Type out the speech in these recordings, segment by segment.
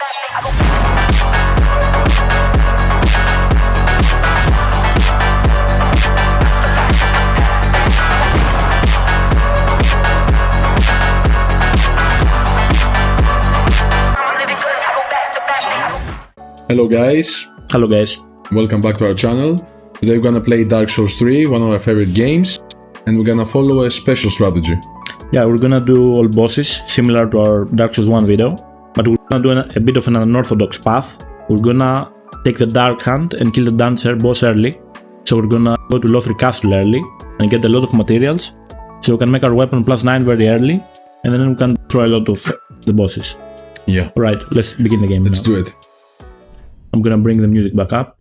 Hello guys. Hello guys. Welcome back to our channel. Today we're gonna play Dark Souls 3, one of our favorite games, and we're gonna follow a special strategy. Yeah, we're gonna do all bosses, similar to our Dark Souls 1 video, but we're gonna do a bit of an unorthodox path. We're gonna take the Dark Hand and kill the Dancer boss early. So we're gonna go to Lothric Castle early and get a lot of materials, so we can make our weapon +9 very early, and then we can throw a lot of the bosses. Yeah. Alright, let's begin the game. Let's do it. I'm gonna bring the music back up.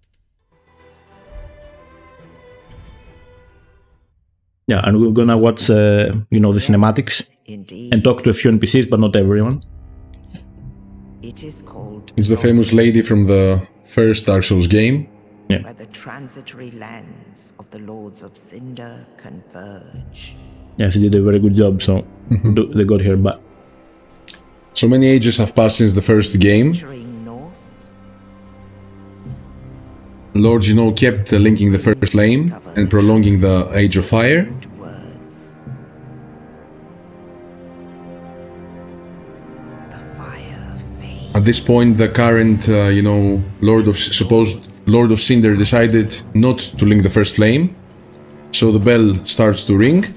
Yeah, and we're gonna watch, the cinematics and talk to a few NPCs, but not everyone. It's the famous lady from the first Dark Souls game. Yeah. Where the transitory lands of the Lords of Cinder converge. Yeah, she did a very good job, so they got her back. So many ages have passed since the first game. Lords, kept linking the first flame and prolonging the Age of Fire. At this point, the current, supposed Lord of Cinder decided not to link the first flame, so the bell starts to ring,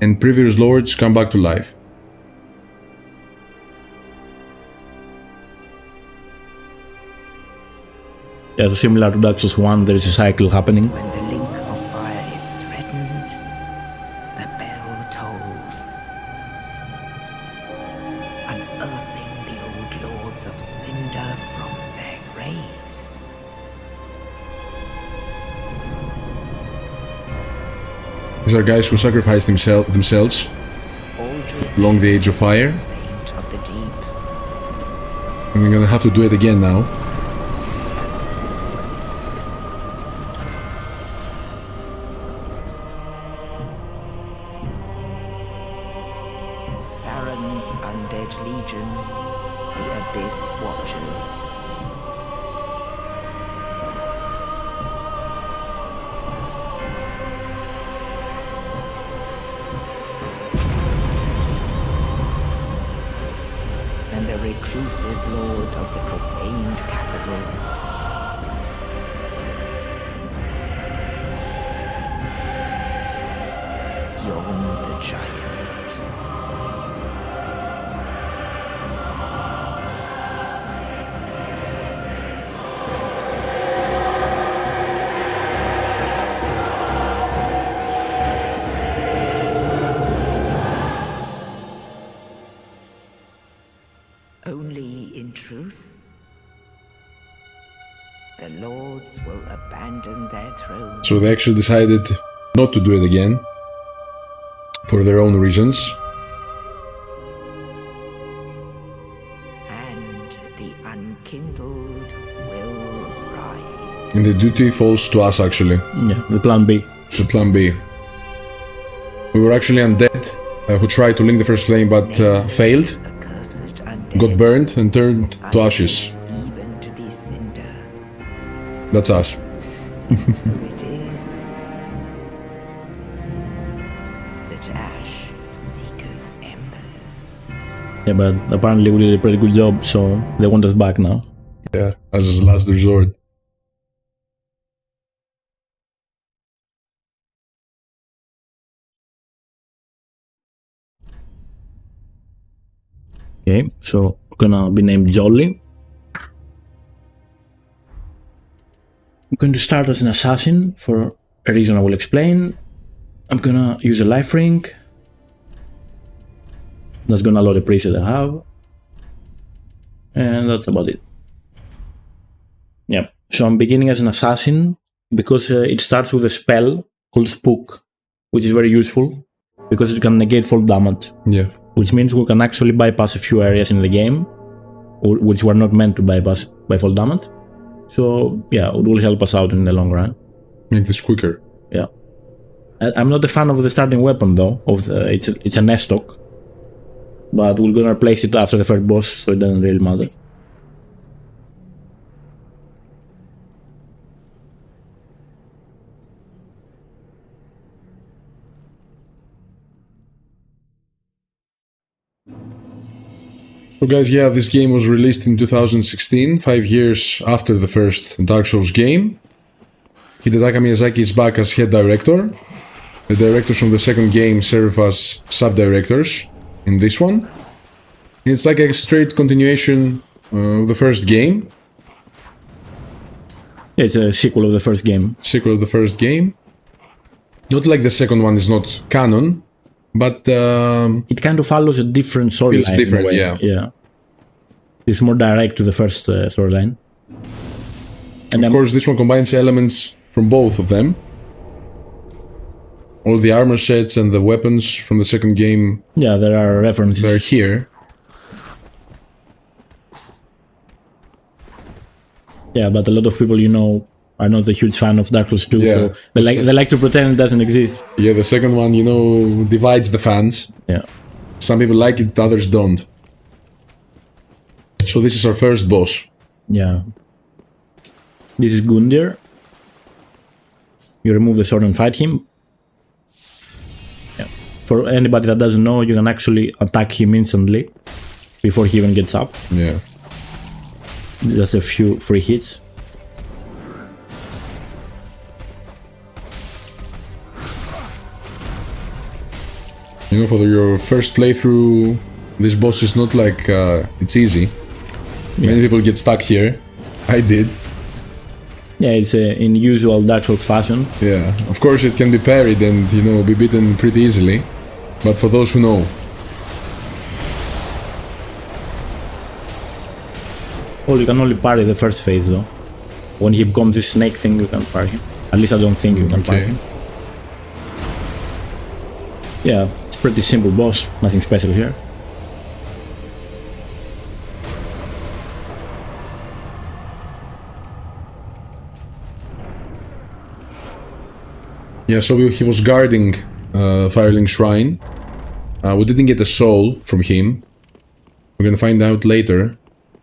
and previous lords come back to life. Yeah, so similar to Dark Souls 1, there is a cycle happening. When the link of fire is threatened, the bell tolls, unearthing the old Lords of Cinder from their graves. These are guys who sacrificed themselves Aldrich, along the Age of Fire, Saint of the Deep, and we're gonna have to do it again now. Undead Legion, the Abyss Watchers. And the reclusive lord of the profaned capital. Yhorm the Giant. Only in truth, the lords will abandon their throne. So they actually decided not to do it again, for their own reasons. And the unkindled will rise. And the duty falls to us, actually. Yeah, the plan B. The plan B. We were actually undead, who tried to link the first flame but failed, got burned and turned to ashes. Even to be cinder. That's us. So it is that ash seeketh embers. Yeah, but apparently we did a pretty good job, so they want us back now. Yeah, as his last resort. Okay, so we're gonna be named Jolly. I'm going to start as an assassin for a reason I will explain. I'm gonna use a life ring. That's gonna load the preset I have. And that's about it. Yeah, so I'm beginning as an assassin because it starts with a spell called Spook, which is very useful because it can negate fall damage. Yeah. Which means we can actually bypass a few areas in the game, which were not meant to bypass by fall damage. So yeah, it will help us out in the long run. Make this quicker. Yeah. I'm not a fan of the starting weapon though. It's an S-stock. but we're gonna replace it after the first boss, so it doesn't really matter. So guys, yeah, this game was released in 2016, 5 years after the first Dark Souls game. Hidetaka Miyazaki is back as head director. The directors from the second game serve as sub-directors in this one. It's like a straight continuation of the first game. Yeah, it's a sequel of the first game. Sequel of the first game. Not like the second one is not canon, but it kind of follows a different storyline. It's different, yeah. It's more direct to the first storyline. And of course, this one combines elements from both of them. All the armor sets and the weapons from the second game. Yeah, there are references. They're here. Yeah, but a lot of people, are not a huge fan of Dark Souls 2, Yeah. so they like to pretend it doesn't exist. Yeah, the second one, divides the fans. Yeah. Some people like it, others don't. So this is our first boss. Yeah. This is Gundyr. You remove the sword and fight him. Yeah. For anybody that doesn't know, you can actually attack him instantly before he even gets up. Yeah. Just a few free hits. For your first playthrough, this boss is not like it's easy. Yeah. Many people get stuck here. I did. Yeah, it's in usual Dark Souls fashion. Yeah, of course it can be parried and, be beaten pretty easily. But for those who know. Well, you can only parry the first phase though. When he becomes this snake thing, you can parry him. At least I don't think you can parry him. Yeah, it's pretty simple boss, nothing special here. Yeah, so he was guarding Fireling Shrine. We didn't get a soul from him. We're gonna find out later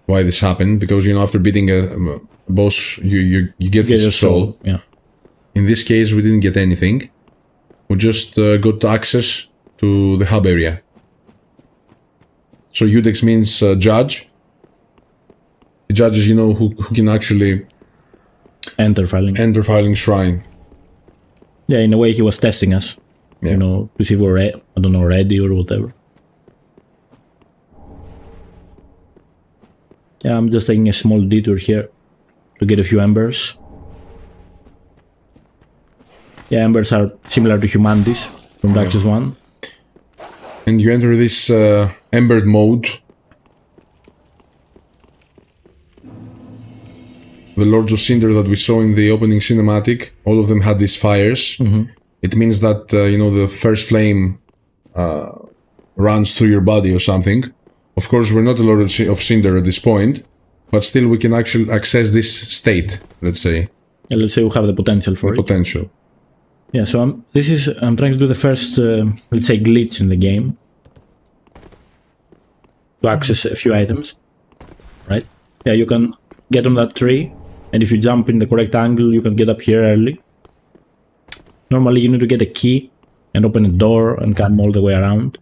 why this happened, because after beating a boss, you get this soul. Yeah. In this case, we didn't get anything. We just got access to the hub area. So Iudex means judge. The judges, who can actually Enter Fireling Shrine. Yeah, in a way he was testing us. Yeah. To see if we're ready or whatever. Yeah, I'm just taking a small detour here to get a few embers. Yeah, embers are similar to humanities from Dark Souls 1. And you enter this embered mode. The Lords of Cinder that we saw in the opening cinematic, all of them had these fires. Mm-hmm. It means that, the first flame runs through your body or something. Of course, we're not a Lord of Cinder at this point, but still we can actually access this state, let's say. Yeah, let's say we have the potential for it. Potential. Yeah, so I'm trying to do the first, let's say, glitch in the game. To access a few items. Right? Yeah, you can get on that tree, and if you jump in the correct angle, you can get up here early. Normally you need to get a key and open a door and come all the way around.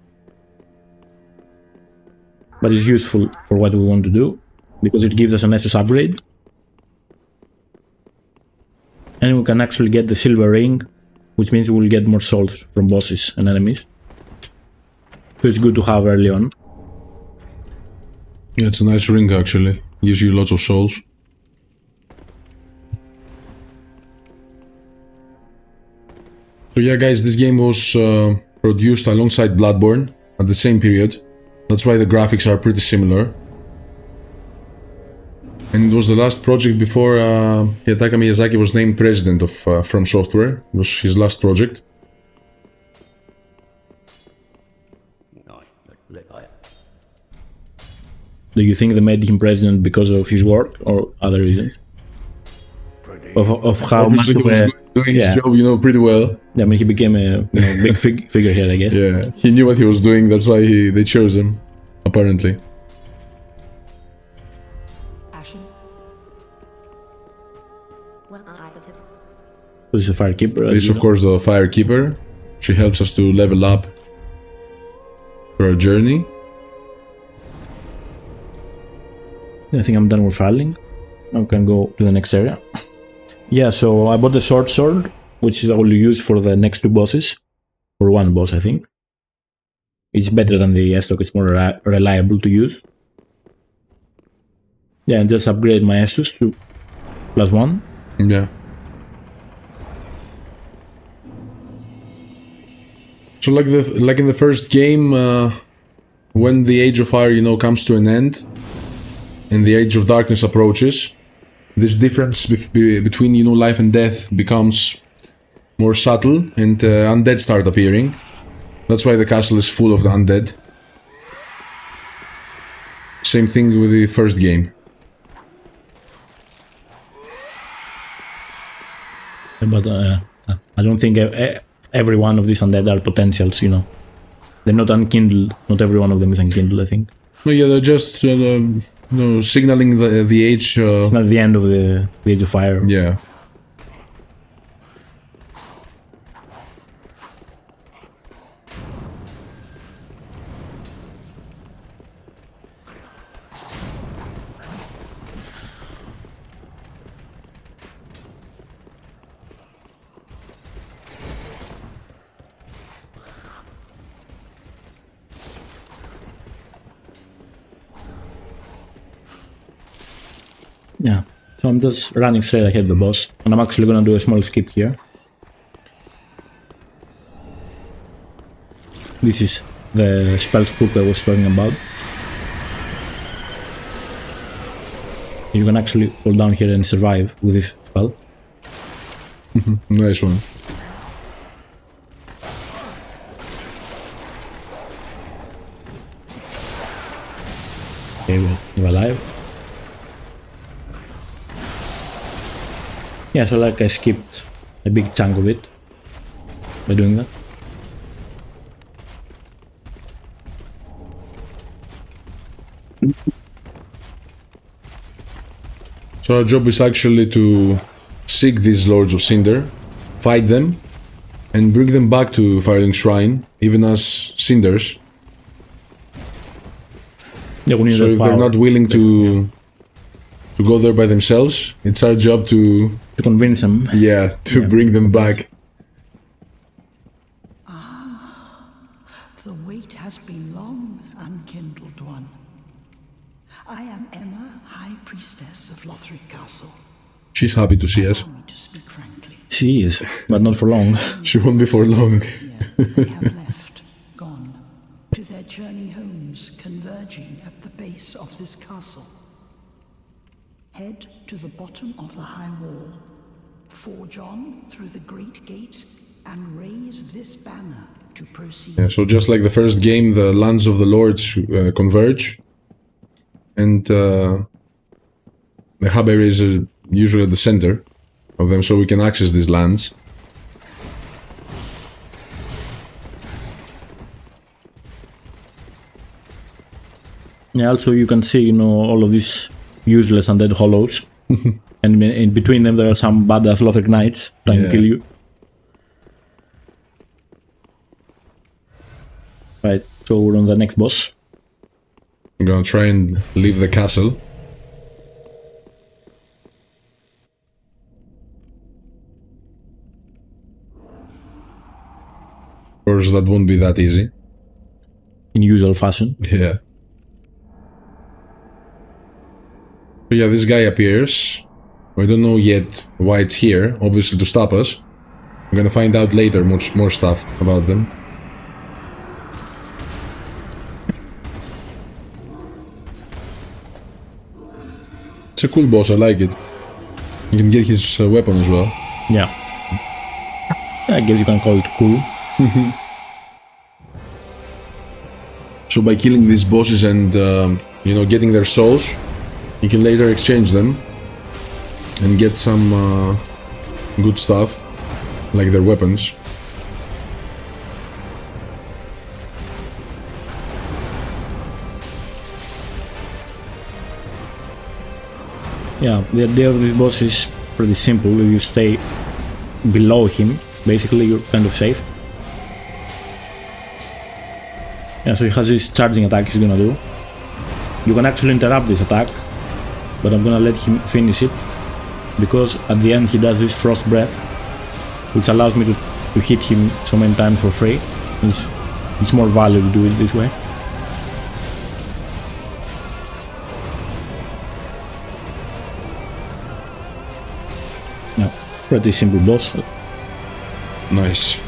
But it's useful for what we want to do, because it gives us an SS upgrade. And we can actually get the silver ring, which means we will get more souls from bosses and enemies. So it's good to have early on. Yeah, it's a nice ring actually. Gives you lots of souls. So yeah guys, this game was produced alongside Bloodborne at the same period. That's why the graphics are pretty similar. And it was the last project before Hidetaka Miyazaki was named president of From Software. It was his last project. Do you think they made him president because of his work or other reasons? Of how much Obviously he was doing his job, pretty well. Yeah, I mean, he became a big figure here, I guess. Yeah, he knew what he was doing, that's why they chose him. apparently. Ashen. Well, This is a Firekeeper. This, of course, the Firekeeper. She helps us to level up for our journey. I think I'm done with filing. Now we can go to the next area. Yeah, so I bought the short sword, which is only used for the next 2 bosses. Or 1 boss, I think. It's better than the S-Stock, it's more reliable to use. Yeah, and just upgrade my Estus to +1. Yeah. So like in the first game, when the Age of Fire, you know, comes to an end, and the Age of Darkness approaches, this difference between, you know, life and death becomes more subtle, and undead start appearing. That's why the castle is full of the undead. Same thing with the first game. But I don't think every one of these undead are potentials, you know. They're not unkindled. Not every one of them is unkindled, I think. No, yeah, they're just you know, signaling the age. It's not the end of the Age of Fire. Yeah. Yeah, so I'm just running straight ahead of the boss, and I'm actually gonna do a small skip here. This is the spell spook I was talking about. You can actually fall down here and survive with this spell. Nice one. Okay, we're alive. Yeah, so like I skipped a big chunk of it by doing that. So our job is actually to seek these Lords of Cinder, fight them, and bring them back to Firelink Shrine, even as Cinders. Yeah, we need So that if they're power not willing to go there by themselves, it's our job to to convince them. yeah, to bring them back. The wait has been long, unkindled one. I am Emma, High Priestess of Lothric Castle. She's happy to see us. Allow me to speak frankly. She is, but not for long. She won't be for long. They have left, gone, to their journey homes converging at the base of this castle. Head to the bottom of the high wall, forge on through the great gate, and raise this banner to proceed. Yeah, so just like the first game, the lands of the Lords converge, and the hub area is usually at the center of them, so we can access these lands. Yeah, also you can see, you know, all of these useless undead hollows. And in between them there are some badass Lothric knights trying to kill you. Right, so we're on the next boss. I'm gonna try and leave the castle. Of course, that won't be that easy. In usual fashion. Yeah. But yeah, this guy appears. We don't know yet why it's here, obviously to stop us. We're gonna find out later much more stuff about them. It's a cool boss, I like it. You can get his weapon as well. Yeah. I guess you can call it cool. So by killing these bosses and, you know, getting their souls, you can later exchange them and get some good stuff, like their weapons. Yeah, the idea of this boss is pretty simple. If you stay below him, basically you're kind of safe. Yeah, so he has this charging attack he's gonna do. You can actually interrupt this attack, but I'm gonna let him finish it, because at the end he does this frost breath, which allows me to hit him so many times for free. It's more value to do it this way. Yeah, pretty simple boss. Nice.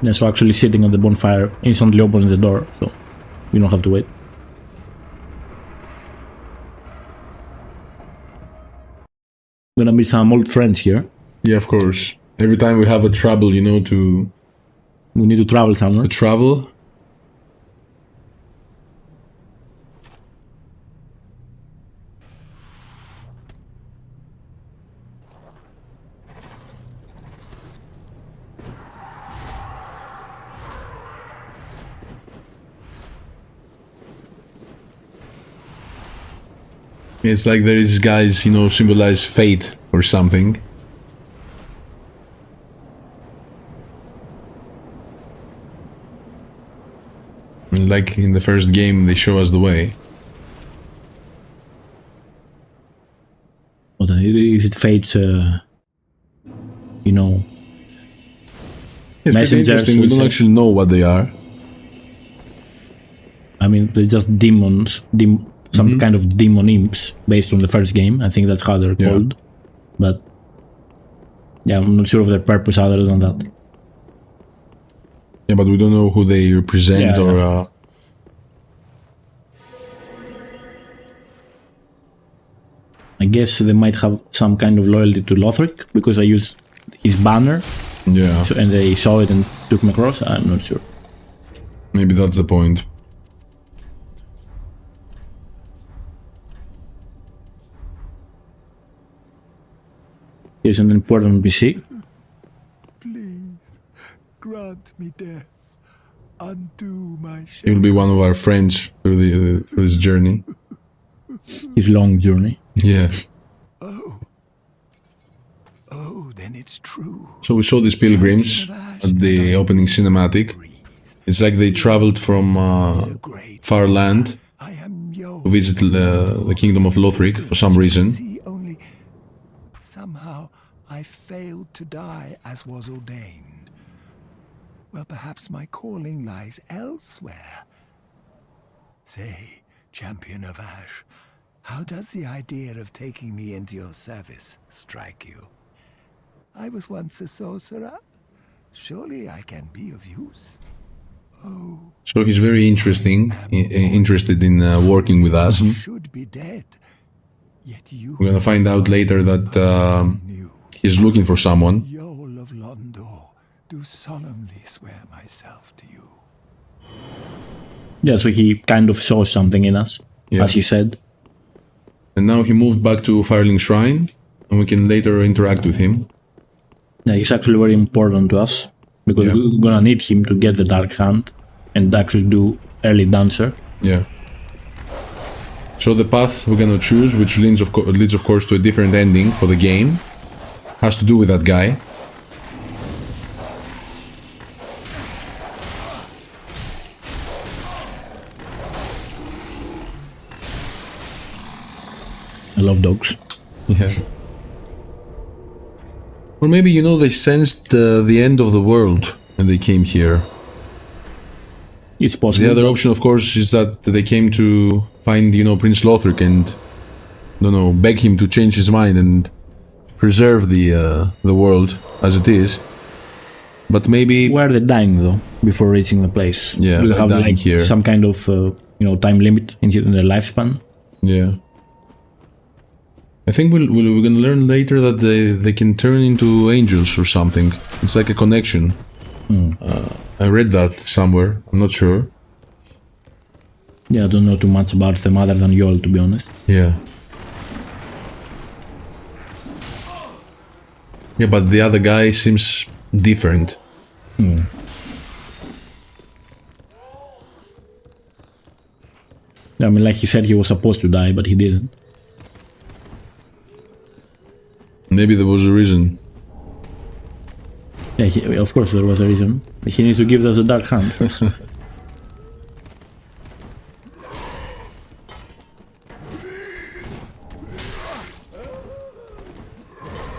Yeah, so actually sitting at the bonfire instantly opens the door, so you don't have to wait. Gonna meet some old friends here. Yeah, of course. Every time we have a trouble, you know, We need to travel somewhere. to travel. It's like these guys, you know, symbolize fate or something. And like in the first game, they show us the way. What is it? Fate's, you know, It's pretty messengers. interesting. We don't actually know what they are. I mean, they're just demons, some kind of demon imps based on the first game. I think that's how they're called. But yeah, I'm not sure of their purpose other than that. Yeah, but we don't know who they represent or... I guess they might have some kind of loyalty to Lothric, because I used his banner, Yeah, and they saw it and took me across. I'm not sure. maybe that's the point. Here's an important NPC. Please, grant me death. Undo my He shame. will be one of our friends through this journey. His long journey. Yeah. Oh, then it's true. So we saw these pilgrims at the opening cinematic. It's like they traveled from far land I am to visit the kingdom of Lothric for some reason. See, only somehow I failed to die as was ordained. Well, perhaps my calling lies elsewhere. Say, champion of Ash, how does the idea of taking me into your service strike you? I was once a sorcerer. Surely I can be of use. So he's very interested in working with us. Should be dead. Yet you We're gonna find out later that knew. he's looking for someone. Yhorm of Londor, do solemnly swear myself to you. Yeah, so he kind of saw something in us, as he said. And now he moved back to Firelink Shrine, and we can later interact with him. Yeah, he's actually very important to us, because we're gonna need him to get the Dark Hand and actually do early Dancer. Yeah. So the path we're gonna choose, which leads of course to a different ending for the game, has to do with that guy. I love dogs. Yeah. Or maybe, you know, they sensed the end of the world when they came here. It's possible. The other option, of course, is that they came to find, you know, Prince Lothric and, I don't know, beg him to change his mind and preserve the world as it is. But maybe... Where are they dying, though, before reaching the place? Yeah, Will they're have dying like here. some kind of time limit in their lifespan. Yeah. I think we're gonna learn later that they can turn into angels or something. It's like a connection. I read that somewhere. I'm not sure. Yeah, I don't know too much about them other than Yol, to be honest. Yeah. Yeah, but the other guy seems different. I mean, like he said he was supposed to die, but he didn't. Maybe there was a reason. Yeah, of course there was a reason. But he needs to give us a dark hand first.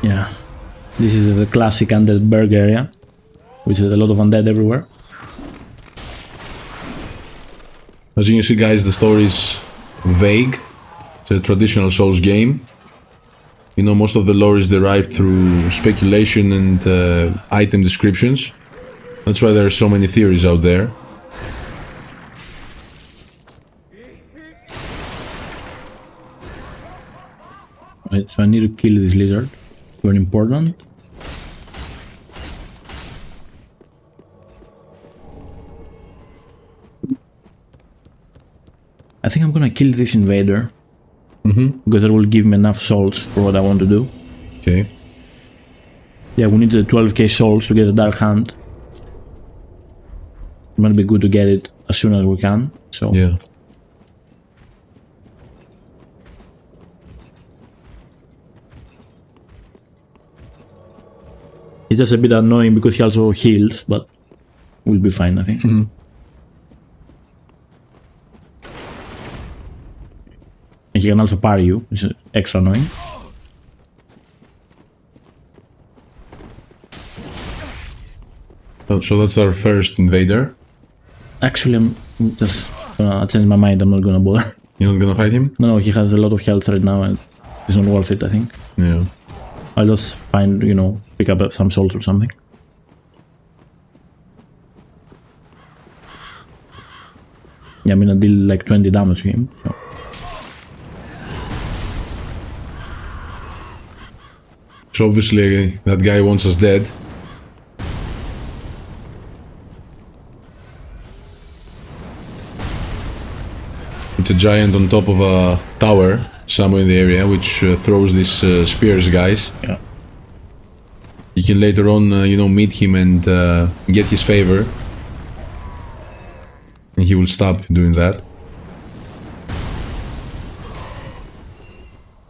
Yeah, this is the classic undead berg area, which is a lot of undead everywhere. As you can see, guys, the story is vague. It's a traditional Souls game. You know, most of the lore is derived through speculation and item descriptions. That's why there are so many theories out there. Right, so I need to kill this lizard. Very important. I think I'm gonna kill this invader. Because that will give me enough souls for what I want to do. Okay. Yeah, we need the 12k souls to get the dark hand. It might be good to get it as soon as we can. So Yeah. it's just a bit annoying because he also heals, but we'll be fine, I think. And he can also parry you, which is extra annoying. So that's our first invader. Actually, I'm just gonna change my mind, I'm not gonna bother. You're not gonna fight him? No, he has a lot of health right now and it's not worth it, I think. Yeah. I'll just find, you know, pick up some souls or something. Yeah, I'm gonna deal like 20 damage to him. So. So obviously that guy wants us dead. It's a giant on top of a tower somewhere in the area, which throws these spears, guys. Yeah. You can later on, you know, meet him and get his favor. And he will stop doing that.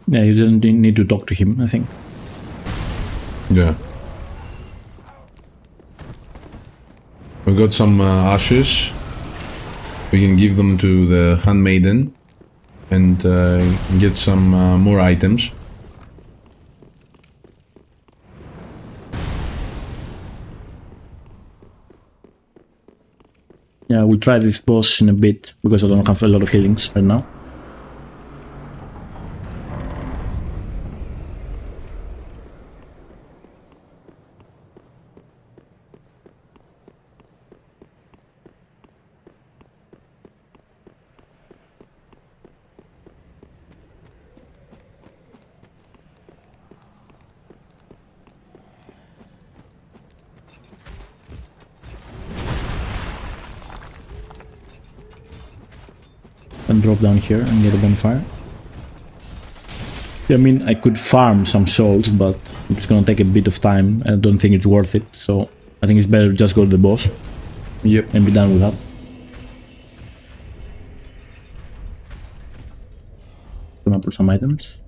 Yeah, you didn't need to talk to him, I think. Yeah. We got some ashes. We can give them to the handmaiden and get some more items. Yeah, we'll try this boss in a bit because I don't have a lot of healings right now. And drop down here and get a bonfire. I mean, I could farm some souls, but it's gonna take a bit of time. I don't think it's worth it, so I think it's better to just go to the boss. Yep. And be done with that. Gonna put some items.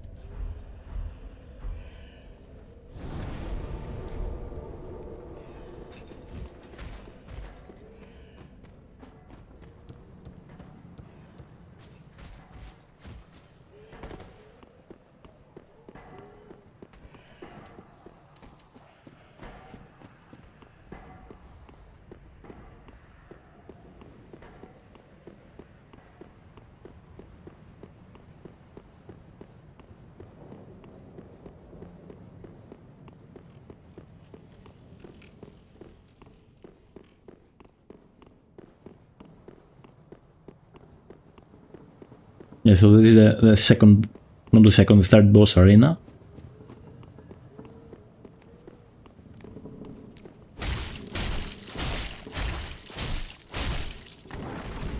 Yeah, so this is the second, not the second, the third boss arena.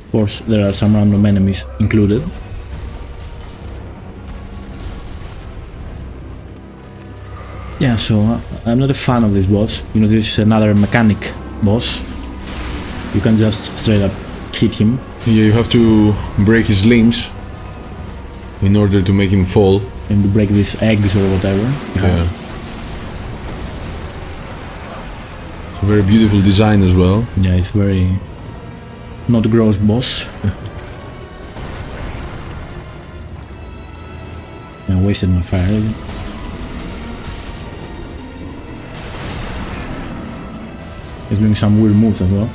Of course, there are some random enemies included. Yeah, so I'm not a fan of this boss. You know, this is another mechanic boss. You can just straight up hit him. Yeah, you have to break his limbs in order to make him fall. And to break these eggs or whatever. Yeah. Very beautiful design as well. Yeah, it's very not gross boss. I wasted my fire. He's doing some weird moves as well.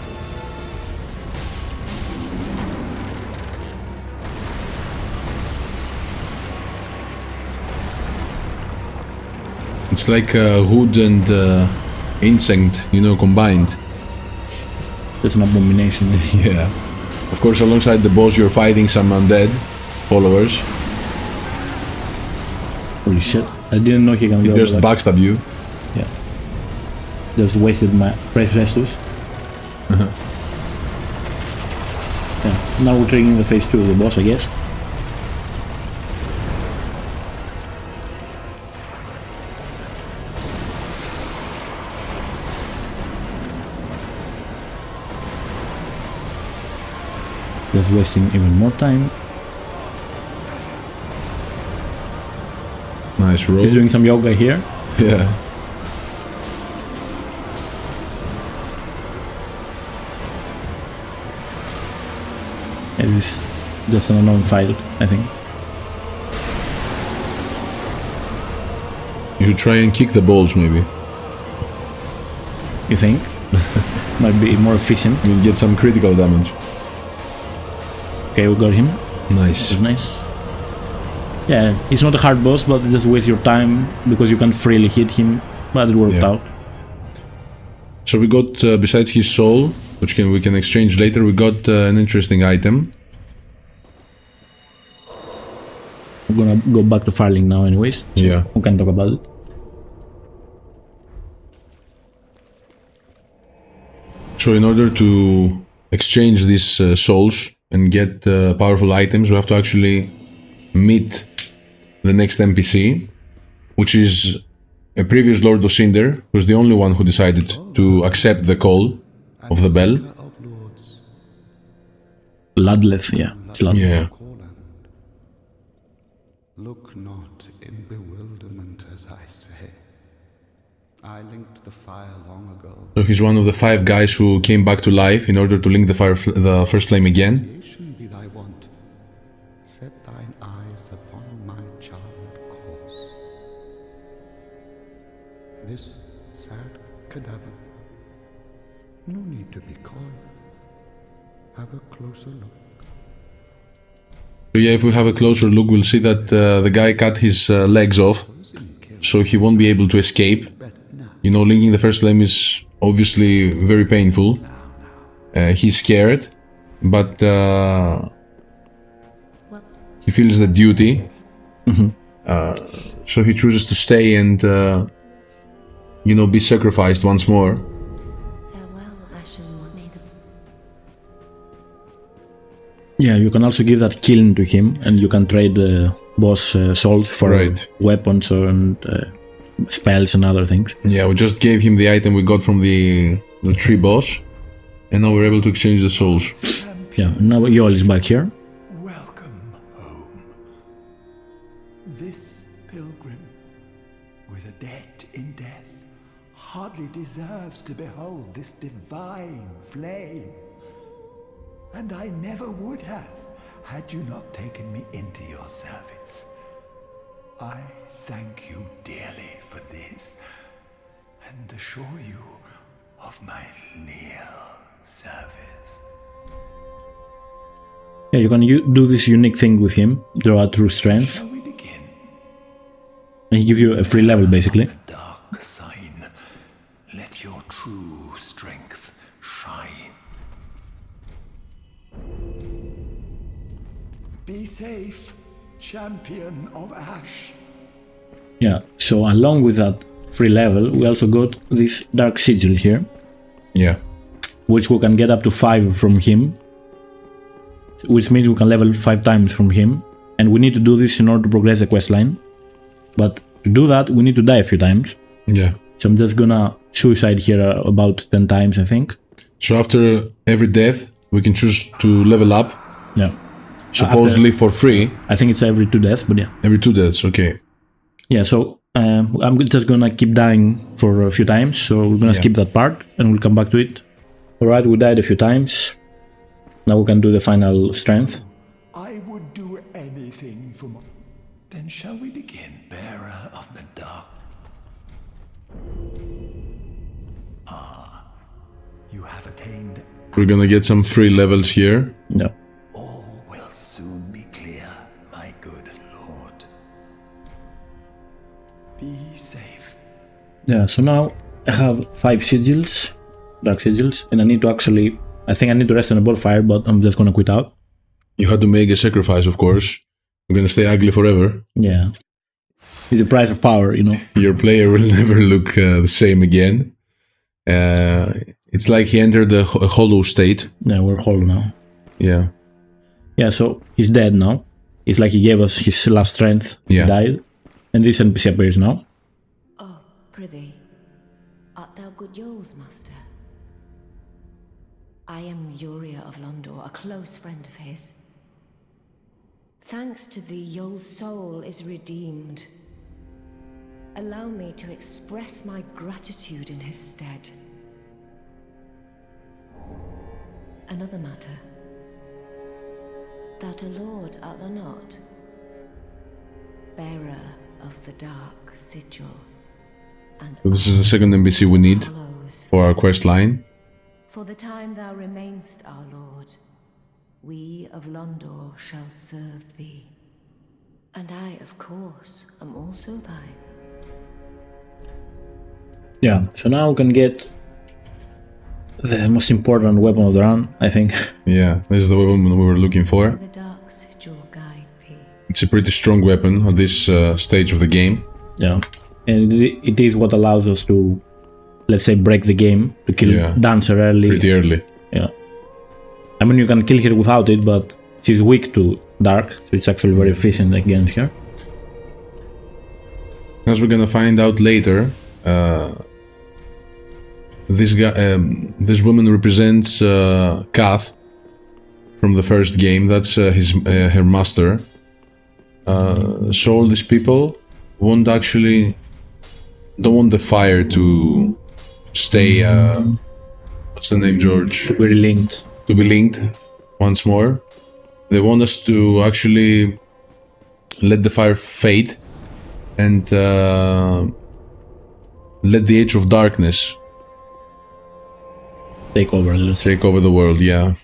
It's like wood and insect, combined. That's an abomination. Yeah. Of course, alongside the boss, you're fighting some undead followers. Holy shit. I didn't know he can go. He just backstab you. Yeah. Just wasted my precious Estus. Yeah. Now we're triggering the phase 2 of the boss, I guess. Just wasting even more time. Nice roll. He's doing some yoga here. Yeah. It is just an unknown file, I think. You should try and kick the balls, maybe. You think? Might be more efficient. You'll get some critical damage. Okay, we got him. Nice. That's nice. Yeah, it's not a hard boss, but just waste your time because you can freely hit him, but it worked out. So we got, besides his soul, which we can exchange later, we got an interesting item. I'm gonna go back to Farling now anyways. So Yeah. we can talk about it. So in order to exchange these souls and get powerful items, we have to actually meet the next NPC, which is a previous Lord of Cinder, who's the only one who decided to accept the call of the bell. Ludleth, yeah. It's Ludleth. Yeah. Look not in bewilderment as I say. I linked the fire long ago. So he's one of the 5 guys who came back to life in order to link the first flame again. Creation be thy want. Set thine eyes upon my charmed course. This sad cadaver. No need to be coy. Have a closer look. So yeah, if we have a closer look, we'll see that the guy cut his legs off, so he won't be able to escape. Linking the first flame is obviously very painful. He's scared, but he feels the duty. So he chooses to stay and, be sacrificed once more. Yeah, you can also give that killing to him, and you can trade the boss souls for weapons and spells and other things. Yeah, we just gave him the item we got from the tree boss, and now we're able to exchange the souls. Yeah, now Yol is back here. Welcome home. This pilgrim, with a debt in death, hardly deserves to behold this divine flame. And I never would have, had you not taken me into your service. I thank you dearly for this, and assure you of my leal service. Yeah, you can do this unique thing with him, draw a true strength. Shall we begin? And he gives you a free level, basically. Dark sign, let your true strength shine. Be safe, champion of Ash. Yeah, so along with that free level, we also got this Dark Sigil here. Yeah. Which we can get up to 5 from him. Which means we can level 5 times from him. And we need to do this in order to progress the questline. But to do that, we need to die a few times. Yeah. So I'm just gonna suicide here about 10 times, I think. So after every death, we can choose to level up, Yeah. supposedly for free. I think it's every 2 deaths, but yeah. Every 2 deaths, okay. Yeah, so I'm just gonna keep dying for a few times, so we're gonna skip that part and we'll come back to it. Alright, we died a few times. Now we can do the final strength. I would do anything for my... Then shall we begin, bearer of the dark? You have attained... We're gonna get some free levels here. Yeah. All will soon be clear, my good lord. Be safe. Yeah, so now I have 5 sigils, dark sigils, and I need to actually... I think I need to rest on a bonfire, but I'm just gonna quit out. You had to make a sacrifice, of course. You're gonna stay ugly forever. Yeah. It's the price of power, you know. Your player will never look the same again. It's like he entered a hollow state. Yeah, we're hollow now. Yeah. Yeah, so he's dead now. It's like he gave us his last strength. Yeah. He died. And this NPC appears now. Oh, prithee, art thou good Yol's master? I am Uriah of Londor, a close friend of his. Thanks to thee, Yol's soul is redeemed. Allow me to express my gratitude in his stead. Another matter. Thou a lord, art thou not? Bearer of the dark sigil. And So this is the second NPC we need follows. for our quest line. For the time thou remainst our lord, we of Londor shall serve thee. And I, of course, am also thine. Yeah, so now we can get the most important weapon of the run, I think. Yeah, this is the weapon we were looking for. The dark sigil guide thee. It's a pretty strong weapon at this stage of the game. Yeah. And it is what allows us to, let's say, break the game, to kill Dancer early. Pretty early. Yeah. I mean, you can kill her without it, but she's weak to dark, so it's actually very efficient against her. As we're gonna find out later, this woman represents Kath from the first game. That's her master. So all these people don't want the fire to stay. What's the name, George? To be linked. To be linked once more. They want us to actually let the fire fade and let the Age of Darkness Take over, let's say. take over the world. Yeah.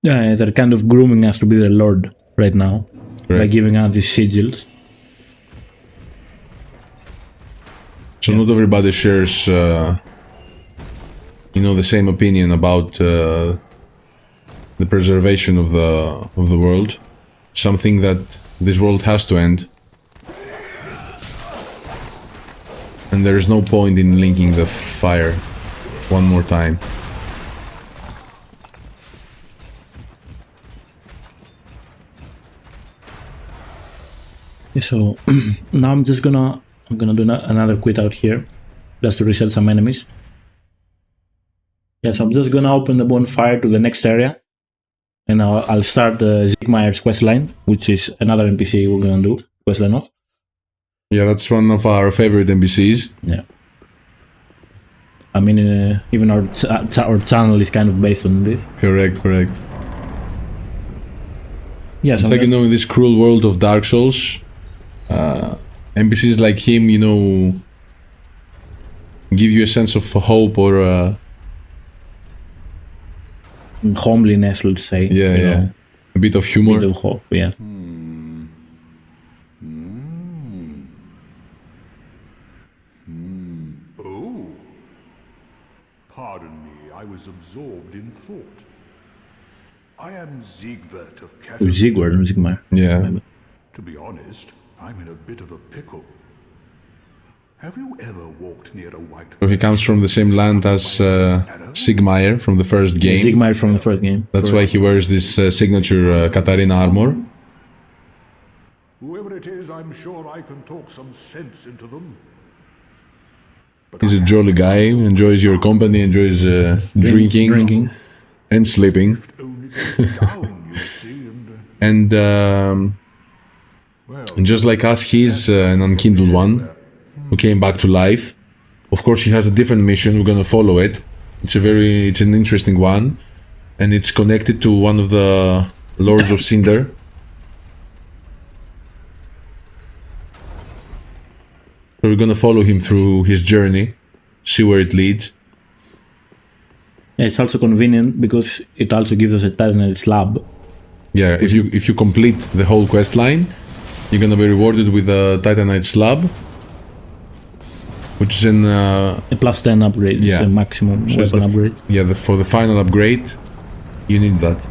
Yeah, they're kind of grooming us to be the lord right now. By Correct. giving us these sigils. So not everybody shares, the same opinion about the preservation of the world. Something that this world has to end, and there is no point in linking the fire one more time. Yeah, so now I'm gonna do another quit out here, just to reset some enemies. Yeah, so I'm just gonna open the bonfire to the next area, and I'll start Sigmayr's questline, which is another NPC we're gonna do questline of. Yeah, that's one of our favorite NPCs. Yeah. I mean, even our channel is kind of based on this. Correct. Yeah, It's so like, in this cruel world of Dark Souls, NPCs like him, give you a sense of hope or homeliness, let's say. yeah, a bit of humor. Bit of hope, yeah. Oh. Pardon me, I was absorbed in thought. I am Siegward of Catherine. Sigmar. Yeah. To be honest, I'm in a bit of a pickle. Have you ever walked near a white... So he comes from the same land as Sigmayr from the first game. Sigmar from the first game. That's why he wears this signature Katarina armor. Whoever it is, I'm sure I can talk some sense into them. He's a jolly guy, enjoys your company, enjoys drinking and sleeping. Only goes down, you see, and And just like us, he's an unkindled one who came back to life. Of course, he has a different mission. We're gonna follow it. It's an interesting one, and it's connected to one of the Lords of Cinder. So we're gonna follow him through his journey, see where it leads. It's also convenient because it also gives us a Titanite slab. Yeah, if you complete the whole quest line, you're gonna be rewarded with a Titanite slab, which is an A plus 10 upgrade, yeah. it's a maximum so it's weapon upgrade. Yeah, for the final upgrade, you need that.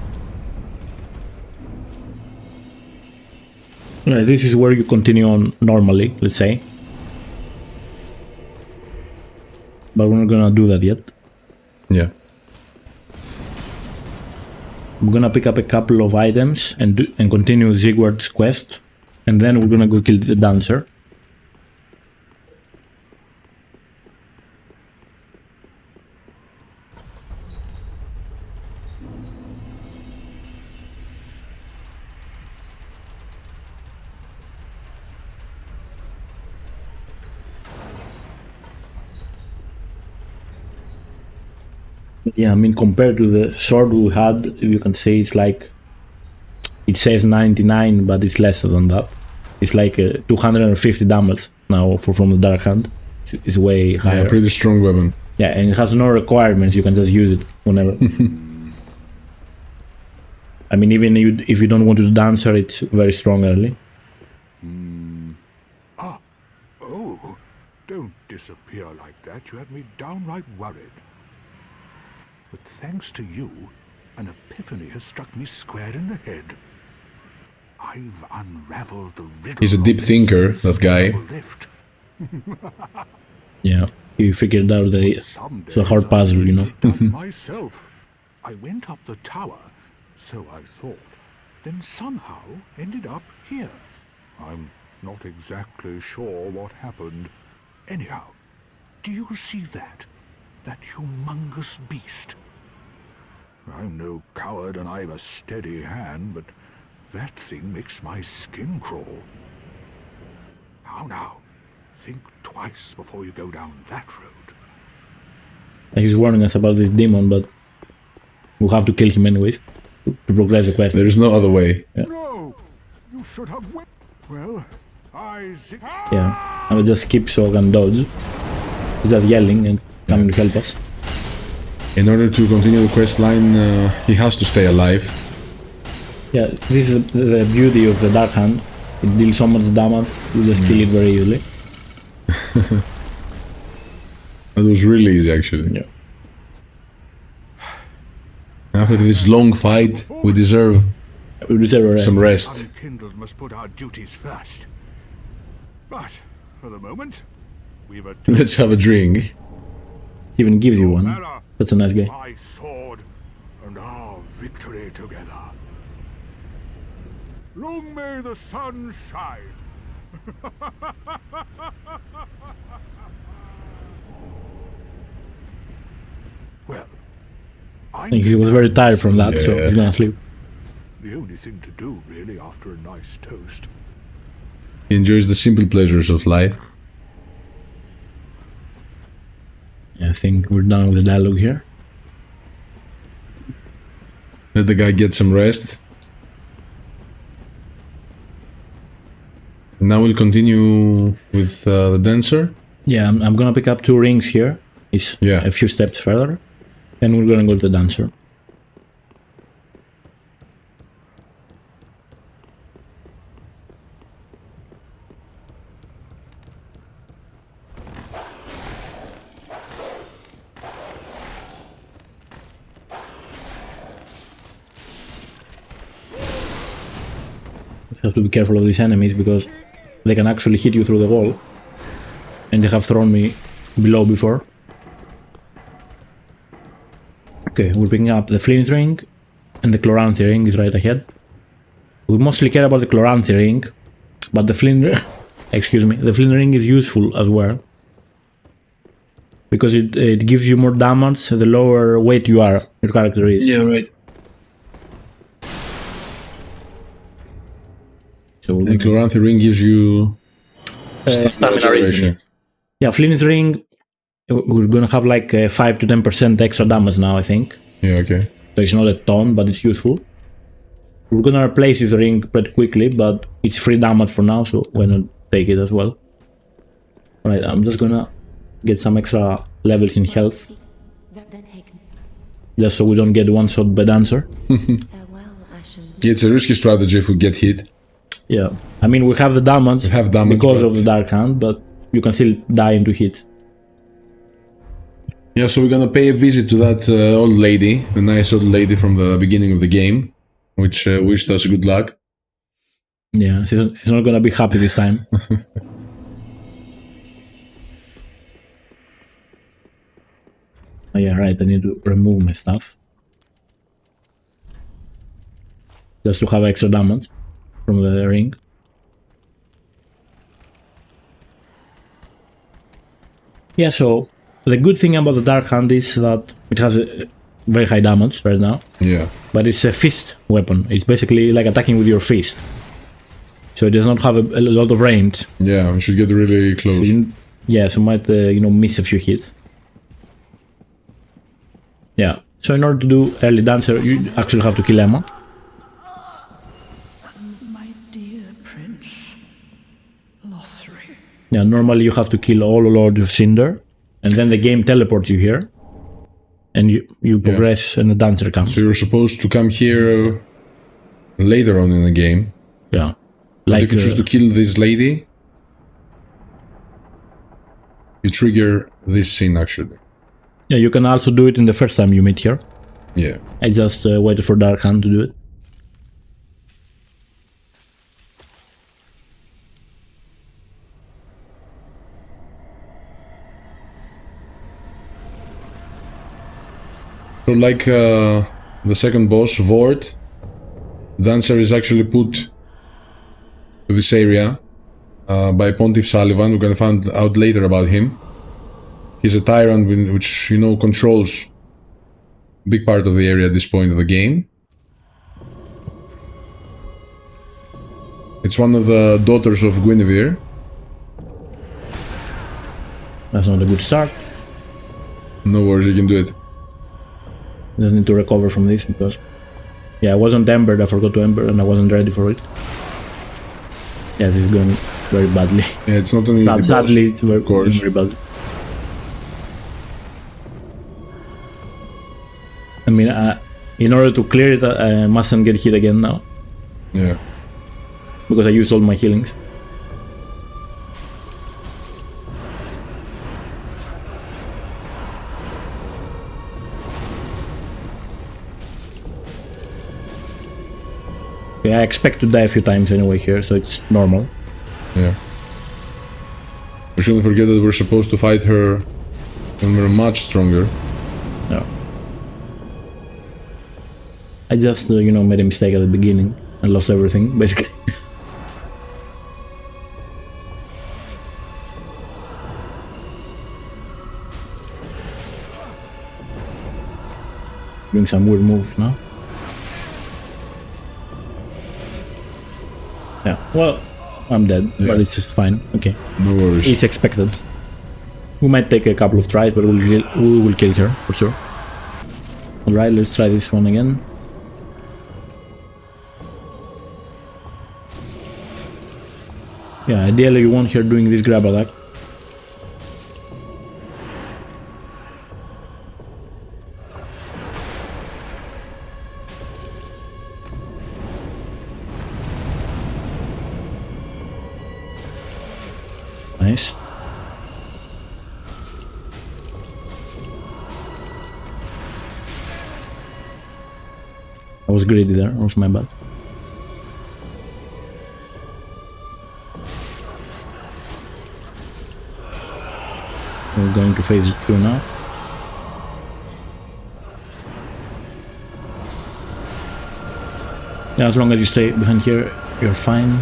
Right, this is where you continue on normally, let's say. But we're not gonna do that yet. Yeah. I'm gonna pick up a couple of items and continue Sigward's quest, and then we're gonna go kill the dancer. Yeah, I mean, compared to the sword we had, you can say it's like, it says 99, but it's less than that. It's like 250 damage now from the Dark Hand. It's way higher. Yeah, pretty strong weapon. Yeah, and it has no requirements, you can just use it whenever. I mean, even if you don't want to dancer, it's very strong early. oh, don't disappear like that. You had me downright worried. But thanks to you, an epiphany has struck me square in the head. I've unraveled the riddle. He's a deep thinker, that guy. Lift. Yeah, he figured out it's a hard puzzle, you know. Myself, I went up the tower, so I thought, then somehow ended up here. I'm not exactly sure what happened. Anyhow, do you see that? That humongous beast? I'm no coward and I've a steady hand, but that thing makes my skin crawl. How now? Think twice before you go down that road. He's warning us about this demon, but we'll have to kill him anyways to progress the quest. There is no other way. No! You should have waited. Well, Yeah, I will just skip so I can dodge. He's just yelling and coming to help us. In order to continue the quest line, he has to stay alive. Yeah, this is the beauty of the Dark Hand. It deals so much damage, you just kill it very easily. That was really easy, actually. Yeah. After this long fight, we deserve We deserve a rest. some rest. Unkindled must put our duties first. But, for the moment, we've a Let's have a drink. He even gives you one. That's a nice guy. my sword and our victory together. Long may the sun shine. Well, I think he was very tired from that, so he's gonna sleep. the only thing to do, really, after a nice toast. He enjoys the simple pleasures of life. Yeah, I think we're done with the dialogue here. Let the guy get some rest. And now we'll continue with the dancer. Yeah, I'm gonna pick up 2 rings here. It's a few steps further. And we're gonna go to the dancer. You have to be careful of these enemies because they can actually hit you through the wall. And they have thrown me below before. Okay, we're picking up the Flint Ring, and the Chloranthy Ring is right ahead. We mostly care about the Chloranthy Ring, but the Flint Ring, the Flint Ring is useful as well. because it gives you more damage the lower weight your character is. Yeah, right. So And Chloranthy Ring gives you stamina regeneration. Yeah, Flint Ring, we're gonna have like 5 to 10% extra damage now, I think. Yeah, okay. So it's not a ton, but it's useful. We're gonna replace this ring pretty quickly, but it's free damage for now, so why not take it as well. Alright, I'm just gonna get some extra levels in health, just so we don't get one-shot by Dancer. It's a risky strategy if we get hit. Yeah, I mean we have the damage, because of the Dark Hand, but you can still die into hits. Yeah, so we're gonna pay a visit to that old lady, the nice old lady from the beginning of the game, which wished us good luck. Yeah, she's not gonna be happy this time. Oh yeah, right, I need to remove my stuff. Just to have extra damage from the ring. Yeah, so the good thing about the Dark Hand is that it has a very high damage right now. Yeah. But it's a fist weapon. It's basically like attacking with your fist. So it does not have a lot of range. Yeah, we should get really close. So so you might, miss a few hits. Yeah. So in order to do early Dancer, you actually have to kill Emma. My dear Prince Lothric. Yeah, normally you have to kill all Lords of Cinder, and then the game teleports you here, and you progress and the Dancer comes. So you're supposed to come here later on in the game. Yeah. Like if you choose to kill this lady, you trigger this scene actually. Yeah, you can also do it in the first time you meet her. Yeah. I just waited for Dark Hand to do it. So like the second boss, Vordt, Dancer is actually put to this area by Pontiff Sulyvahn. We're gonna find out later about him. He's a tyrant which, controls a big part of the area at this point of the game. It's one of the daughters of Guinevere. That's not a good start. No worries, you can do it. Just need to recover from this because... Yeah, I wasn't embered, I forgot to ember and I wasn't ready for it. Yeah, this is going very badly. Yeah, it's not an easy boss. Sadly, it's very bad. I mean, in order to clear it, I mustn't get hit again now. Yeah. Because I used all my healings. Okay, I expect to die a few times anyway here, so it's normal. Yeah. We shouldn't forget that we're supposed to fight her when we're much stronger. Yeah. I just, made a mistake at the beginning and lost everything, basically. Doing some weird moves now. Yeah, well, I'm dead, but it's just fine. Okay. No worries. It's expected. We might take a couple of tries, but we will kill her, for sure. Alright, let's try this one again. Yeah, ideally you want her doing this grab attack. Nice. I was greedy there, that was my bad. We're going to phase 2 now. Yeah, as long as you stay behind here, you're fine.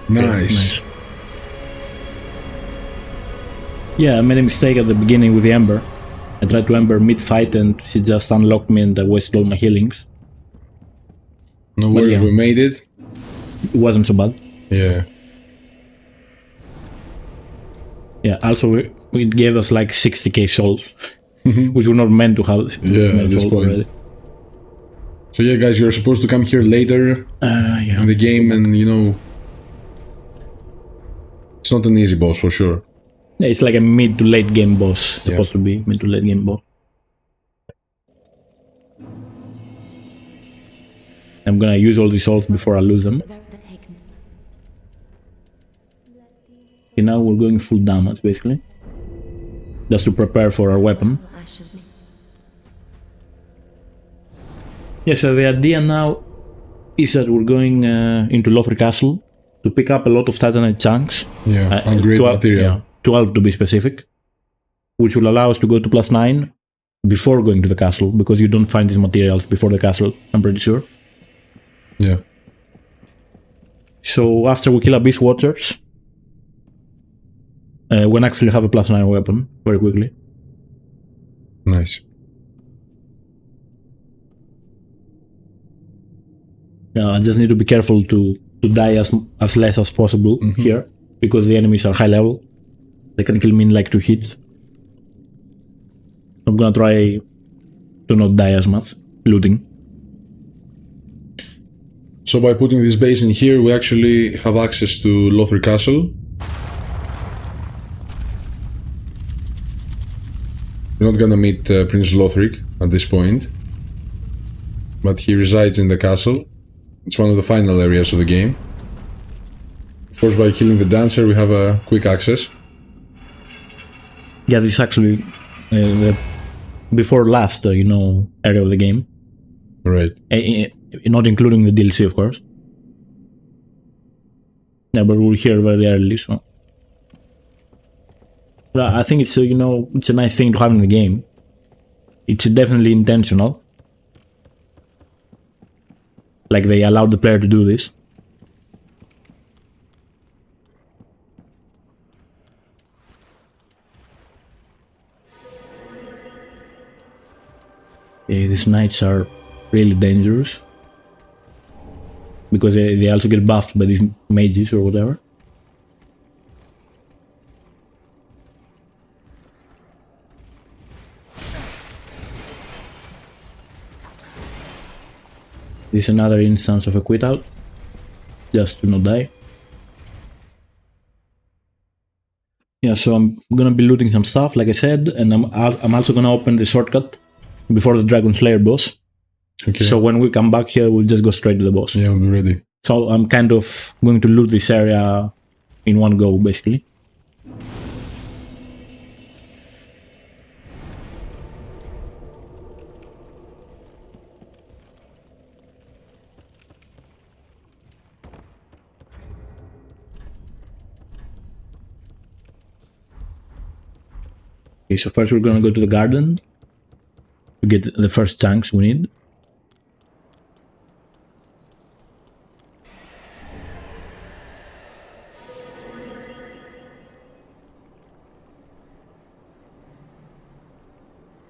Nice. Yeah, I made a mistake at the beginning with the Ember. I tried to Ember mid-fight and she just unlocked me and I wasted all my healings. No worries, yeah. we made it. It wasn't so bad. Yeah. Yeah, also it gave us like 60k souls, which we're not meant to have. Yeah, at this point. Already. So yeah, guys, you're supposed to come here later in the game and, you know, it's not an easy boss for sure. Yeah, it's like a mid to late game boss, supposed to be mid to late game boss. I'm gonna use all these souls before I lose them. Okay, now we're going full damage basically, just to prepare for our weapon. Yeah, so the idea now is that we're going into Lothric Castle to pick up a lot of Titanite chunks. Yeah, and great material. Yeah, 12 to be specific, which will allow us to go to +9 before going to the castle, because you don't find these materials before the castle, I'm pretty sure. Yeah. So after we kill Abyss Watchers, we can actually have a +9 weapon very quickly. Nice. I just need to be careful to die as less as possible here, because the enemies are high level. They can kill me in like 2 hits. I'm gonna try to not die as much, looting. So by putting this base in here, we actually have access to Lothric Castle. We're not gonna meet Prince Lothric at this point, but he resides in the castle. It's one of the final areas of the game. Of course, by killing the dancer, we have a quick access. Yeah, this is actually the before last, area of the game. Right. Not including the DLC, of course. Yeah, but we're here very early, so. But I think it's it's a nice thing to have in the game. It's definitely intentional. Like they allowed the player to do this. Yeah, these knights are really dangerous, because they also get buffed by these mages or whatever. This is another instance of a quit out, just to not die. Yeah, so I'm gonna be looting some stuff, like I said, and I'm also gonna open the shortcut before the Dragonslayer boss. Okay. So when we come back here, we'll just go straight to the boss. Yeah, we'll be ready. So I'm kind of going to loot this area in one go, basically. Okay, so first we're gonna go to the garden to get the first chunks we need.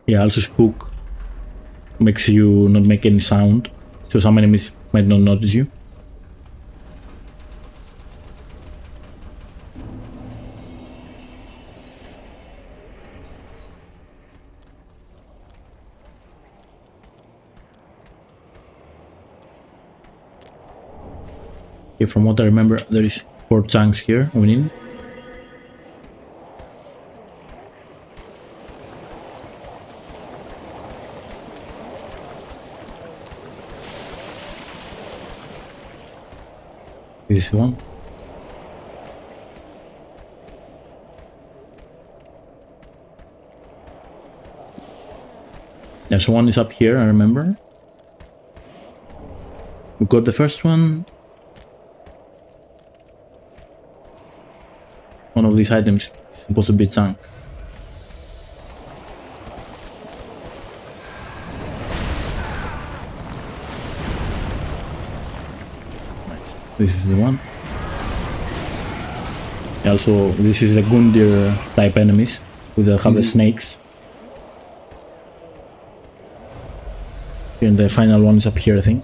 Yeah, also spook makes you not make any sound, so some enemies might not notice you. Okay, from what I remember, there is 4 chunks here we need. This one. Yeah, so one is up here, I remember. We got the first one. One of these items is supposed to be chunk. This is the one. Also, this is the Gundyr type enemies with the have the snakes. And the final one is up here, I think.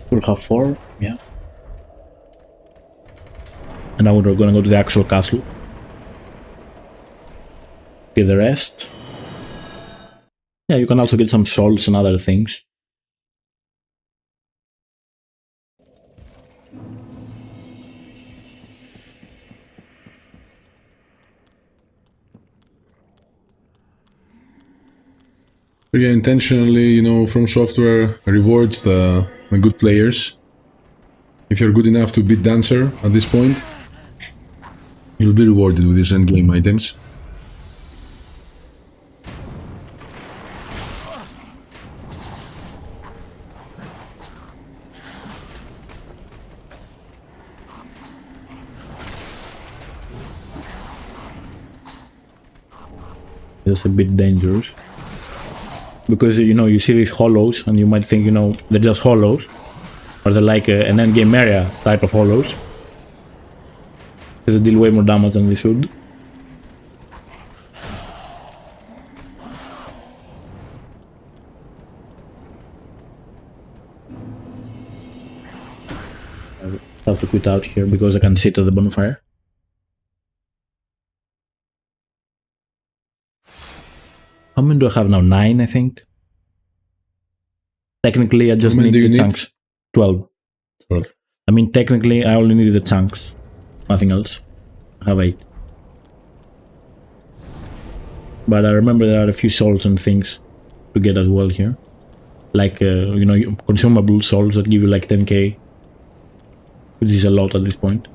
We'll have 4, yeah. And now we're gonna go to the actual castle. Get the rest. Yeah, you can also get some souls and other things. Yeah, intentionally, you know, From Software rewards the good players. If you're good enough to beat Dancer at this point, you'll be rewarded with these endgame items. It's a bit dangerous. Because, you know, you see these hollows and you might think, you know, they're just hollows. Or they're like an endgame area type of hollows. Because they deal way more damage than they should. I have to quit out here because I can sit at the bonfire. How many do I have now? 9, I think. Technically, I just need the chunks. 12. 12. I mean, technically, I only need the chunks. Nothing else. I have 8. But I remember there are a few souls and things to get as well here. Like, you know, consumable souls that give you like 10k. Which is a lot at this point.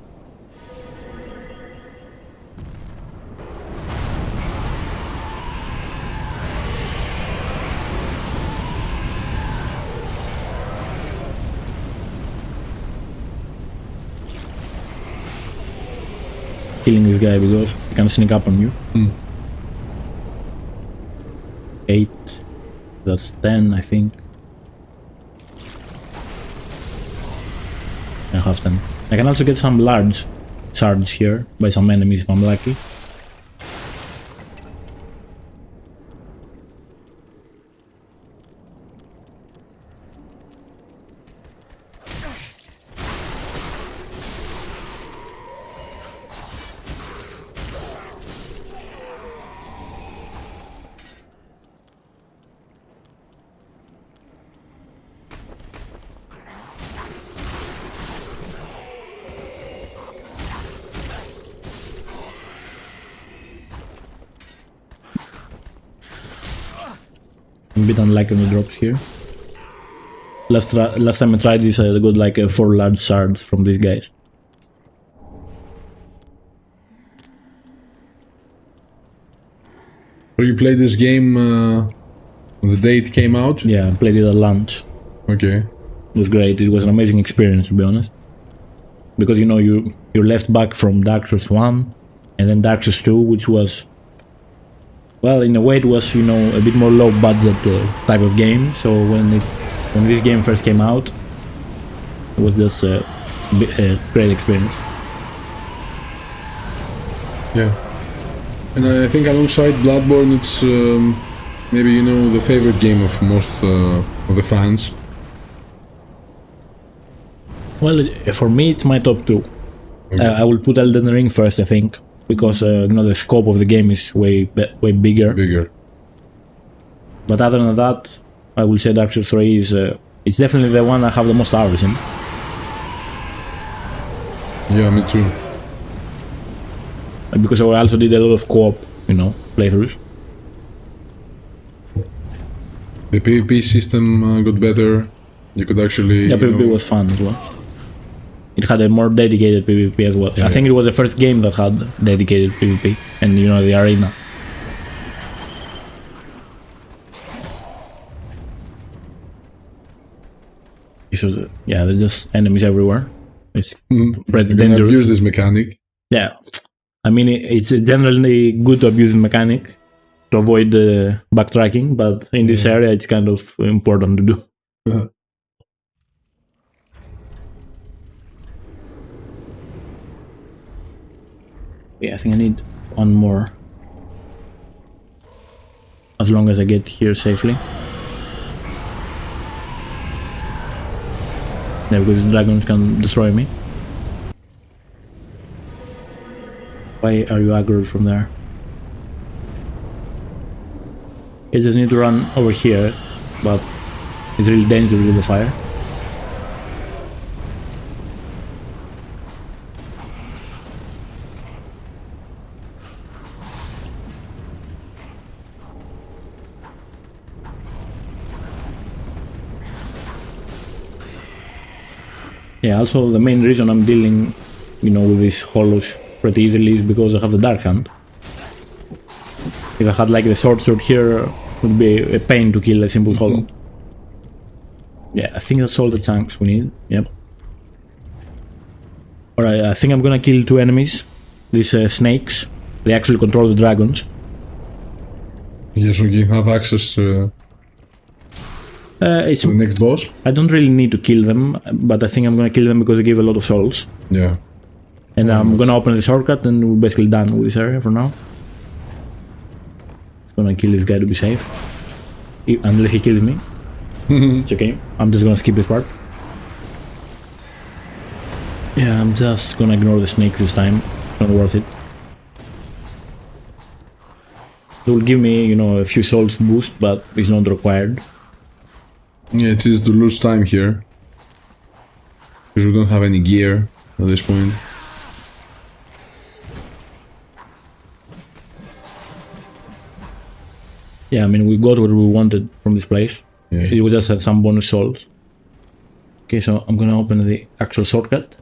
Killing this guy because he can sneak up on you. 8, that's 10, I think. I have 10. I can also get some large shards here by some enemies if I'm lucky. I'm a bit unlucky on the drops here. Last time I tried this, I got like 4 large shards from these guys. So you played this game the day it came out? Yeah, I played it at launch. Okay. It was great. It was an amazing experience, to be honest. Because, you know, you're left back from Dark Souls 1 and then Dark Souls 2, which was, well, in a way it was, you know, a bit more low budget type of game. So when this game first came out, it was just a great experience. Yeah. And I think alongside Bloodborne, it's maybe, you know, the favorite game of most of the fans. Well, for me, it's my top 2. Okay. I will put Elden Ring first, I think, because you know, the scope of the game is way bigger. But other than that, I will say Dark Souls 3 is it's definitely the one I have the most hours in. Yeah, me too. Because I also did a lot of co-op, you know, playthroughs. The PvP system got better. You could actually... Yeah, PvP was fun as well. it had a more dedicated PvP as well. I think it was the first game that had dedicated PvP and you know the arena. So, yeah, there's just enemies everywhere. It's pretty dangerous. Abuse this mechanic. Yeah, I mean it's generally good to abuse the mechanic to avoid backtracking, but in this area it's kind of important to do. Yeah, I think I need one more. As long as I get here safely. Yeah, because the dragons can destroy me. Why are you aggroed from there? I just need to run over here, but it's really dangerous with the fire. Yeah, also the main reason I'm dealing, you know, with these hollows pretty easily is because I have the Dark Hand. If I had like the sword here, it would be a pain to kill a simple hollow. Yeah, I think that's all the chunks we need. Yep. Alright, I think I'm gonna kill 2 enemies. These snakes. They actually control the dragons. Yes, we can have access to It's the next boss. I don't really need to kill them, but I think I'm gonna kill them because they give a lot of souls. Yeah. And I'm gonna open the shortcut and we're basically done with this area for now. Gonna kill this guy to be safe. Unless he kills me. It's okay. I'm just gonna skip this part. Yeah, I'm just gonna ignore the snake this time. Not worth it. It will give me, you know, a few souls boost, but it's not required. Yeah, it is to lose time here. Because we don't have any gear at this point. Yeah, I mean, we got what we wanted from this place. Yeah. It was just had some bonus souls. Okay, so I'm gonna open the actual shortcut.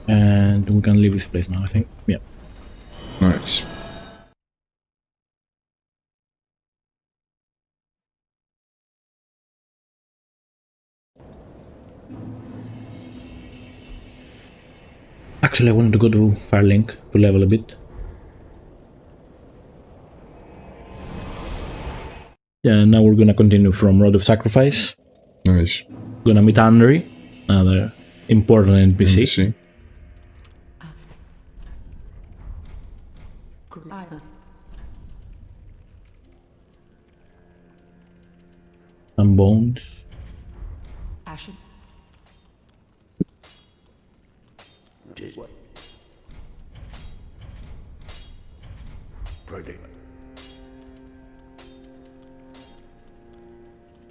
And we can leave this place now, I think. Yeah. Nice. Actually, I wanted to go to Firelink to level a bit. Yeah, now we're gonna continue from Road of Sacrifice. Nice. Gonna meet Andri, another important NPC. See. Some bones. Ashen.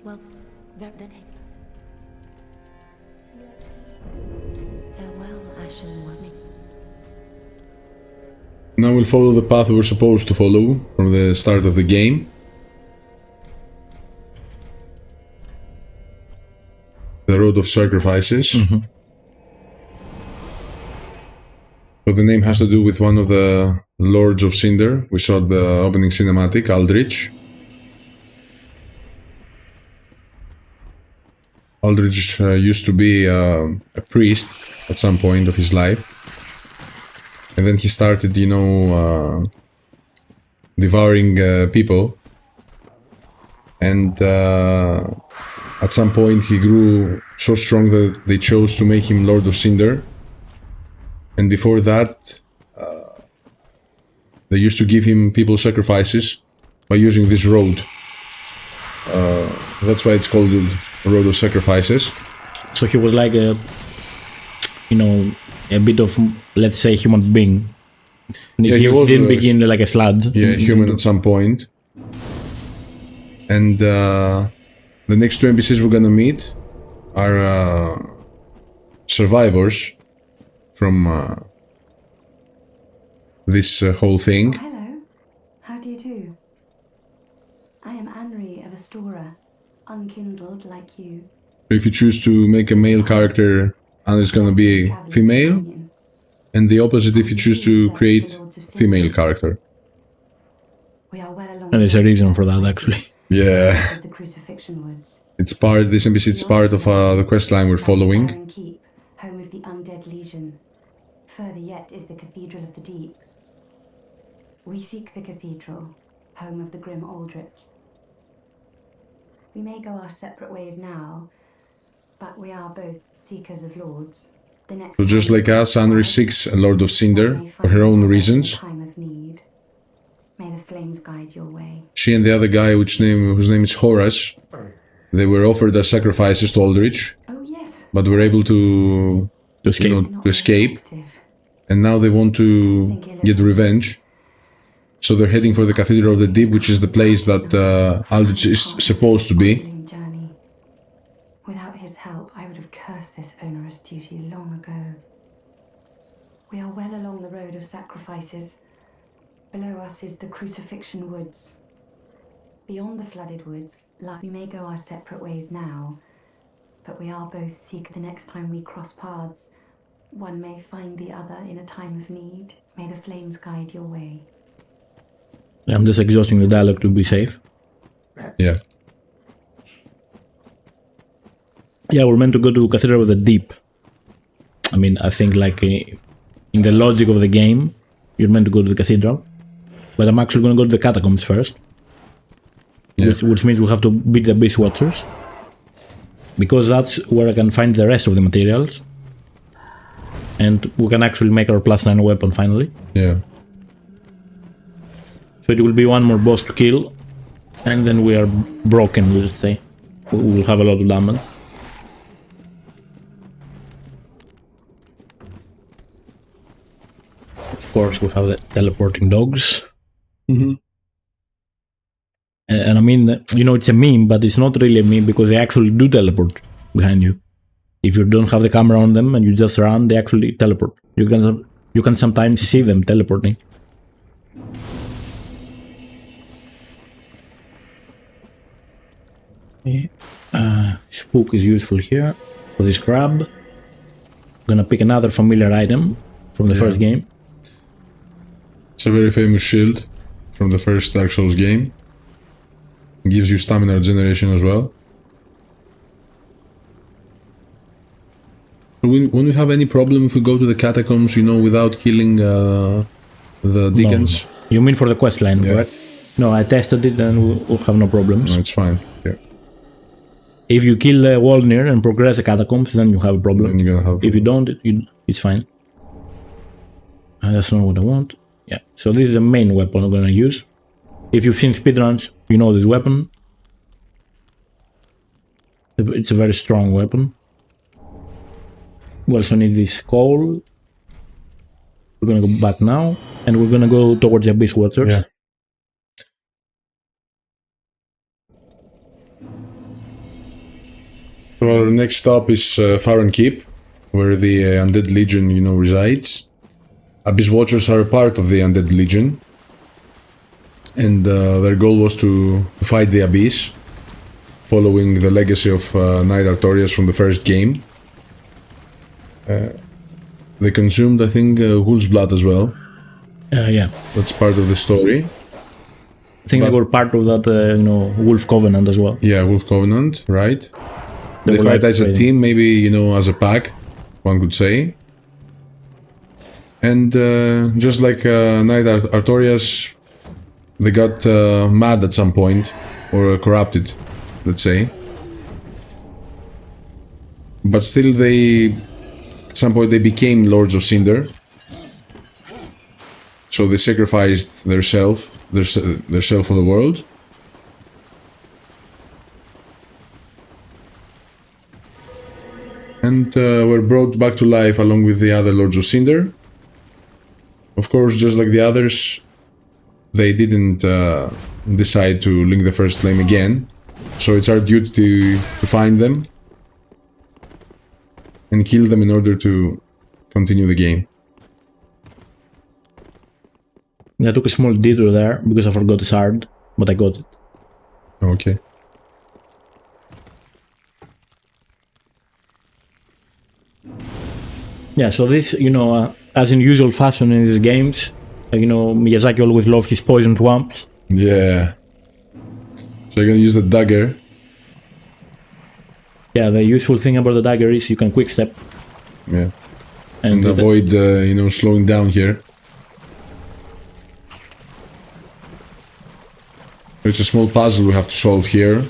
Well, farewell, Ashen One. Now we'll follow the path we're supposed to follow from the start of the game. The Road of Sacrifices. So the name has to do with one of the Lords of Cinder. We saw the opening cinematic, Aldrich. Aldrich used to be a priest at some point of his life. And then he started, you know, devouring people. And at some point he grew so strong that they chose to make him Lord of Cinder. And before that, they used to give him people's sacrifices by using this road. That's why it's called Road of Sacrifices. So he was like a, you know, a bit of, let's say, human being. Yeah, he didn't begin like a sludge. Yeah, human at some point. And the next 2 NPCs we're gonna meet are survivors from this whole thing. Oh, hello. How do you do? I am Anri of Astora, unkindled like you. If you choose to make a male character, and it's gonna be a female, and the opposite if you choose to create female character. We are well along. And there's a reason for that, actually. Yeah, The Crucifixion Woods. it's part. This NPC is part of the quest line we're following. Keep, home of the undead legion. Further yet is the Cathedral of the Deep. We seek the cathedral, home of the grim Aldrich. We may go our separate ways now, but we are both seekers of lords. The next So just like us, Anri seeks a Lord of Cinder for her own reasons. time of need. May the flames guide your way. She and the other guy, whose name is Horace, they were offered as sacrifices to Aldrich, Oh yes. but were able to escape. to escape, and now they want to get revenge. So they're heading for the Cathedral of the Deep, which is the place that Aldrich is supposed to be. Journey. Without his help, I would have cursed this onerous duty long ago. We are well along the road of sacrifices. Below us is the Crucifixion Woods. Beyond the flooded woods, we may go our separate ways now, but we are both seek the next time we cross paths. One may find the other in a time of need. May the flames guide your way. I'm just exhausting the dialogue to be safe. Yeah. Yeah, we're meant to go to Cathedral of the Deep. I mean, I think like in the logic of the game, you're meant to go to the cathedral. But I'm actually going to go to the catacombs first. Yeah. Which means we have to beat the Beast Watchers. Because that's where I can find the rest of the materials. And we can actually make our +9 weapon finally. Yeah. So it will be one more boss to kill. And then we are broken, let's say. We will have a lot of damage. Of course, we have the teleporting dogs. Mm-hmm. And I mean, you know, it's a meme, but it's not really a meme because they actually do teleport behind you. If you don't have the camera on them and you just run, they actually teleport. You can sometimes see them teleporting. Okay. Spook is useful here for this crab. Gonna pick another familiar item from the first game. It's a very famous shield from the first Dark Souls game. It gives you stamina regeneration as well. Won't we have any problem if we go to the catacombs, you know, without killing the Deacons? No. You mean for the quest line, Yeah. correct? No, I tested it and we'll have no problems. No, it's fine. Yeah. If you kill Wolnir and progress the catacombs, then you have a problem. Then you're gonna have. If you don't, it's fine. That's not what I want. Yeah, so this is the main weapon I'm gonna use. If you've seen speedruns, you know this weapon. It's a very strong weapon. We also need this coal. We're gonna go back now, and we're gonna go towards the Abyss Waters. Yeah. So our next stop is Farron Keep, where the Undead Legion, you know, resides. Abyss Watchers are a part of the Undead Legion, and their goal was to fight the Abyss, following the legacy of Knight Artorias from the first game. They consumed, I think, Wolf's blood as well. Yeah. That's part of the story. I think they were part of that, Wolf Covenant as well. Yeah, Wolf Covenant, right? They were fight like as a team, maybe, you know, as a pack, one could say. And just like Knight Artorias, they got mad at some point, or corrupted, let's say. But still at some point they became Lords of Cinder. So they sacrificed their self for the world. And were brought back to life along with the other Lords of Cinder. Of course, just like the others, they didn't decide to link the first flame again. So it's our duty to find them and kill them in order to continue the game. I took a small detour there because I forgot the shard, but I got it. Okay. Yeah, so this, as in usual fashion in these games, Miyazaki always loved his poisoned swamps. Yeah. So you're gonna use the dagger. Yeah, the useful thing about the dagger is you can quick step. Yeah. And avoid, slowing down here. It's a small puzzle we have to solve here.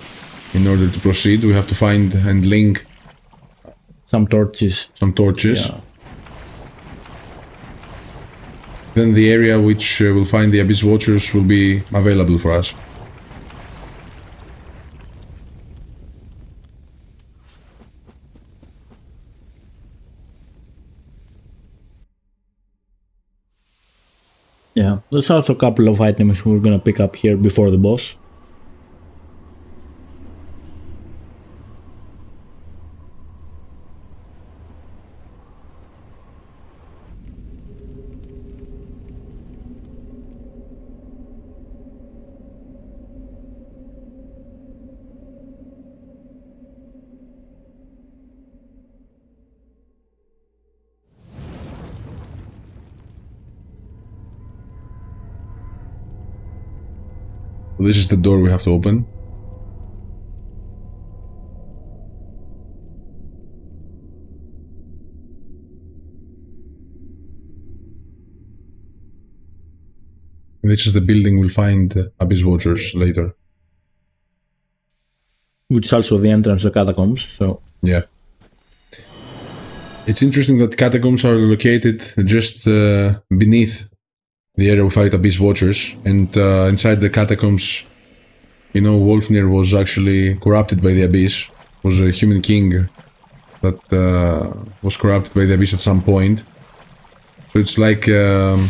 In order to proceed, we have to find and link some torches. Yeah. Then the area which will find the Abyss Watchers will be available for us. Yeah, there's also a couple of items we're gonna pick up here before the boss. This is the door we have to open. This is the building we'll find Abyss Watchers later. Which is also the entrance to the catacombs, so... Yeah. It's interesting that catacombs are located just beneath the area we fight Abyss Watchers, and inside the catacombs, Wolnir was actually corrupted by the Abyss. Was a human king that was corrupted by the Abyss at some point. So it's like, an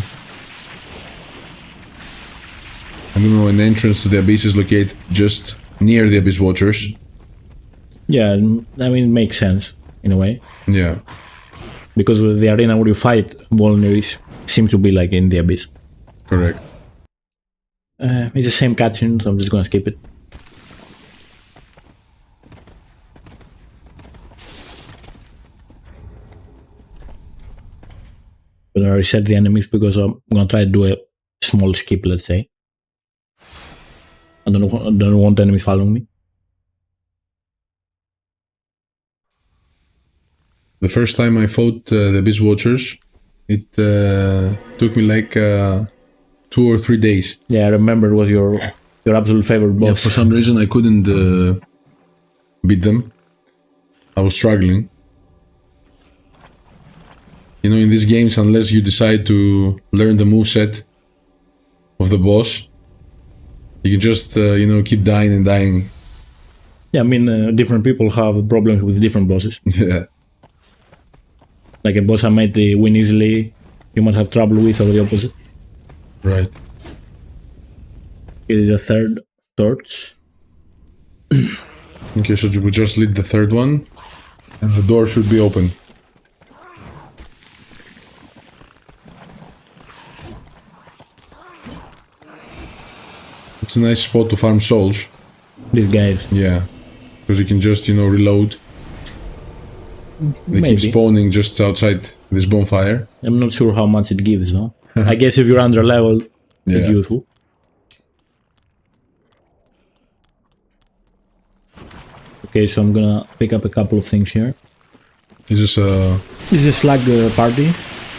entrance to the Abyss is located just near the Abyss Watchers. Yeah, it makes sense, in a way. Yeah. Because the arena where you fight Wolnir seems to be like in the Abyss. Correct. It's the same cutscene, so I'm just gonna skip it. But I reset the enemies because I'm gonna try to do a small skip, let's say. I don't want enemies following me. The first time I fought the Abyss Watchers, it took me like 2 or 3 days. Yeah, I remember it was your absolute favorite boss. Yeah, for some reason I couldn't beat them. I was struggling. In these games, unless you decide to learn the moveset of the boss, you can just, keep dying and dying. Yeah, different people have problems with different bosses. Yeah. Like a boss I might win easily, you might have trouble with, or the opposite. Right. Here is a third torch. Okay, so we just lit the third one, and the door should be open. It's a nice spot to farm souls. These guys. Yeah, because you can just, reload. They Maybe. keep spawning just outside this bonfire. I'm not sure how much it gives, though. I guess if you're under level, it's useful. Okay, so I'm gonna pick up a couple of things here. This is a... This is a slug party.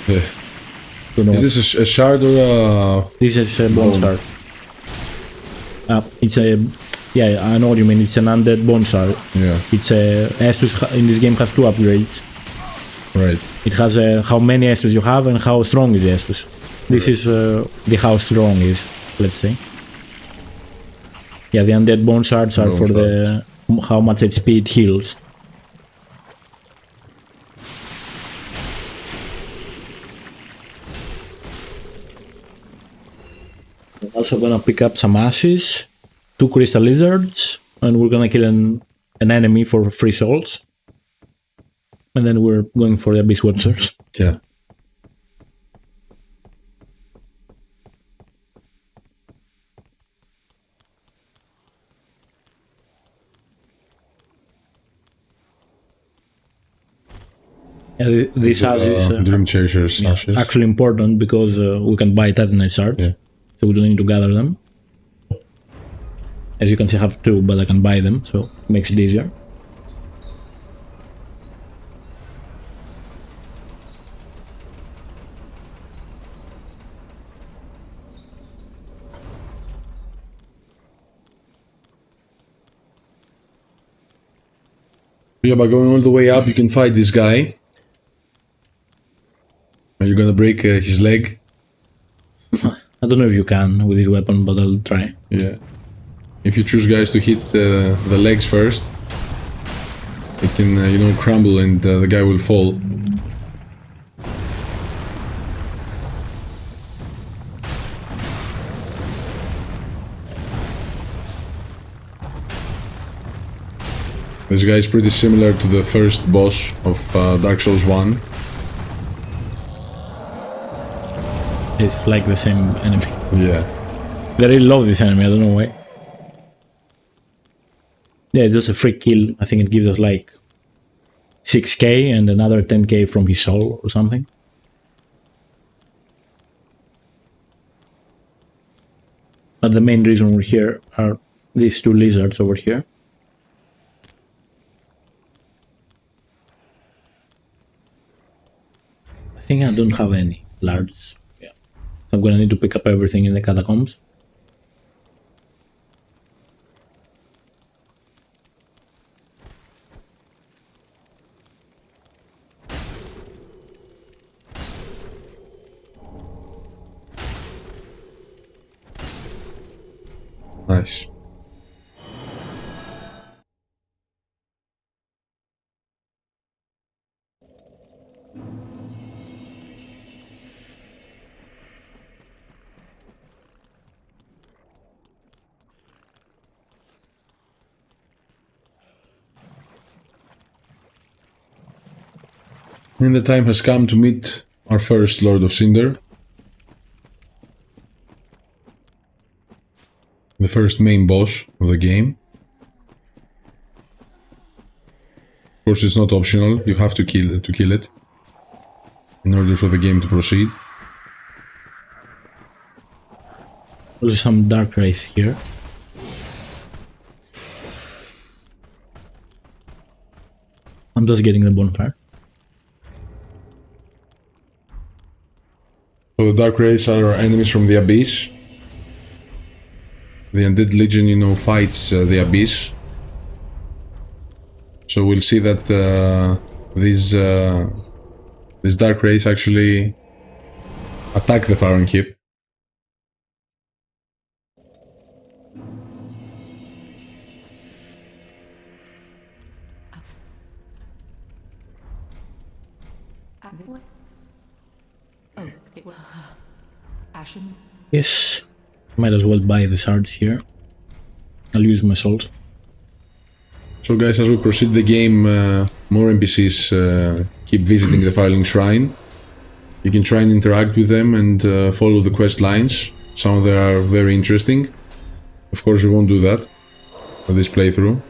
Yeah. Is this a shard or a... This is a bone shard. It's a... Yeah, I know what you mean. It's an undead bone shard. Yeah. It's a... Estus in this game has 2 upgrades. Right. It has how many Estus you have and how strong is the Estus. This is the how strong is, let's say. Yeah, the undead bone shards are for the how much HP it heals. I'm also gonna pick up some ashes, 2 crystal lizards, and we're gonna kill an enemy for 3 souls. And then we're going for the Abyss Watchers. Yeah. This ash is Dream Chaser's ashes. actually important because we can buy Titanite shards, so we don't need to gather them. As you can see, I have 2, but I can buy them, so it makes it easier. Yeah, by going all the way up, you can fight this guy. Are you gonna break his leg? I don't know if you can with this weapon, but I'll try. Yeah. If you choose guys to hit the legs first, it can, you know, crumble and the guy will fall. This guy is pretty similar to the first boss of Dark Souls 1. It's like the same enemy. Yeah. They really love this enemy, I don't know why. Yeah, it's just a free kill. I think it gives us like 6k and another 10k from his soul or something. But the main reason we're here are these 2 lizards over here. I think I don't have any large. Yeah. So I'm gonna need to pick up everything in the catacombs. Nice. And the time has come to meet our first Lord of Cinder. The first main boss of the game. Of course, it's not optional, you have to kill it in order for the game to proceed. There's some dark wraith here. I'm just getting the bonfire. So the Dark Wraiths are enemies from the Abyss. The Undead Legion, you know, fights the Abyss. So we'll see that these Dark Wraiths actually attack the Pharaoh Keep. Yes, might as well buy the shards here. I'll use my salt. So guys, as we proceed the game, more NPCs keep visiting the Firelink Shrine. You can try and interact with them and follow the quest lines. Some of them are very interesting. Of course, we won't do that for this playthrough.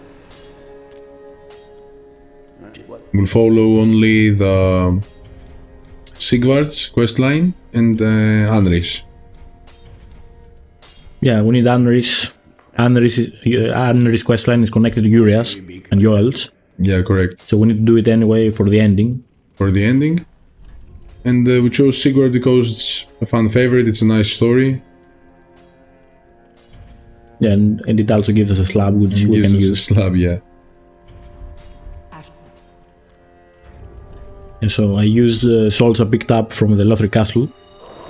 We'll follow only the Sigvard's questline and Anri's. Yeah, we need Anri's. Anri's questline is connected to Urias and Yoel's. Yeah, correct. So we need to do it anyway for the ending. For the ending. And we chose Sigvard because it's a fan favorite, it's a nice story. Yeah, and it also gives us a slab which we can use. A slab, yeah. And so I used the salts I picked up from the Lothric castle.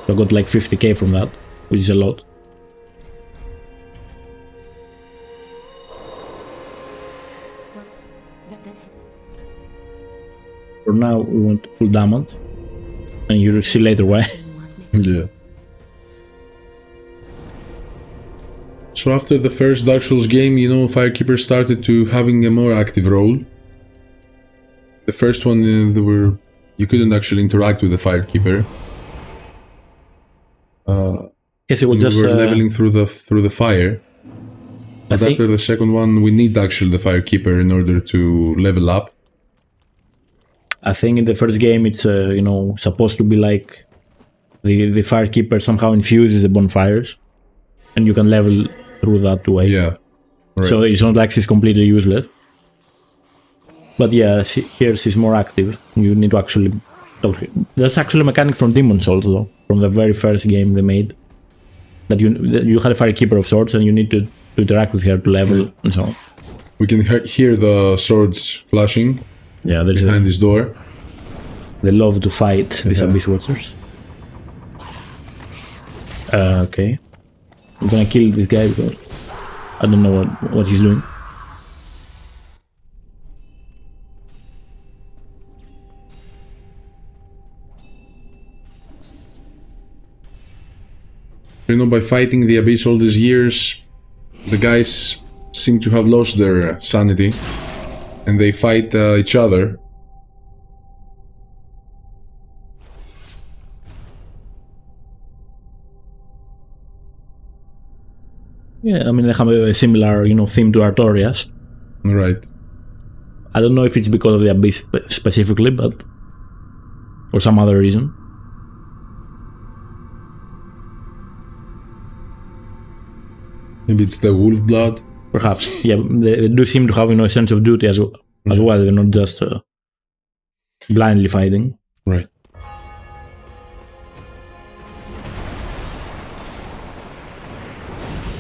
So I got like 50k from that, which is a lot. For now, we want full damage, and you'll see later why. Yeah. So after the first Dark Souls game, you know, Firekeeper started to having a more active role. The first one, you couldn't actually interact with the Firekeeper. Yes, it was just we were leveling through the fire. But after the second one, we need actually the Firekeeper in order to level up. I think in the first game it's you know, supposed to be like the Firekeeper somehow infuses the bonfires, and you can level through that way. Yeah. Right. So it's not like she's completely useless. But yeah, here she's more active. You need to actually talk to her. That's actually a mechanic from Demon's Souls, though, from the very first game they made. That you had a Firekeeper of sorts, and you need to interact with her to level and so on. We can hear the swords flashing. Yeah, there's behind this door. They love to fight these Abyss Watchers. Okay. I'm gonna kill this guy because I don't know what he's doing. You know, by fighting the Abyss all these years, the guys seem to have lost their sanity, and they fight each other. Yeah, I mean, they have a similar, you know, theme to Artorias. Right. I don't know if it's because of the Abyss specifically, but for some other reason. Maybe it's the wolf blood. Perhaps, yeah. They do seem to have, you know, a sense of duty as well. They're not just blindly fighting. Right.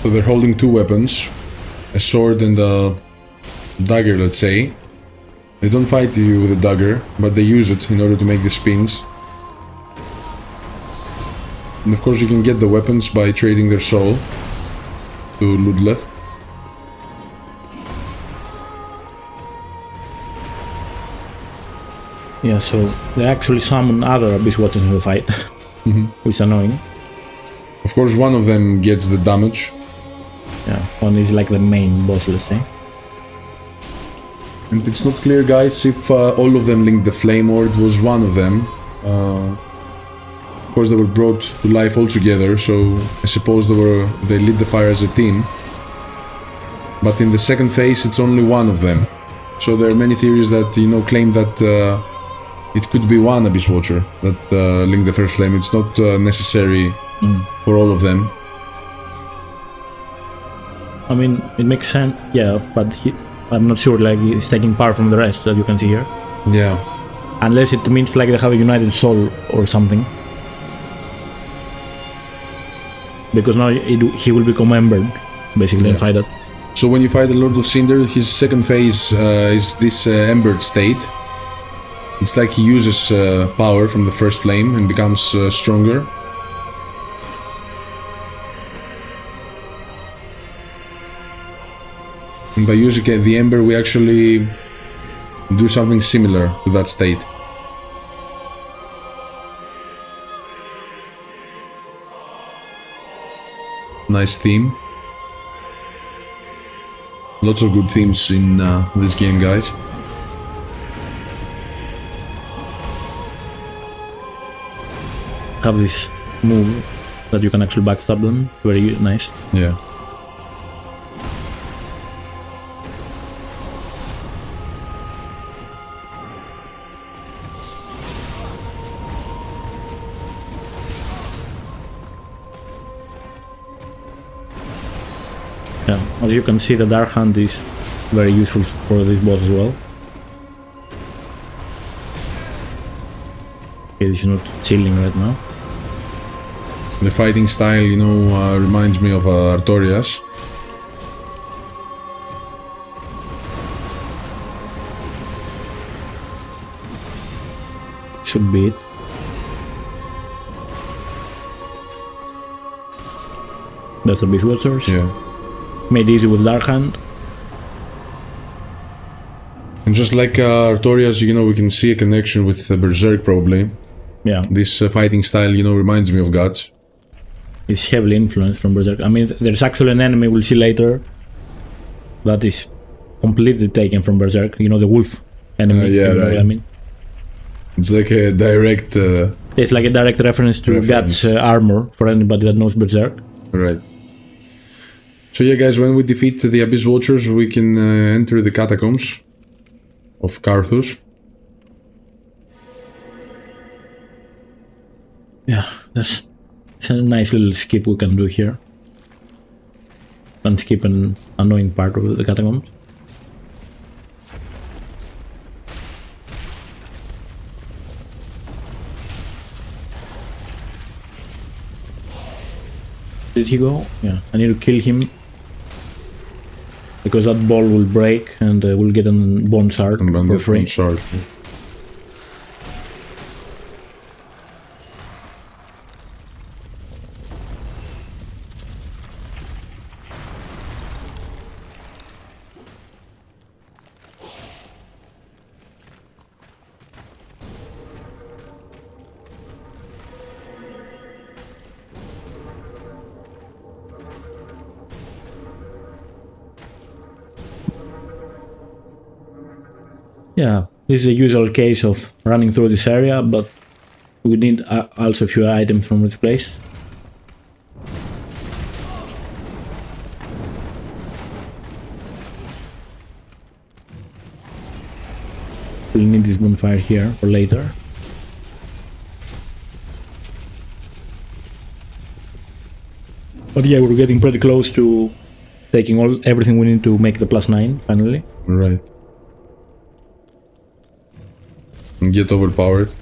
So they're holding two weapons, a sword and a dagger, let's say. They don't fight you with a dagger, but they use it in order to make the spins. And of course you can get the weapons by trading their soul to Ludleth. Yeah, so they actually summon other Abyss Watchers in the fight, which is annoying. Of course one of them gets the damage. Yeah, one is like the main boss, let's say. And it's not clear, guys, if all of them linked the flame or it was one of them. Of course they were brought to life all together, so I suppose they lit the fire as a team. But in the second phase it's only one of them. So there are many theories that, you know, claim that it could be one Abyss Watcher that linked the first flame. It's not necessary for all of them. I mean, it makes sense, yeah, but I'm not sure, like, he's taking power from the rest, as you can see here. Yeah. Unless it means, like, they have a united soul or something. Because now he will become embered, basically, and fight it. So when you fight the Lord of Cinder, his second phase is this embered state. It's like he uses power from the first flame and becomes stronger. And by using the Ember, we actually do something similar to that state. Nice theme. Lots of good themes in this game, guys. Have this move that you can actually backstab them. Very nice. Yeah. Yeah, as you can see, the Dark Hand is very useful for this boss as well. Okay, this is not chilling right now. The fighting style, you know, reminds me of Artorias. Should be it. That's the Abyss Watchers. Yeah. Made easy with Dark Hand. And just like Artorias, you know, we can see a connection with Berserk probably. Yeah. This fighting style, you know, reminds me of Guts. It's heavily influenced from Berserk. I mean, there's actually an enemy we'll see later that is completely taken from Berserk. You know, the wolf enemy. Yeah, you know right. what I mean? It's like a direct... it's like a direct reference to Guts' armor for anybody that knows Berserk. Right. So yeah, guys, when we defeat the Abyss Watchers, we can enter the catacombs of Carthus. Yeah, there's a nice little skip we can do here. And skip an annoying part of the catacombs. Did he go? Yeah, I need to kill him. Because that ball will break and we'll get a bone shard for free. Shard. Yeah, this is a usual case of running through this area, but we need also a few items from this place. We'll need this bonfire here for later. But yeah, we're getting pretty close to taking everything we need to make the +9 finally. Right. And get overpowered.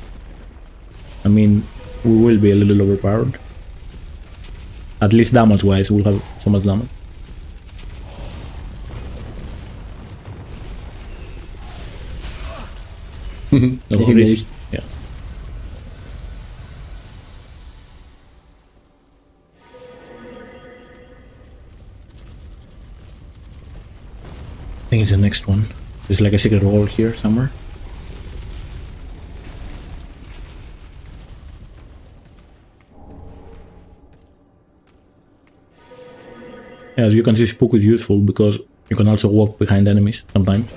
I mean, we will be a little overpowered. At least damage-wise, we'll have so much damage. Almost. Yeah. I think it's the next one. There's like a secret wall here somewhere. As you can see, Spook is useful because you can also walk behind enemies sometimes.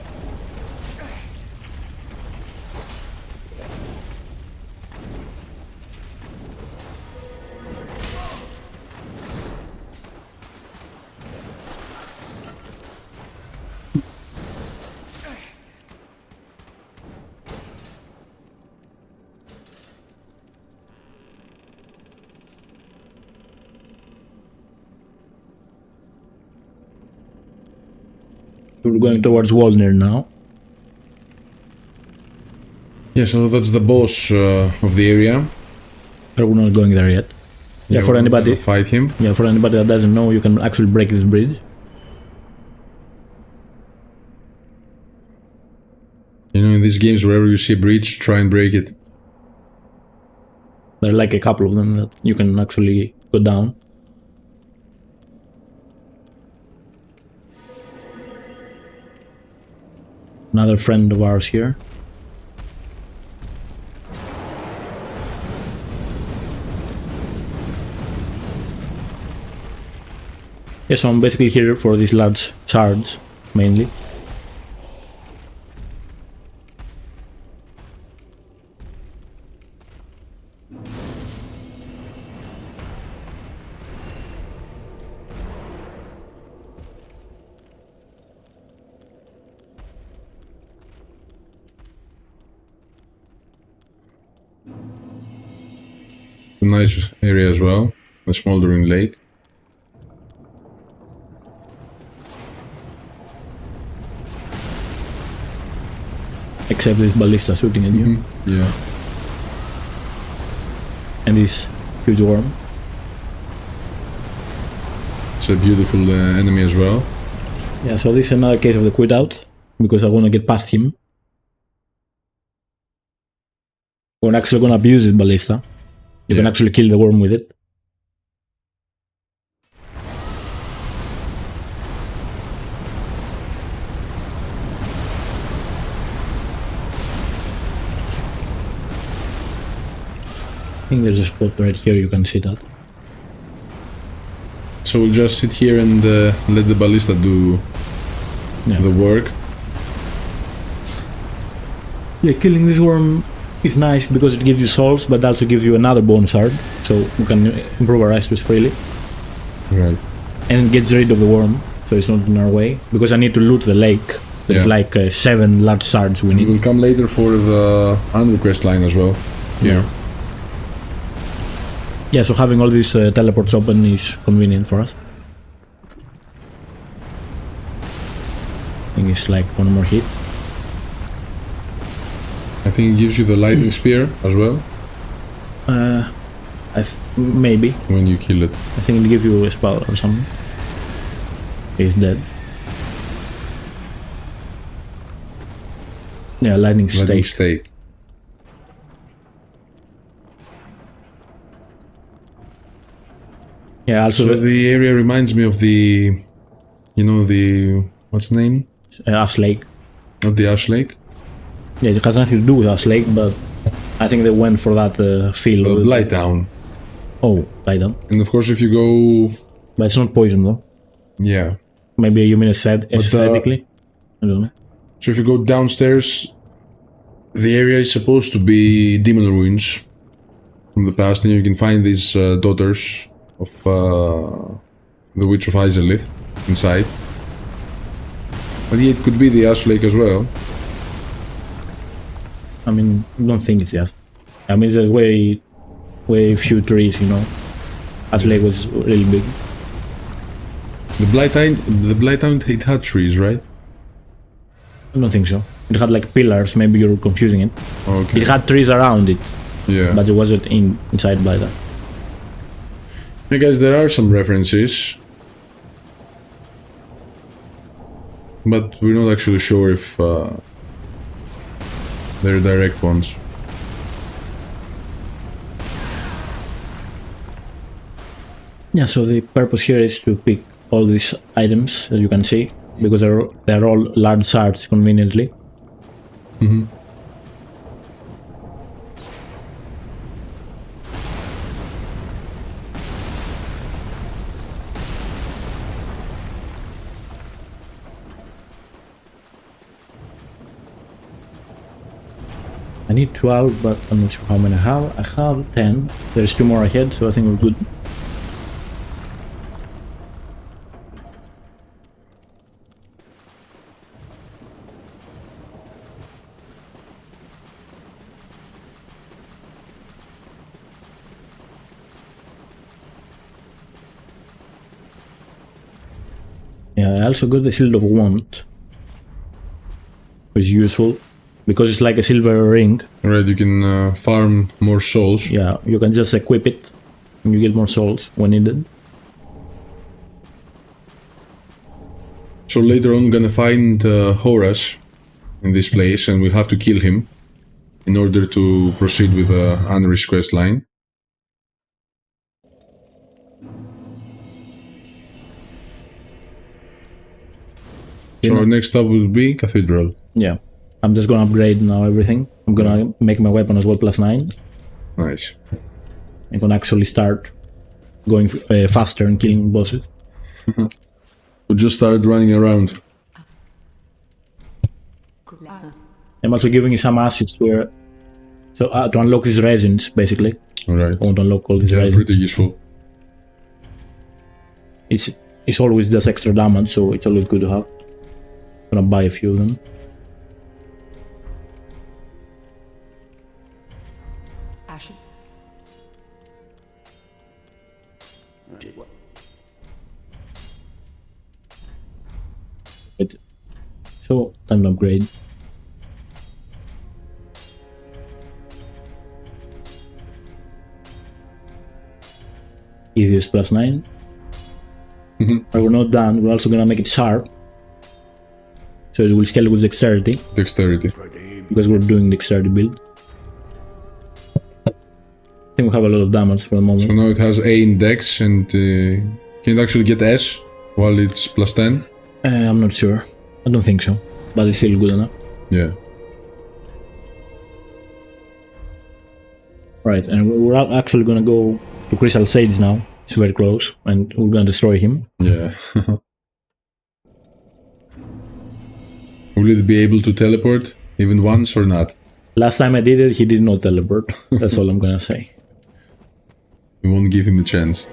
We're going towards Wolnir now. Yeah, so that's the boss of the area. But we're not going there yet. Yeah, for anybody fight him. Yeah, for anybody that doesn't know, you can actually break this bridge. You know, in these games, wherever you see a bridge, try and break it. There are like a couple of them that you can actually go down. Another friend of ours here. Yeah, so I'm basically here for these large shards, mainly. A nice area as well, a smoldering lake. Except this ballista shooting at you. Yeah. And this huge worm. It's a beautiful enemy as well. Yeah, so this is another case of the quit out, because I want to get past him. We're actually going to abuse this ballista. You can actually kill the worm with it. I think there's a spot right here you can see that. So we'll just sit here and let the ballista do the work. Yeah, killing this worm is nice because it gives you souls, but also gives you another bone shard, so we can improve our restos freely. Right. And it gets rid of the worm, so it's not in our way. Because I need to loot the lake. There's like 7 large shards we need. We'll come later for the unrequest line as well. Yeah. Yeah, so having all these teleports open is convenient for us. I think it's like one more hit. I think it gives you the lightning spear as well. Maybe. When you kill it. I think it gives you a spell or something. He's dead. Yeah, lightning stake. Yeah, also so the area reminds me of the, you know, the, what's the name? Ash Lake. Not the Ash Lake? Yeah, it has nothing to do with Ash Lake, but I think they went for that feel. Blighttown. Oh, Blighttown. And of course if you go... But it's not poison though. Yeah. Maybe you mean aesthetically? I don't know. So if you go downstairs, the area is supposed to be demon ruins from the past, and you can find these daughters of the Witch of Izalith inside. But yeah, it could be the Ash Lake as well. I mean, I don't think it's that. I mean, there's way few trees, you know. Ash Lake was really big. The Blighttown, it had trees, right? I don't think so. It had like pillars, maybe you're confusing it. Okay. It had trees around it. Yeah. But it wasn't inside Blighttown. Hey guys, there are some references. But we're not actually sure if they're direct ones. Yeah, so the purpose here is to pick all these items that you can see, because they're all large shards conveniently. Mm-hmm. I need 12, but I'm not sure how many I have. I have 10. There's 2 more ahead, so I think we're good. Yeah, I also got the Shield of Want, which is useful, because it's like a silver ring. Right, you can farm more souls. Yeah, you can just equip it, and you get more souls when needed. So later on, I'm gonna find Horus in this place, and we'll have to kill him in order to proceed with the Anri's quest line. So our next stop will be Cathedral. Yeah, I'm just gonna upgrade now everything. I'm gonna make my weapon as well +9. Nice. I'm gonna actually start going faster and killing bosses. We just started running around. I'm also giving you some assets where, so to unlock these resins, basically. Alright. I want to unlock all these Yeah, resins. pretty useful. It's always just extra damage, so it's always good to have. I'm gonna buy a few of them. Ashen. Wait. So, time to upgrade. Easiest +9. But we're not done, we're also gonna make it sharp. So it will scale with dexterity. Dexterity. Because we're doing dexterity build. I think we have a lot of damage for the moment. So now it has A in Dex, and can it actually get S while it's +10? I'm not sure. I don't think so. But it's still good enough. Yeah. Right, and we're actually gonna go to Crystal Sage now. It's very close, and we're gonna destroy him. Yeah. Will it be able to teleport even once or not? Last time I did it, he did not teleport. That's all I'm gonna say. We won't give him a chance.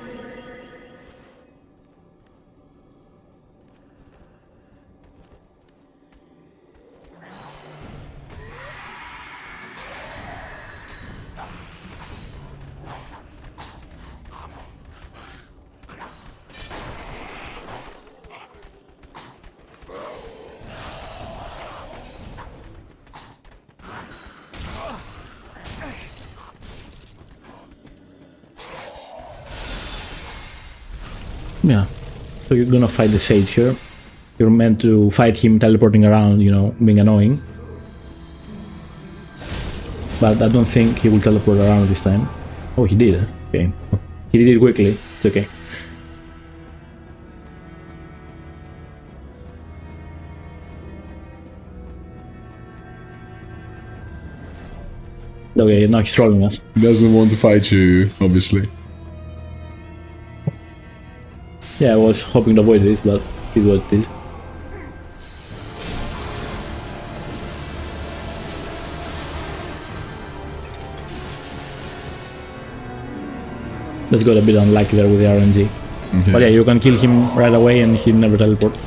Yeah. So you're gonna fight the Sage here. You're meant to fight him teleporting around, you know, being annoying. But I don't think he will teleport around this time. Oh, he did. Okay. He did it quickly. It's okay. Okay, now he's trolling us. He doesn't want to fight you, obviously. Yeah, I was hoping to avoid this, but it was this. That got a bit unlucky there with the RNG. Okay. But yeah, you can kill him right away and he never teleports.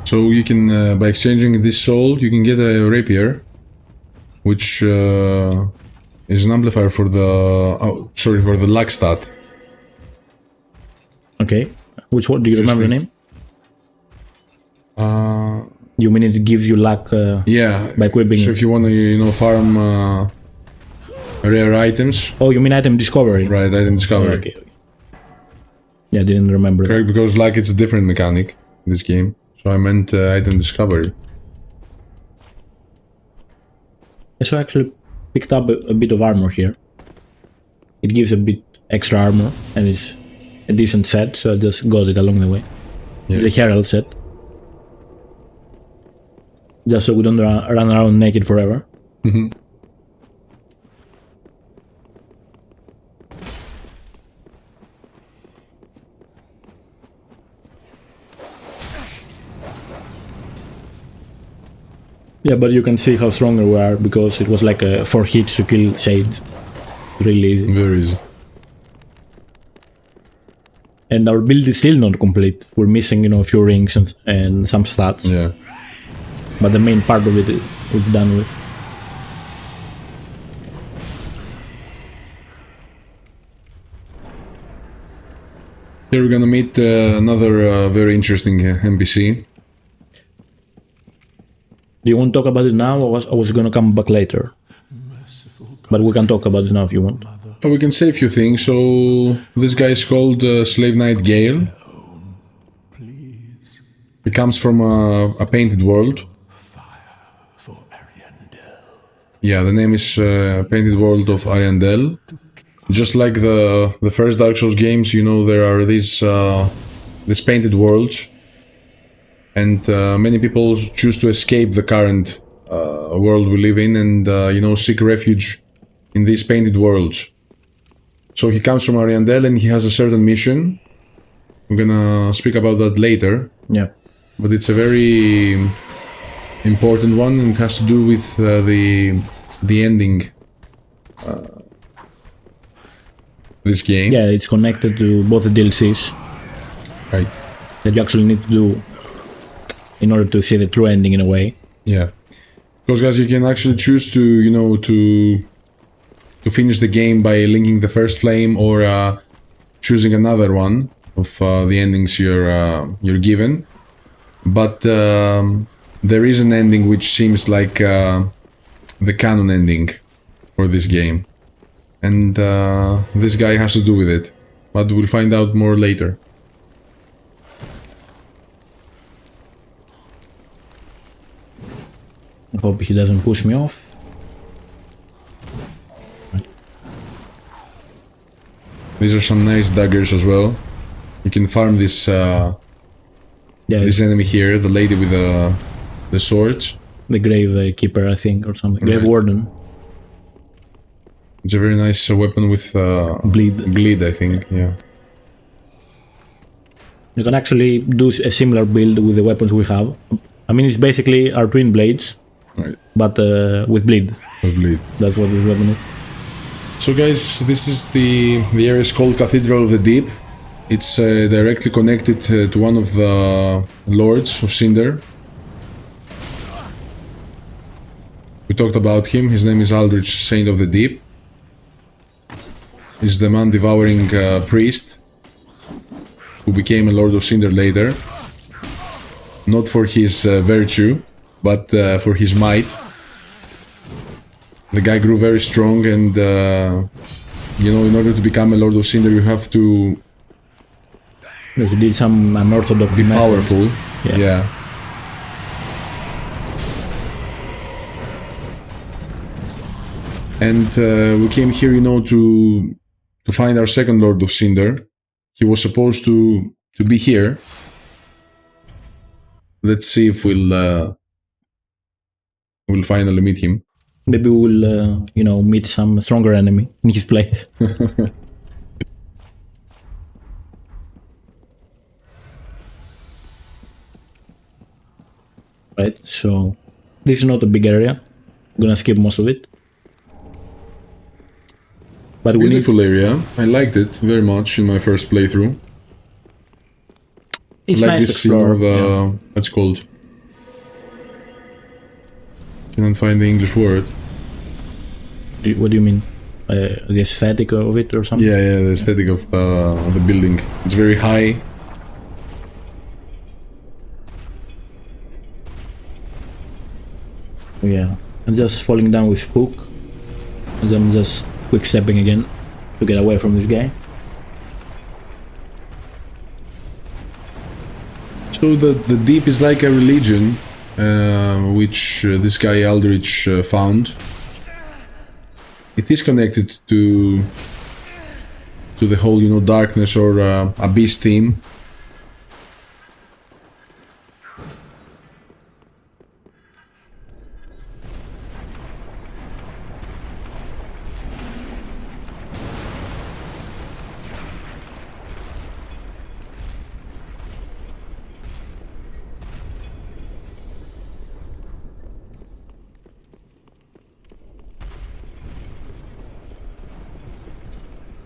So you can, by exchanging this soul, you can get a rapier, which is an amplifier for the, for the luck stat. Okay. Which one? Do you remember the name? You mean it gives you luck Yeah. by equipping So it? if you want to, you know, farm rare items. Oh, you mean item discovery? Right, item discovery. Okay. Yeah, I didn't remember. Correct, because luck it's a different mechanic in this game. So I meant item discovery. So I actually picked up a bit of armor here. It gives a bit extra armor and it's a decent set, so I just got it along the way. Yeah. The Herald set. Just so we don't run around naked forever. Mm-hmm. Yeah, but you can see how stronger we are because it was like 4 hits to kill Shades. Really easy. Very easy. And our build is still not complete. We're missing, you know, a few rings and some stats. Yeah. But the main part of it we're done with. Here we're gonna meet another very interesting NPC. Do you want to talk about it now, or I was gonna come back later? But we can talk about it now if you want. We can say a few things. So this guy is called Slave Knight Gael. He comes from a painted world. Yeah, the name is Painted World of Ariandel. Just like the first Dark Souls games, you know, there are these painted worlds. And many people choose to escape the current world we live in and, you know, seek refuge in these painted worlds. So he comes from Ariandel and he has a certain mission. I'm gonna speak about that later. Yeah. But it's a very important one and it has to do with the ending. This game. Yeah, it's connected to both the DLCs. Right. That you actually need to do in order to see the true ending in a way. Yeah. Because guys, you can actually choose to, you know, to finish the game by linking the first flame or choosing another one of the endings you're given. But there is an ending which seems like the canon ending for this game. And this guy has to do with it. But we'll find out more later. I hope he doesn't push me off. These are some nice daggers as well. You can farm this this enemy here, the lady with the swords. The Grave Keeper, I think, or something. Right. Grave Warden. It's a very nice weapon with bleed, I think. Yeah. You can actually do a similar build with the weapons we have. I mean, it's basically our twin blades, Right. but with bleed. With bleed. That's what this weapon is. So guys, this is the area is called Cathedral of the Deep. It's directly connected to one of the lords of Cinder. We talked about him. His name is Aldrich, Saint of the Deep. He's the man devouring priest who became a Lord of Cinder later. Not for his virtue, but for his might. The guy grew very strong and you know, in order to become a Lord of Cinder, you have to He did some unorthodox be methods. powerful. Yeah. Yeah. And we came here, you know, to find our second Lord of Cinder. He was supposed to be here. Let's see if we'll finally meet him. Maybe we'll, you know, meet some stronger enemy in his place. Right, so this is not a big area. I'm gonna skip most of it. But we need, Beautiful area. I liked it very much in my first playthrough. it's Like nice this, to you explore. know, what's it called? Cannot find the English word. Yeah. What do you mean? The aesthetic of it or something? Yeah, the aesthetic of the building. It's very high. Yeah. I'm just falling down with Spook. And I'm just quick stepping again to get away from this guy. So the deep is like a religion, which this guy Aldrich found. It is connected to the whole, you know, darkness or abyss theme.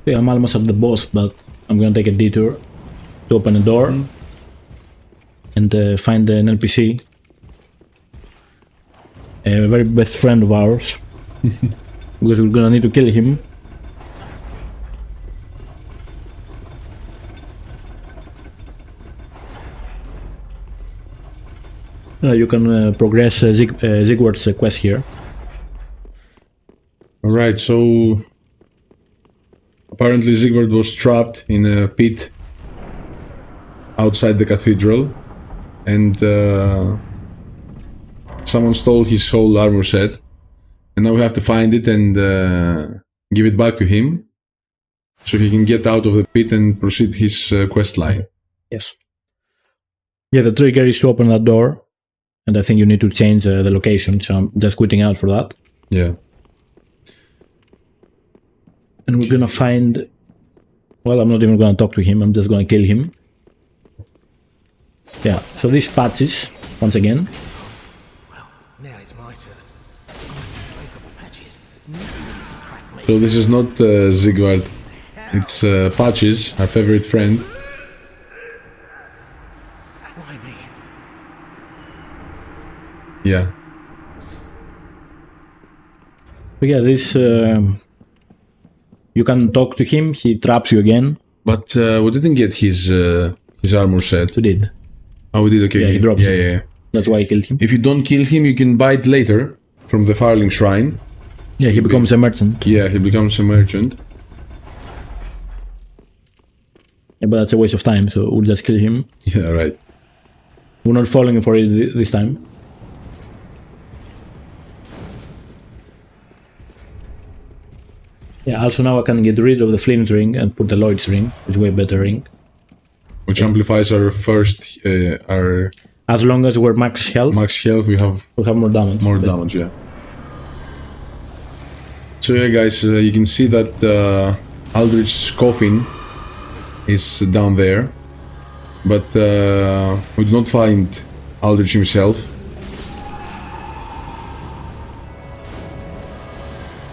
Yeah, I'm almost at the boss, but I'm gonna take a detour to open a door and find an NPC, a very best friend of ours, because we're gonna need to kill him. You can progress Zigward's quest here. Alright, so apparently Sigurd was trapped in a pit outside the cathedral, and someone stole his whole armor set, and now we have to find it and give it back to him so he can get out of the pit and proceed his quest line. Yes. Yeah, the trigger is to open that door, and I think you need to change the location, so I'm just quitting out for that. Yeah. And we're gonna find... Well, I'm not even gonna talk to him, I'm just gonna kill him. Yeah, so these patches, once again. Now it's my turn. Unbreakable patches. So this is not Sigurd, it's Patches, our favorite friend. Why me? Yeah. But yeah, this... you can talk to him, he traps you again. But we didn't get his armor set. We did. Oh, we did, okay. Yeah, he drops yeah, it. yeah. That's why I killed him. If you don't kill him, you can buy it later from the Firling Shrine. Yeah, he becomes a merchant. Yeah, he becomes a merchant. Yeah, but that's a waste of time, so we'll just kill him. Yeah, right. We're not falling for it this time. Yeah, also now I can get rid of the Flint ring and put the Lloyd's ring, which is a way better ring. Which amplifies our first, our As long as we're max health, max health, we'll have more damage. more damage, yeah. So yeah, guys, you can see that Aldrich's coffin is down there, but we do not find Aldrich himself.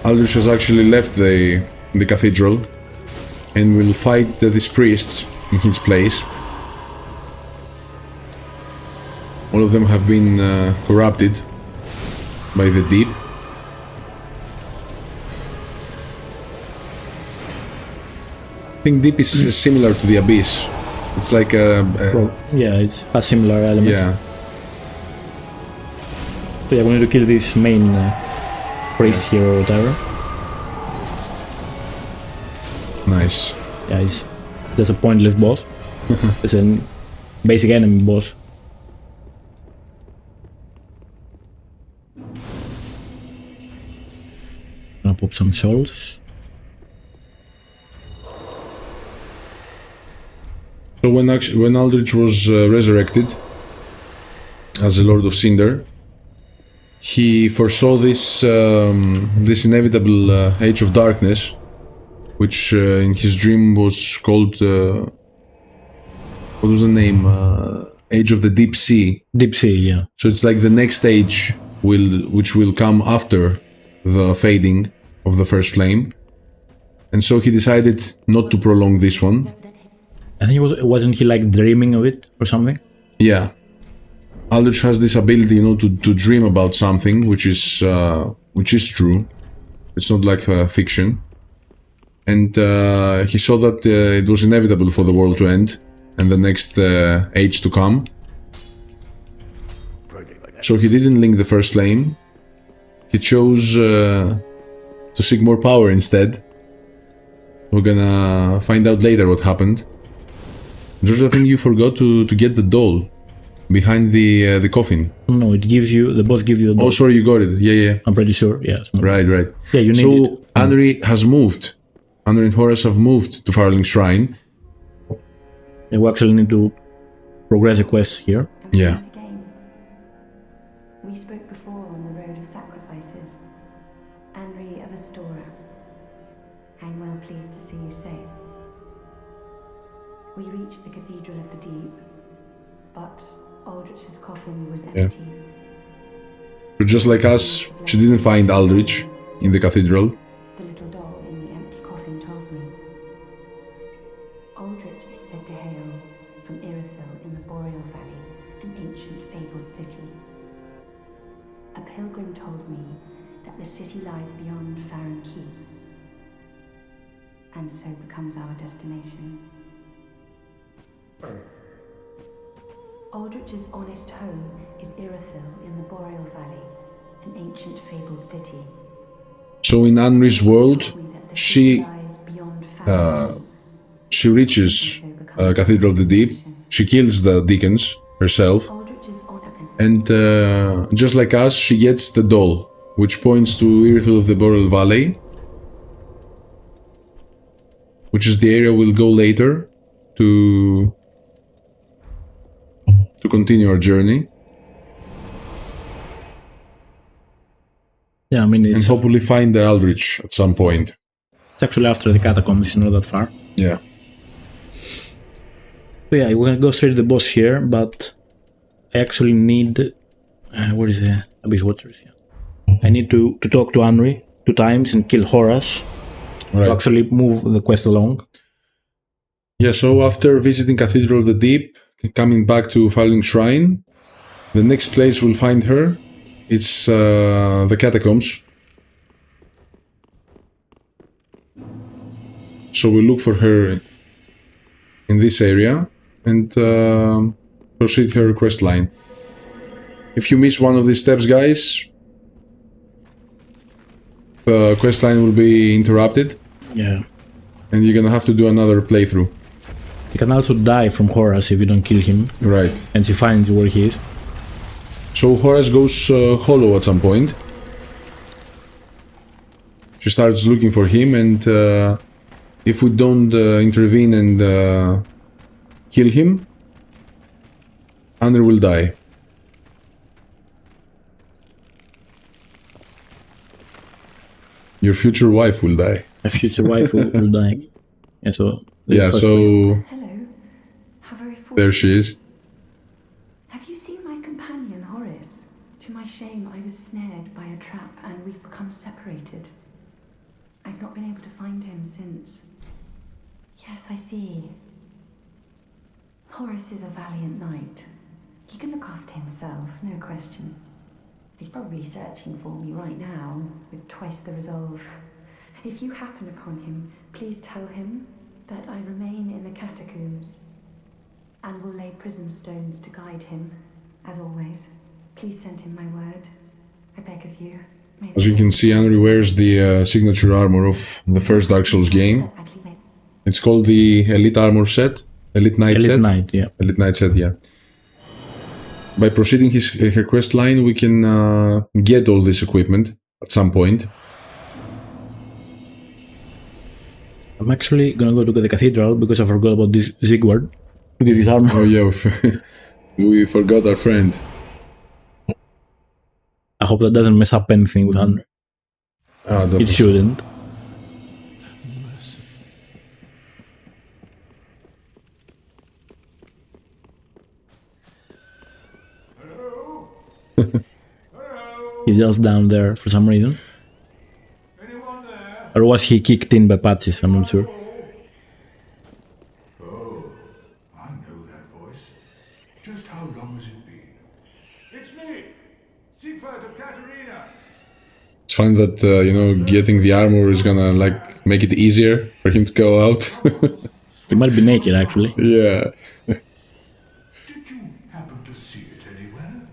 Aldrich has actually left the cathedral and will fight these priests in his place. All of them have been corrupted by the deep. I think deep is similar to the abyss. It's like a Well, yeah, it's a similar element. yeah. So yeah, we need to kill this main priest here or whatever. Nice. Yeah, it's just a pointless boss. It's a basic enemy boss. Gonna pop some souls. So when Aldrich was resurrected as a Lord of Cinder, he foresaw this this inevitable Age of Darkness, which in his dream was called what was the name? Age of the Deep Sea. Deep Sea, yeah. So it's like the next age which will come after the fading of the first flame, and so he decided not to prolong this one. I think wasn't he like dreaming of it or something? Yeah. Aldrich has this ability, you know, to dream about something, which is true. It's not like fiction. And he saw that it was inevitable for the world to end and the next age to come. So he didn't link the first flame. He chose to seek more power instead. We're gonna find out later what happened. George, I think you forgot to get the doll behind the coffin. No, it gives you, the boss gives you the doll. Oh, sorry, you got it. Yeah. I'm pretty sure, yes. Right. Yeah, you need so, it. Anri has moved. Anri and Horace have moved to Firelink Shrine. Yeah, we actually need to progress a quest here. Yeah. We spoke before on the Road of Sacrifices. Anri of Astora. I'm well pleased to see you safe. We reached the Cathedral of the Deep, but Aldrich's coffin was empty. So just like us, she didn't find Aldrich in the cathedral. The little doll in the empty coffin told me. Aldrich is said to hail from Irithyll in the Boreal Valley, an ancient fabled city. A pilgrim told me that the city lies beyond Farron Keep, and so becomes our destination. Aldrich's honest home is Irithyll in the Boreal Valley, an ancient fabled city. So in Anri's world, she reaches Cathedral of the Deep. She kills the Deacons herself, and just like us, she gets the doll, which points to Irithyll of the Boreal Valley, which is the area we'll go later to continue our journey. Yeah, I mean, and hopefully find the Aldrich at some point. It's actually after the catacombs, it's not that far. Yeah. So yeah, we're gonna go straight to the boss here, but I actually need... where is the Abyss Waters? Yeah. I need to talk to Anri 2 times and kill Horace to actually move the quest along. Yeah, so after visiting Cathedral of the Deep, coming back to Firelink Shrine, the next place we'll find her, it's the catacombs. So we'll look for her in this area and proceed her quest line. If you miss one of these steps, guys, the quest line will be interrupted. Yeah. And you're gonna have to do another playthrough. You can also die from Horace if you don't kill him. Right. And she finds where he is. So Horace goes hollow at some point. She starts looking for him, and if we don't intervene and kill him, Anri will die. Your future wife will die. A future wife will die. Yeah, so... Yeah, so... Hello. How very fortunate. There she is. Have you seen my companion, Horace? To my shame, I was snared by a trap and we've become separated. I've not been able to find him since. Yes, I see. Horace is a valiant knight. He can look after himself, no question. He's probably searching for me right now, with twice the resolve. If you happen upon him, please tell him that I remain in the catacombs and will lay prism stones to guide him, as always. Please send him my word. I beg of you. As you can see, Anri wears the signature armor of the first Dark Souls game. It's called the Elite Armor set. Elite Knight set. Knight, yeah. Elite Knight set, yeah. By proceeding her quest line, we can get all this equipment at some point. I'm actually gonna go to the cathedral because I forgot about this Zigward to get his armor. Oh yeah, we forgot our friend. I hope that doesn't mess up anything with Hunter. It shouldn't. He's just down there for some reason. Or was he kicked in by patches? I'm not sure. Oh, I know that voice. Just how long has it been? It's me, Siegfried of Katarina. It's fun that, you know, getting the armor is gonna, like, make it easier for him to go out. He might be naked, actually. Yeah. Did you happen to see it anywhere?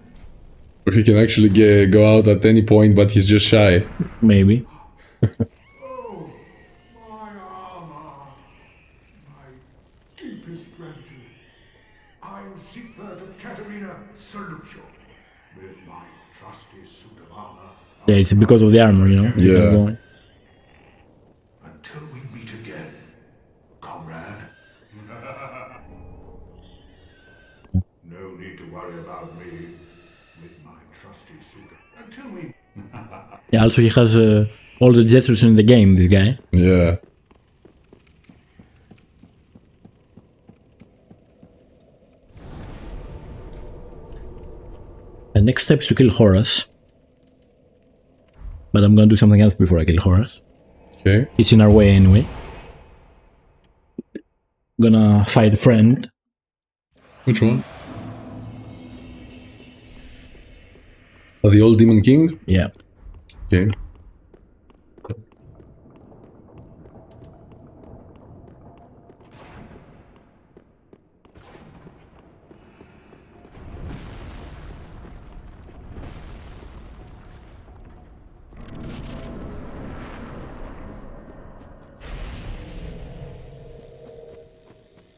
Or he can actually go out at any point, but he's just shy. Maybe. Oh, my armor. My deepest gratitude. I, Siegfried of Katarina, salute you. With my trusty suit of armor. Yeah, it's because of the armor, you know? Yeah. Until we meet again, comrade. No need to worry about me. With my trusty suit. Until we... Yeah, also he has all the gestures in the game, this guy. Yeah. The next step is to kill Horus. But I'm gonna do something else before I kill Horus. Okay. It's in our way anyway. Gonna fight a friend. Which one? Oh, the old Demon King? Yeah. Okay.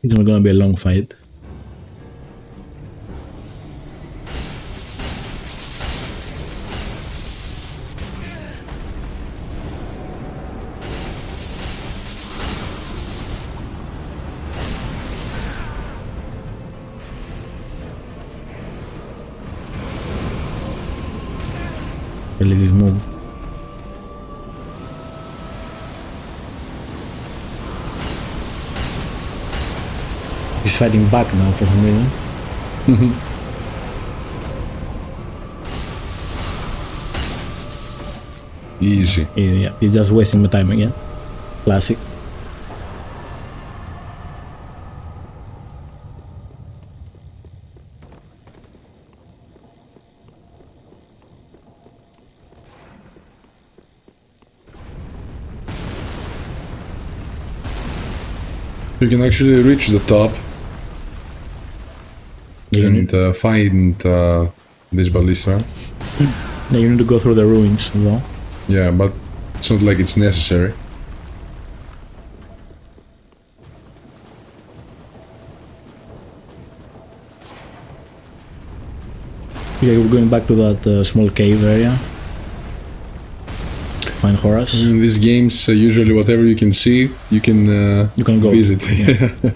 It's not gonna be a long fight. Release his move. He's fighting back now for some reason. Easy. Yeah, he's just wasting my time again. Classic. You can actually reach the top and find this ballista. Now you need to go through the ruins as well. Yeah, but it's not like it's necessary. Yeah, we're going back to that small cave area. Find Horus. In these games, usually whatever you can see, you can go visit. Yeah.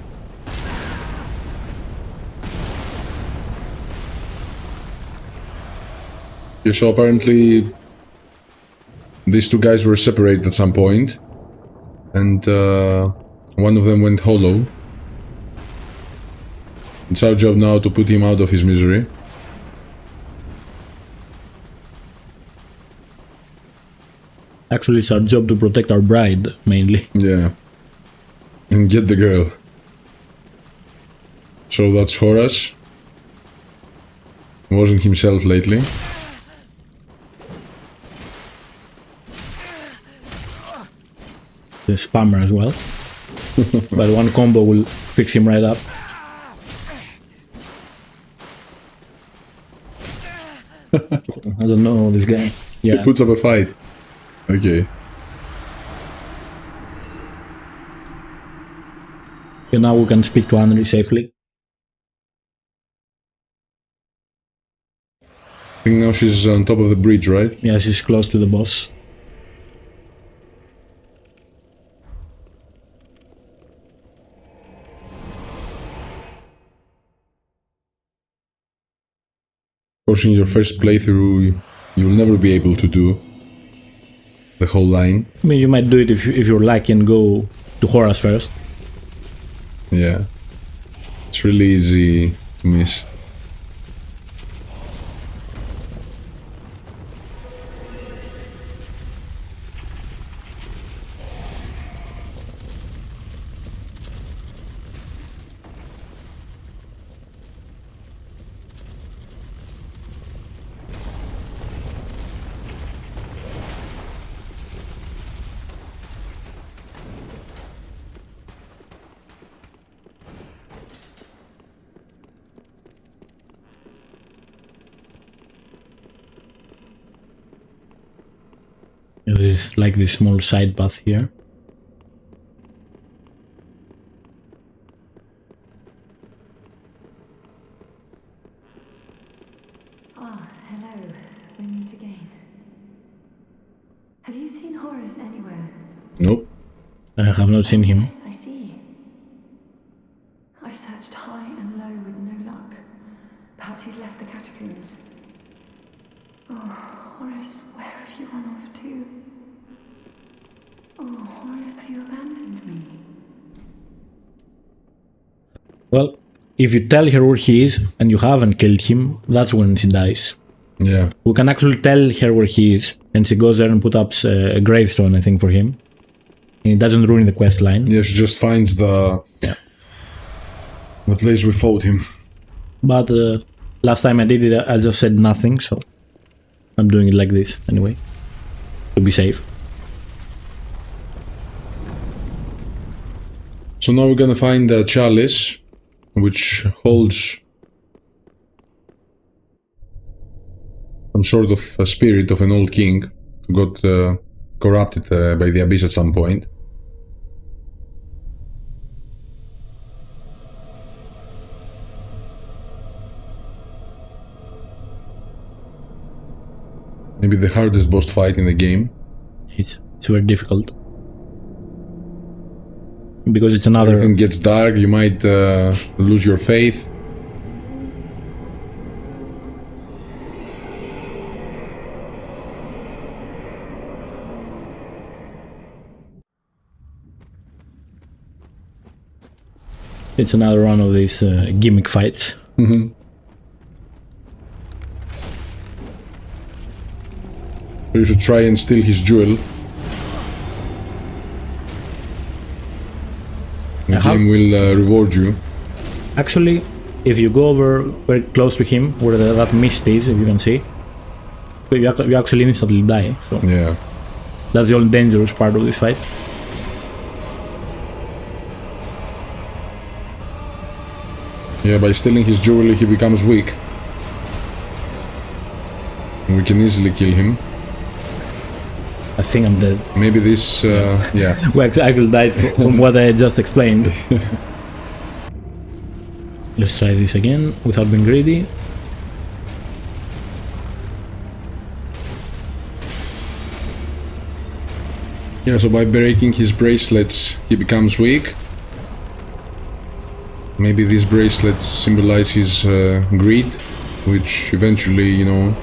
Yeah, so apparently these two guys were separated at some point, and one of them went hollow. It's our job now to put him out of his misery. Actually, it's our job to protect our bride, mainly. Yeah. And get the girl. So that's Horus. Wasn't himself lately. The spammer as well. But one combo will fix him right up. I don't know this guy. Yeah. He puts up a fight. Okay. And now we can speak to Henry safely. I think now she's on top of the bridge, right? Yeah, she's close to the boss. Of course, in your first playthrough, you'll never be able to do the whole line. I mean, you might do it if you're lucky and go to Horace first. Yeah. It's really easy to miss. There's like this small side path here. Ah, hello. We meet again. Have you seen Horace anywhere? Nope. I have not seen him. I see. I've searched high and low with no luck. Perhaps he's left the catacombs. Oh, Horace, where have you run off to? Oh, Horace, have you abandoned me? Well, if you tell her where he is and you haven't killed him, that's when she dies. Yeah. We can actually tell her where he is, and she goes there and puts up a gravestone, I think, for him. And it doesn't ruin the quest line. Yeah, she just finds the place we fought him. But last time I did it, I just said nothing, so I'm doing it like this anyway, to be safe. So now we're gonna find the chalice, which holds some sort of a spirit of an old king who got corrupted by the abyss at some point. Maybe the hardest boss fight in the game. It's very difficult. Because it's another... Everything gets dark, you might lose your faith. It's another one of these gimmick fights. Mm-hmm. You should try and steal his jewel. The game will reward you. Actually, if you go over very close to him, where that mist is, if you can see, you actually instantly die. So yeah. That's the only dangerous part of this fight. Yeah, by stealing his jewelry he becomes weak. And we can easily kill him. I think I'm dead. Maybe this, yeah. Well, I will die from what I just explained. Let's try this again, without being greedy. Yeah, so by breaking his bracelets, he becomes weak. Maybe these bracelets symbolize his greed, which eventually, you know,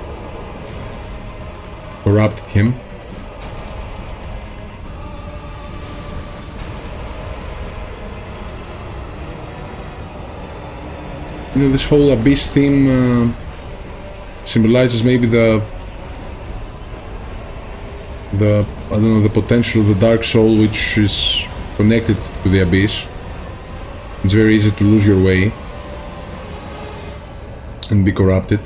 corrupted him. You know, this whole abyss theme symbolizes maybe the I don't know, the potential of the dark soul which is connected to the abyss. It's very easy to lose your way and be corrupted.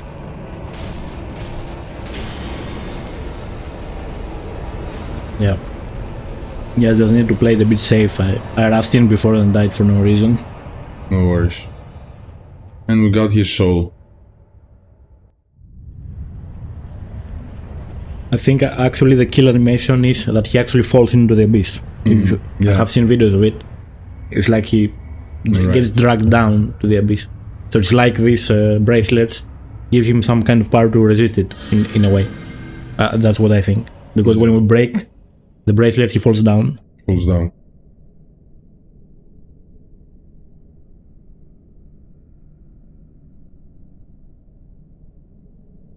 Yeah. Yeah, I just need to play it a bit safe. I rushed in before and died for no reason. No worries. And we got his soul. I think actually the kill animation is that he actually falls into the abyss. Yeah. I have seen videos of it. It's like he Right. gets dragged down to the abyss. So it's like these bracelets give him some kind of power to resist it in a way. That's what I think. Because when we break the bracelet, he falls down. Falls down.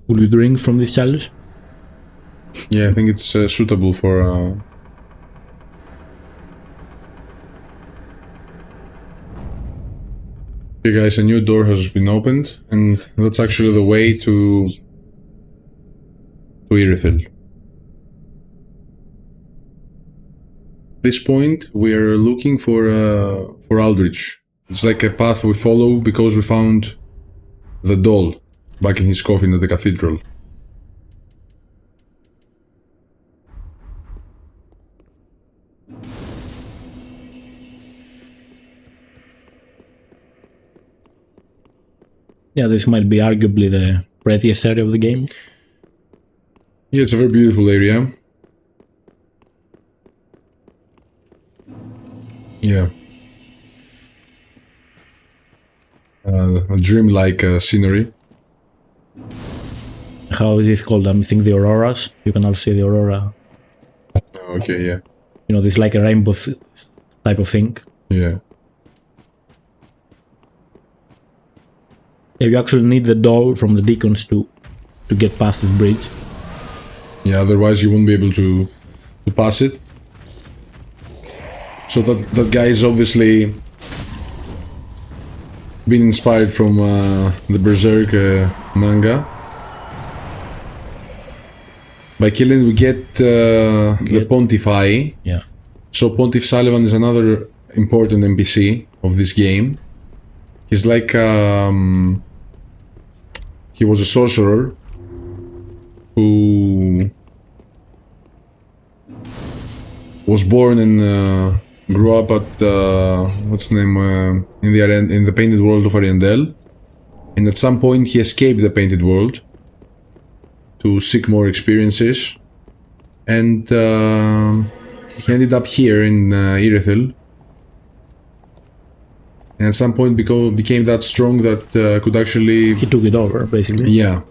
Will you drink from this chalice? Yeah, I think it's suitable for... Okay guys, a new door has been opened, and that's actually the way to Irithyll. At this point, we are looking for Aldrich. It's like a path we follow because we found the doll back in his coffin at the cathedral. Yeah, this might be arguably the prettiest area of the game. Yeah, it's a very beautiful area. Yeah. A dreamlike scenery. How is this called? I think the auroras. You can also see the aurora. Okay, yeah. You know, this like a rainbow type of thing. Yeah. Yeah, you actually need the doll from the Deacons to get past this bridge. Yeah, otherwise you won't be able to pass it. So that guy is obviously been inspired from the Berserk manga. By killing we get the Pontiff Eye. Yeah. So Pontiff Sulyvahn is another important NPC of this game. He's like he was a sorcerer who was born and grew up at what's the name in the painted world of Ariandel, and at some point he escaped the painted world to seek more experiences, and he ended up here in Irithyll. And at some point became that strong that could actually... He took it over, basically. Yeah.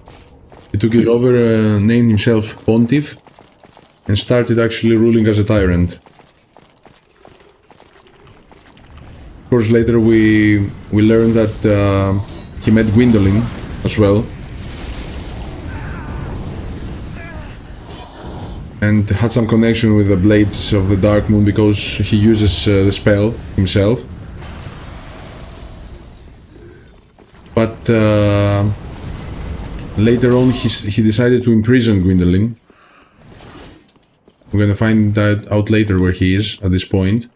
He took it over, named himself Pontiff, and started actually ruling as a tyrant. Of course, later we learned that he met Gwyndolin as well. And had some connection with the Blades of the Dark Moon because he uses the spell himself. But later on he decided to imprison Gwyndolin. We're gonna find that out later where he is at this point.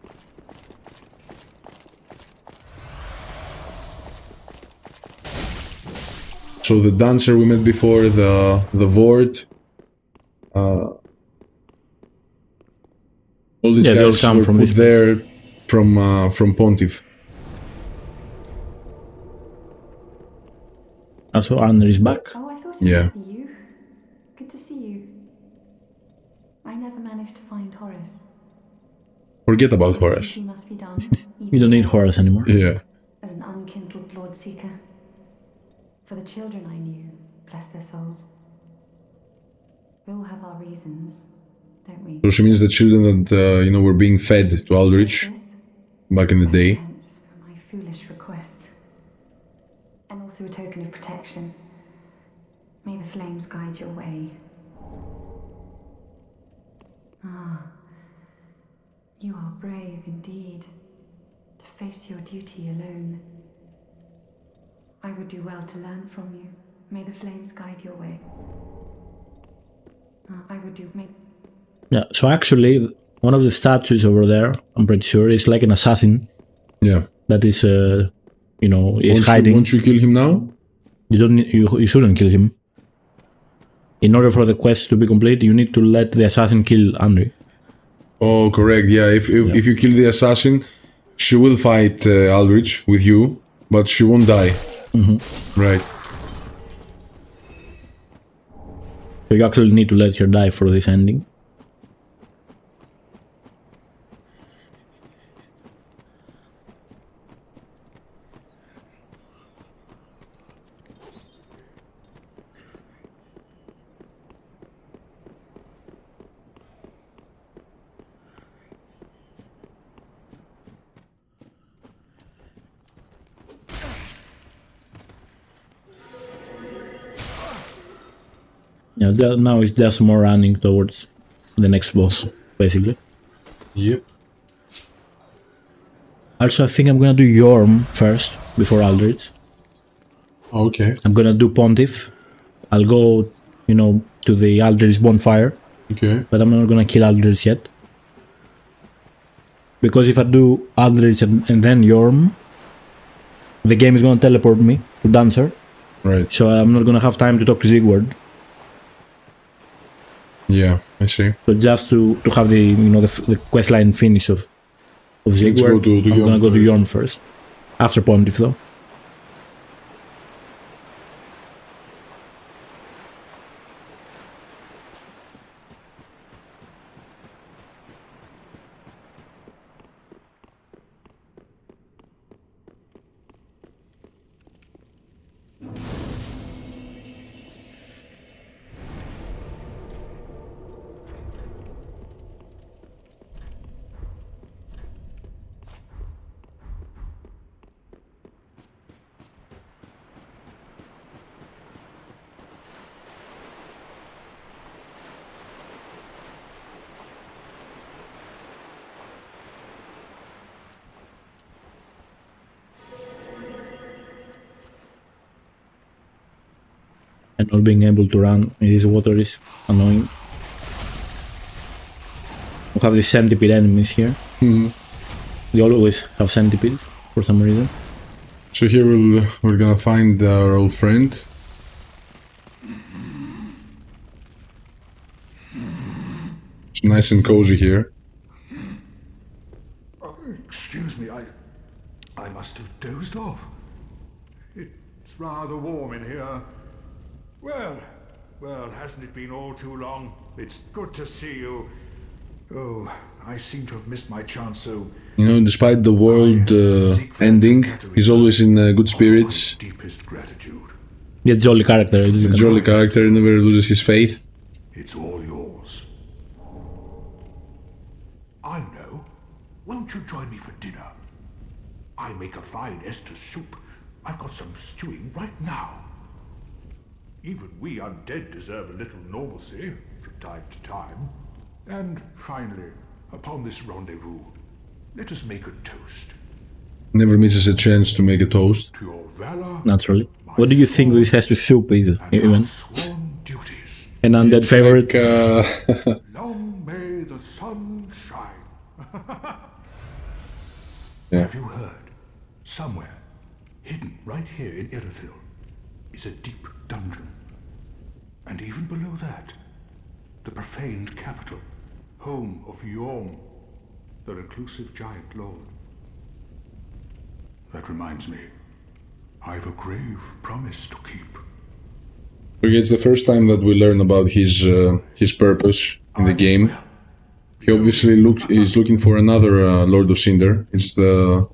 So the dancer we met before, the Vordt, all these guys come were from put this there from Pontiff. Also, Anna is back. Oh, I thought Yeah. it would be you. Good to see you. I never managed to find Horace. Forget about Horace. He must be done. You don't need Horace anymore. Yeah. As an unkindled Lord Seeker. For the children I knew, bless their souls. We all have our reasons, don't we? So she means the children that, were being fed to Aldrich back in the day. Thanks for my foolish request. And also a token of protection. May the flames guide your way. Ah, you are brave indeed, to face your duty alone. I would do well to learn from you. May the flames guide your way. Yeah, so actually, one of the statues over there, I'm pretty sure, is like an assassin. Yeah. That is, is hiding. Won't you kill him now? You shouldn't kill him. In order for the quest to be complete, you need to let the assassin kill Andri. Oh, correct. Yeah, if you kill the assassin, she will fight Aldrich with you, but she won't die. Mm-hmm. Right. So you actually need to let her die for this ending. Yeah, now it's just more running towards the next boss, basically. Yep. Also, I think I'm gonna do Yhorm first, before Aldrich. Okay. I'm gonna do Pontiff. I'll go, you know, to the Aldrich bonfire. Okay. But I'm not gonna kill Aldrich yet. Because if I do Aldrich and then Yhorm, the game is gonna teleport me to Dancer. Right. So I'm not gonna have time to talk to Sigurd. Yeah, I see. So just to have the, you know, the questline finish of Sigurd, I'm gonna go to Yhorm first. After Pontiff though. And not being able to run in this water is annoying. We have these centipede enemies here. They always have centipedes for some reason. So here we're gonna find our old friend. It's nice and cozy here. Excuse me, I must have dozed off. It's rather warm in here. Well, hasn't it been all too long? It's good to see you. Oh, I seem to have missed my chance, so... You know, despite the world ending, he's always in good spirits. Deepest gratitude. The jolly character. The jolly character never loses his faith. It's all yours. I know. Won't you join me for dinner? I make a fine Esther soup. I've got some stewing right now. Even we undead deserve a little normalcy from time to time. And finally, upon this rendezvous, let us make a toast. Never misses a chance to make a toast. To your valor, naturally. What do you think this has to soup is, even? sworn duties. An undead It's favorite? like, Long may the sun shine. Yeah. Have you heard? Somewhere, hidden right here in Irithyll, is a deep dungeon. And even below that, the profaned capital, home of Yhorm, the reclusive giant lord. That reminds me, I've a grave promise to keep. Okay, it's the first time that we learn about his purpose in the game. He obviously is looking for another Lord of Cinder. It's the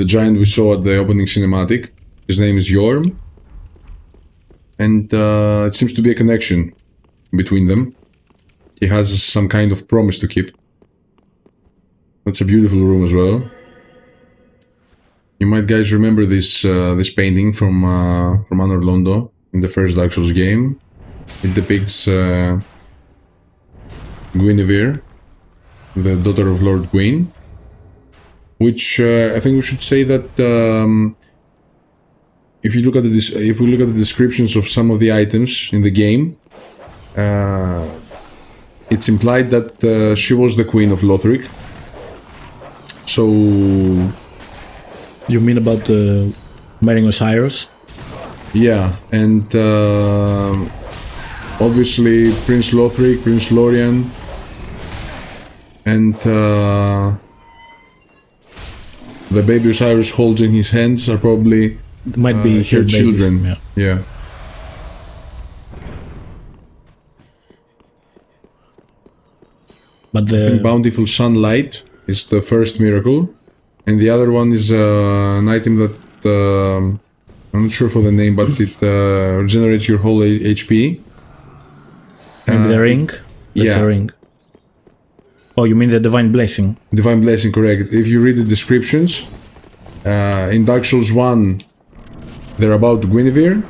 giant we saw at the opening cinematic. His name is Yhorm. And it seems to be a connection between them. He has some kind of promise to keep. That's a beautiful room as well. You might guys remember this this painting from Anor Londo in the first Dark Souls game. It depicts Guinevere, the daughter of Lord Gwyn, which I think we should say that if we look at the descriptions of some of the items in the game, it's implied that she was the queen of Lothric. So You mean about marrying Oceiros? yeah, and obviously Prince Lothric, Prince Lorien, and the baby Oceiros holds in his hands are probably It might be her babies, children. Yeah. Yeah. But I think Bountiful Sunlight is the first miracle, and the other one is an item that I'm not sure for the name, but it regenerates your whole HP. maybe the ring? That's yeah. the ring. Oh, you mean the Divine Blessing? Divine Blessing, correct. If you read the descriptions, in Dark Souls 1, they're about Guinevere,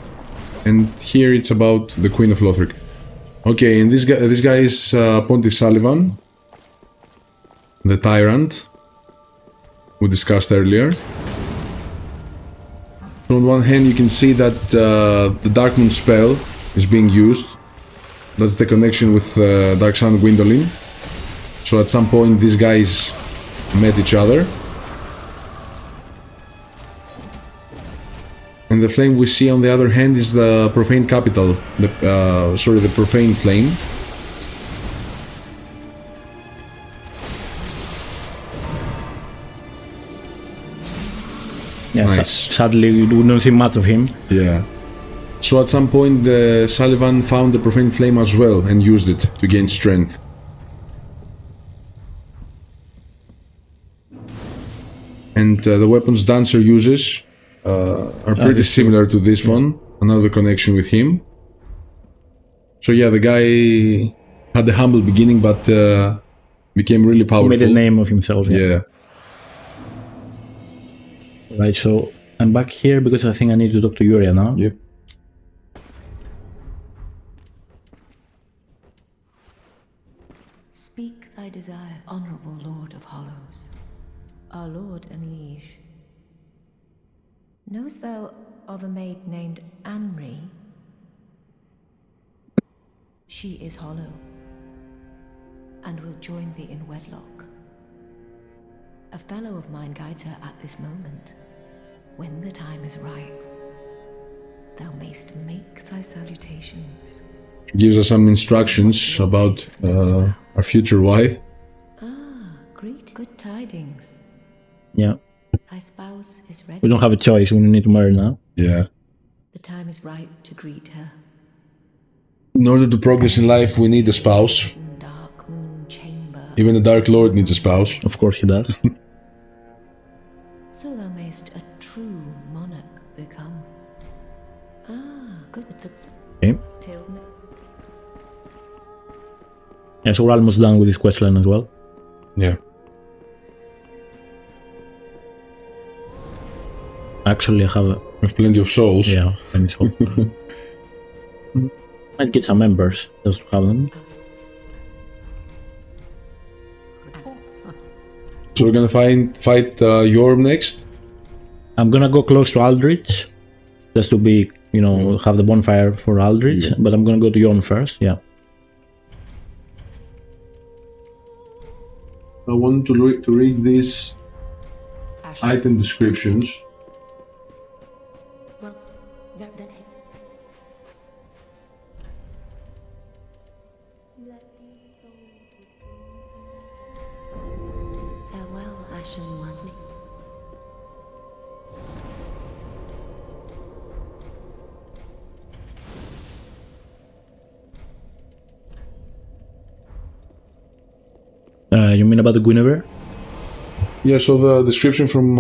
and here it's about the Queen of Lothric. Okay, and this guy is Pontiff Sulyvahn, the tyrant we discussed earlier. So on one hand you can see that the Dark Moon spell is being used. That's the connection with Dark Sun Gwendolyn. So at some point these guys met each other. And the flame we see on the other hand is the Profane Capital, the Profane Flame. Yeah, nice. Sadly, we don't see much of him. Yeah. So at some point, Sulyvahn found the Profane Flame as well and used it to gain strength. And the weapons Dancer uses are pretty similar to this one. Another connection with him. So yeah, the guy had a humble beginning, but became really powerful. Made a name of himself. Yeah. Right, so I'm back here because I think I need to talk to Yuria now. Yep. Speak thy desire, honorable Lord of Hollows, our lord and liege. Knowest thou of a maid named Anri? She is hollow, and will join thee in wedlock. A fellow of mine guides her at this moment. When the time is ripe, thou mayst make thy salutations. Gives us some instructions about our future wife. Ah, great, good tidings. Yeah. Thy spouse is ready. We don't have a choice, we need to marry now. Yeah. The time is ripe to greet her. In order to progress in life, we need a spouse. Dark Moon Chamber. Even the Dark Lord needs a spouse. Of course he does. So thou mayst a true monarch become. Ah, good. Okay. Yeah, so we're almost done with this questline as well. Yeah. Actually, I have plenty of souls. Yeah, plenty of souls. Might get some members just to have them. So we're gonna fight Yhorm next. I'm gonna go close to Aldrich, just to be, you know, have the bonfire for Aldrich. Yeah. But I'm gonna go to Yhorm first. Yeah. I want to read these item descriptions. Farewell, Ashen One. You mean about the Guinevere? Yeah, so the description from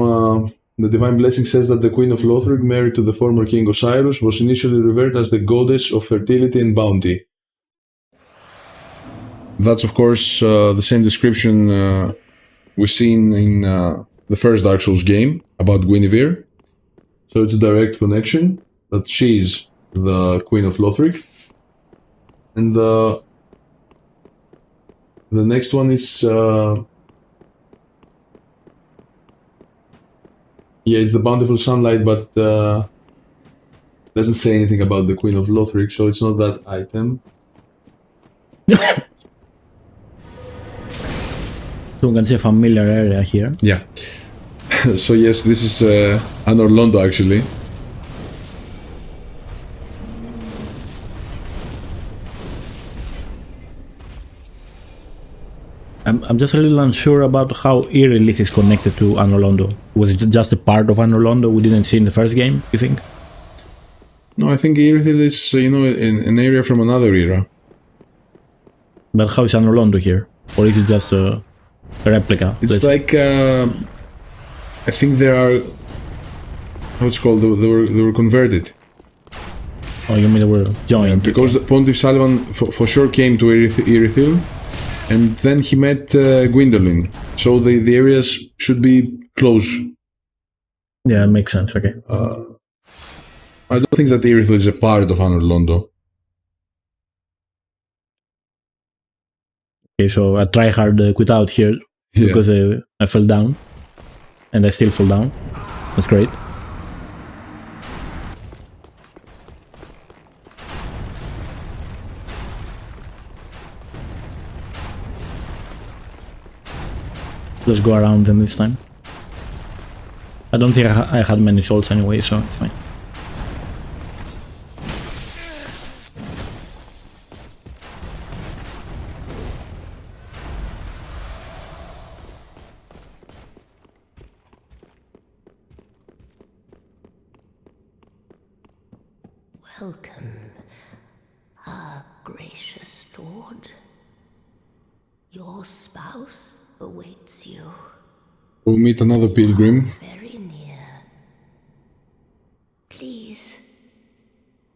the Divine Blessing says that the Queen of Lothric, married to the former King Oceiros, was initially revered as the goddess of fertility and bounty. That's of course the same description we've seen in the first Dark Souls game about Guinevere. So it's a direct connection that she's the Queen of Lothric. And the next one is yeah, it's the bountiful sunlight, but doesn't say anything about the Queen of Lothric, so it's not that item. So we can see a familiar area here. Yeah. So yes, this is Anor Londo actually. I'm just a little unsure about how Irilith is connected to Anor Londo. Was it just a part of Anor Londo we didn't see in the first game, you think? No, I think Irilith is, you know, an area from another era. But how is Anor Londo here? Or is it just a replica? It's like, I think there are, how it's called, they were converted. Oh, you mean they were joined? Because the Pontiff Sulyvahn for sure came to Irithyll, and then he met Gwendolyn. So the areas should be close. Yeah, it makes sense, okay. I don't think that Irithyll is a part of Anor Londo. Okay, so I try hard quit out here because I fell down. And I still fall down. That's great. Let's go around them this time. I don't think I had many souls anyway, so it's fine. Welcome, our gracious lord. Your spouse awaits you. We'll meet another pilgrim. Very near. Please,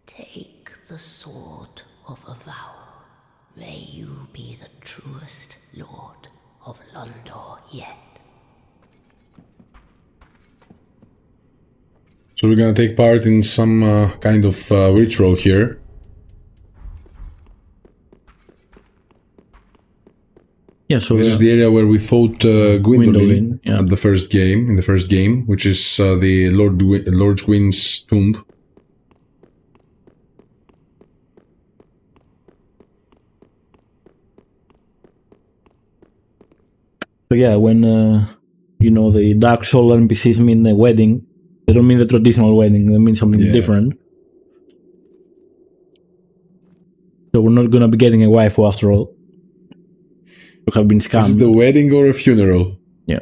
take the sword of avowal. May you be the truest lord of Londor yet. So we're gonna take part in some kind of ritual here. Yeah, so this is the area where we fought Gwyndolin yeah. at the first game, which is the Lord Gwyn's tomb. So yeah, when you know, the Dark Soul NPCs mean a wedding, they don't mean the traditional wedding, they mean something different. So we're not gonna be getting a waifu after all. We have been scammed. Is it a wedding or a funeral? Yeah.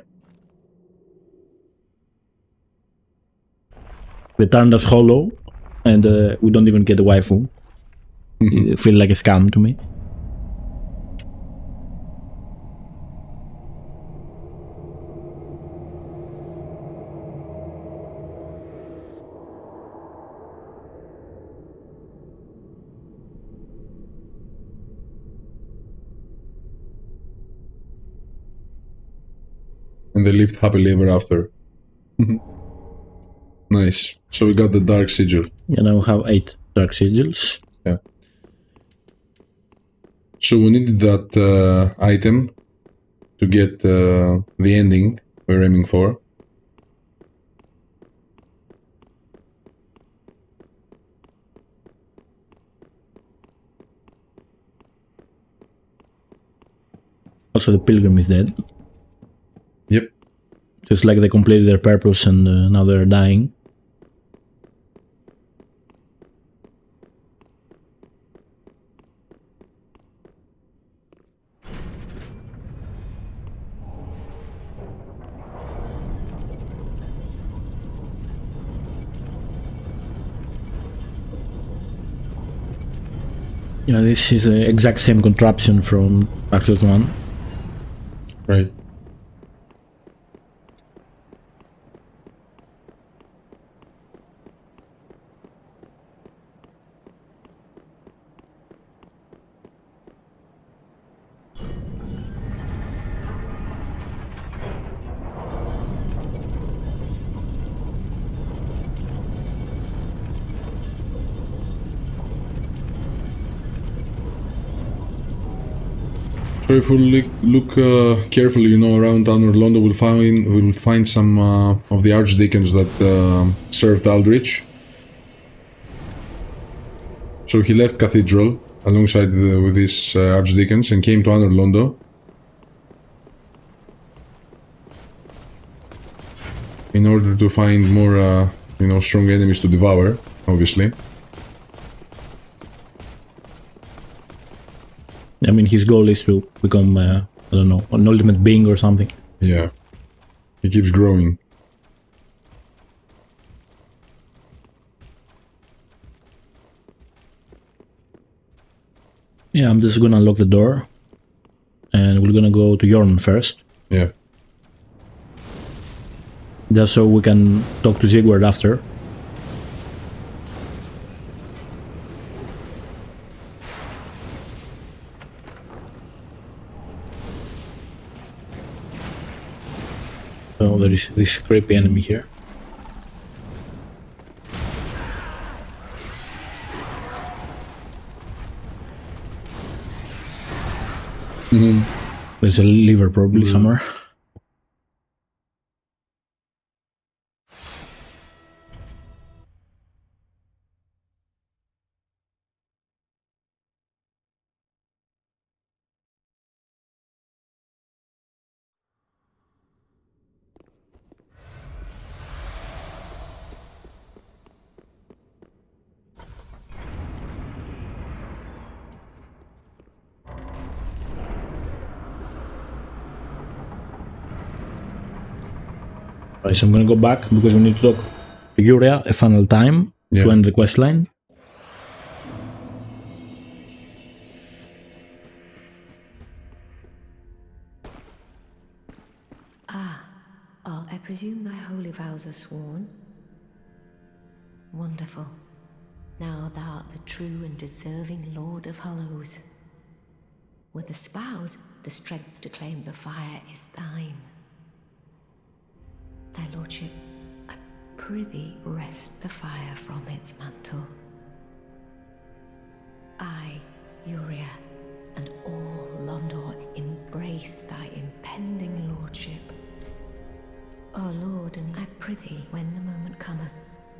They turned us hollow, and we don't even get a waifu. It feels like a scam to me. And they lived happily ever after. Nice. So we got the Dark Sigil. Yeah, now we have 8 Dark Sigils. Yeah. So we needed that item to get the ending we're aiming for. Also, the pilgrim is dead. Yep. Just like they completed their purpose and now they're dying. Yeah, this is the exact same contraption from Dark Souls 1. Right. So if we look carefully, you know, around Anor Londo, we'll find some of the Archdeacons that served Aldrich. So he left Cathedral alongside with his Archdeacons and came to Anor Londo in order to find more, you know, strong enemies to devour, obviously. I mean, his goal is to become, I don't know, an ultimate being or something. Yeah. He keeps growing. Yeah, I'm just gonna unlock the door. And we're gonna go to Yhorm first. Yeah. Just so we can talk to Sigurd after. So there is this creepy enemy here. There's a liver probably somewhere. Right, so I'm gonna go back because we need to talk to Urea a final time to end the quest line. I presume thy holy vows are sworn? Wonderful. Now thou art the true and deserving Lord of Hollows. With the spouse, the strength to claim the fire is thine. Thy lordship, I prithee wrest the fire from its mantle. I, Urea, and all Londor embrace thy impending lordship. O Lord, and I prithee, when the moment cometh,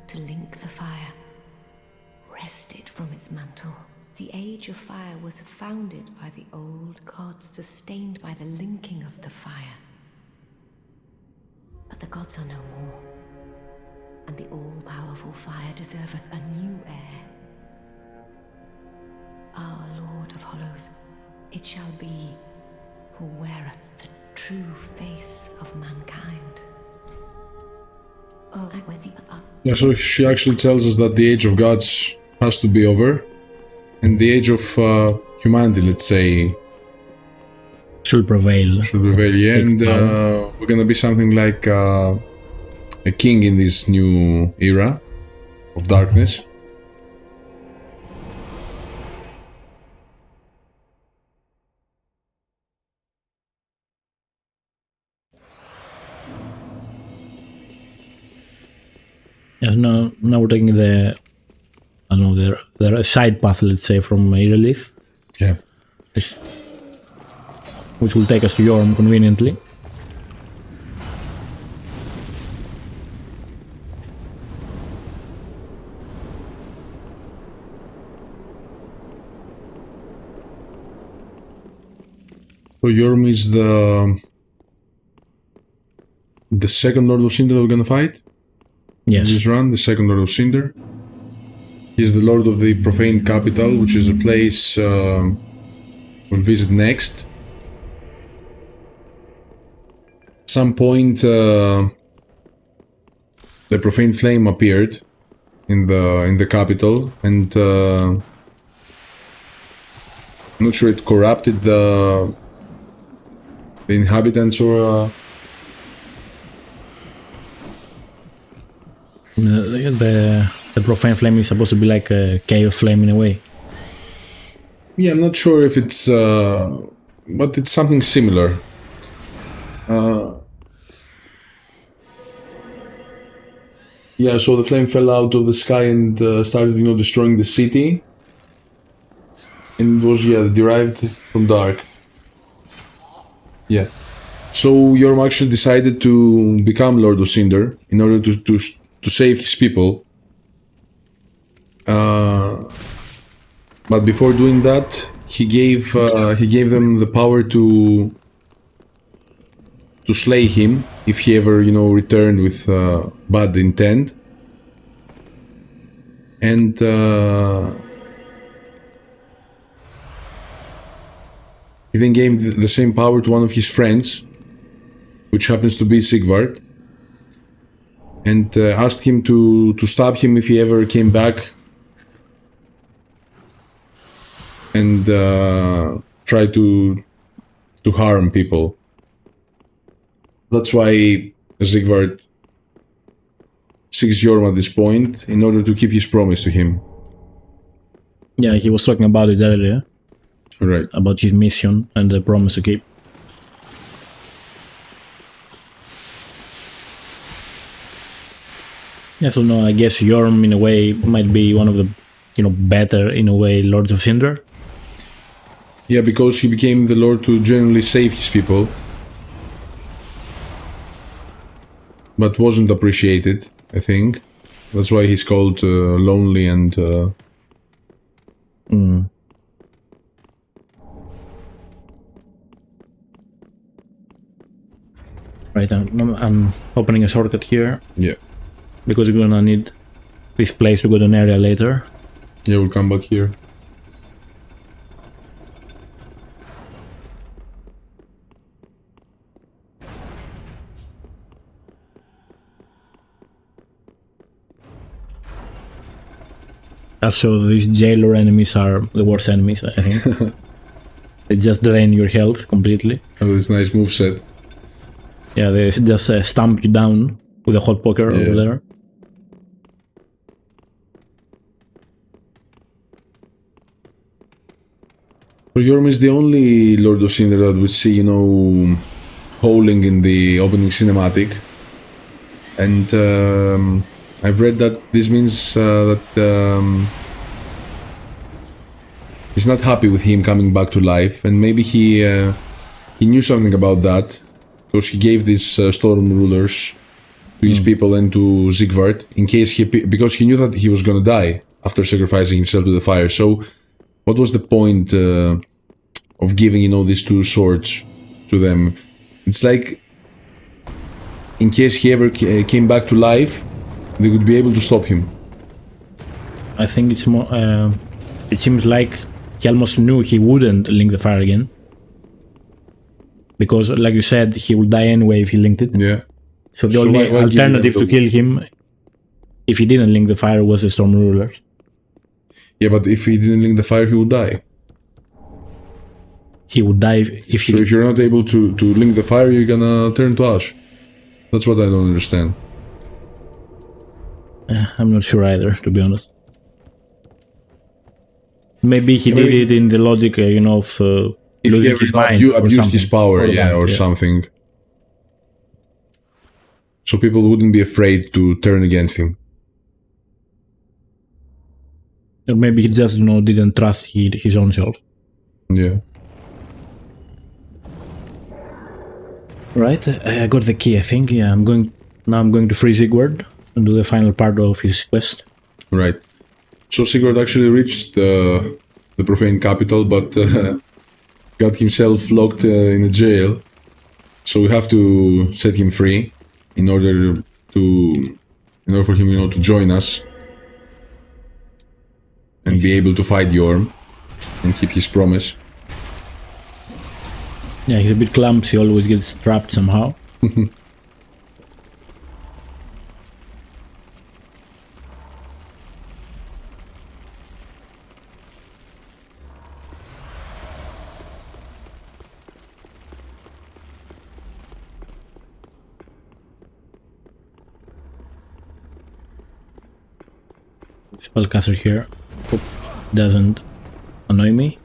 to link the fire, wrest it from its mantle. The age of fire was founded by the old gods, sustained by the linking of the fire. But the gods are no more, and the all-powerful fire deserveth a new heir. Our Lord of Hollows, it shall be, who weareth the true face of mankind. Oh, I went the Yeah, so she actually tells us that the age of gods has to be over, and the age of humanity, let's say, should prevail. Yeah, and we're gonna be something like a king in this new era of darkness. Yeah, now we're taking the, I don't know, the side path, let's say, from Irelith. Yeah. Which will take us to Yhorm conveniently. So Yhorm is the second Lord of Cinder we're gonna fight? Yes. In this run, the second Lord of Cinder. He's the Lord of the Profaned Capital, which is a place we'll visit next. At some point, the Profane Flame appeared in the capital, and I'm not sure it corrupted the inhabitants or. The Profane Flame is supposed to be like a Chaos Flame in a way. Yeah, I'm not sure if it's, but it's something similar. Yeah, so the flame fell out of the sky and started, destroying the city. And it was, derived from dark. Yeah. So Yhorm actually decided to become Lord of Cinder in order to save his people. But before doing that, he gave them the power to slay him if he ever, returned with bad intent. And he then gave the same power to one of his friends, which happens to be Sigvard, and asked him to stab him if he ever came back and try to harm people. That's why Sigvard seeks Yhorm at this point, in order to keep his promise to him. Yeah, he was talking about it earlier. Right. About his mission and the promise to keep. Yeah, so no, I guess Yhorm in a way might be one of the, better in a way Lords of Cinder. Yeah, because he became the Lord to genuinely save his people. But wasn't appreciated, I think. That's why he's called lonely and... Right, I'm opening a shortcut here. Yeah. Because we're gonna need this place to go to an area later. Yeah, we'll come back here. Also, these jailer enemies are the worst enemies, I think. They just drain your health completely. Oh, this nice moveset. Yeah, they just stamp you down with a hot poker over there. So Yhorm is the only Lord of Cinder that we see, you know, howling in the opening cinematic. And I've read that this means that he's not happy with him coming back to life, and maybe he knew something about that, because he gave these storm rulers to his people and to Siegward, in case because he knew that he was gonna die after sacrificing himself to the fire. So what was the point of giving, you know, these two swords to them? It's like, in case he ever came back to life, they would be able to stop him. I think it's more. It seems like he almost knew he wouldn't link the fire again. Because, like you said, he would die anyway if he linked it. Yeah. So the only alternative to kill him, if he didn't link the fire, was the Storm Rulers. Yeah, but if he didn't link the fire, he would die. He would die if he... So if you're not able to link the fire, you're gonna turn to ash. That's what I don't understand. I'm not sure either, to be honest. Maybe he did it in the logic, you know, of if losing he his mind abused his power, or something. So people wouldn't be afraid to turn against him. Or maybe he just, you know, didn't trust his own self. Yeah. Right, I got the key, I think. Yeah, I'm going to free Siegward and do the final part of his quest. Right. So Siegward actually reached the profane capital, but got himself locked in a jail. So we have to set him free in order for him, you know, to join us and be able to fight Yhorm and keep his promise. Yeah, he's a bit clumsy, always gets trapped somehow. Spellcaster here. Hope doesn't annoy me.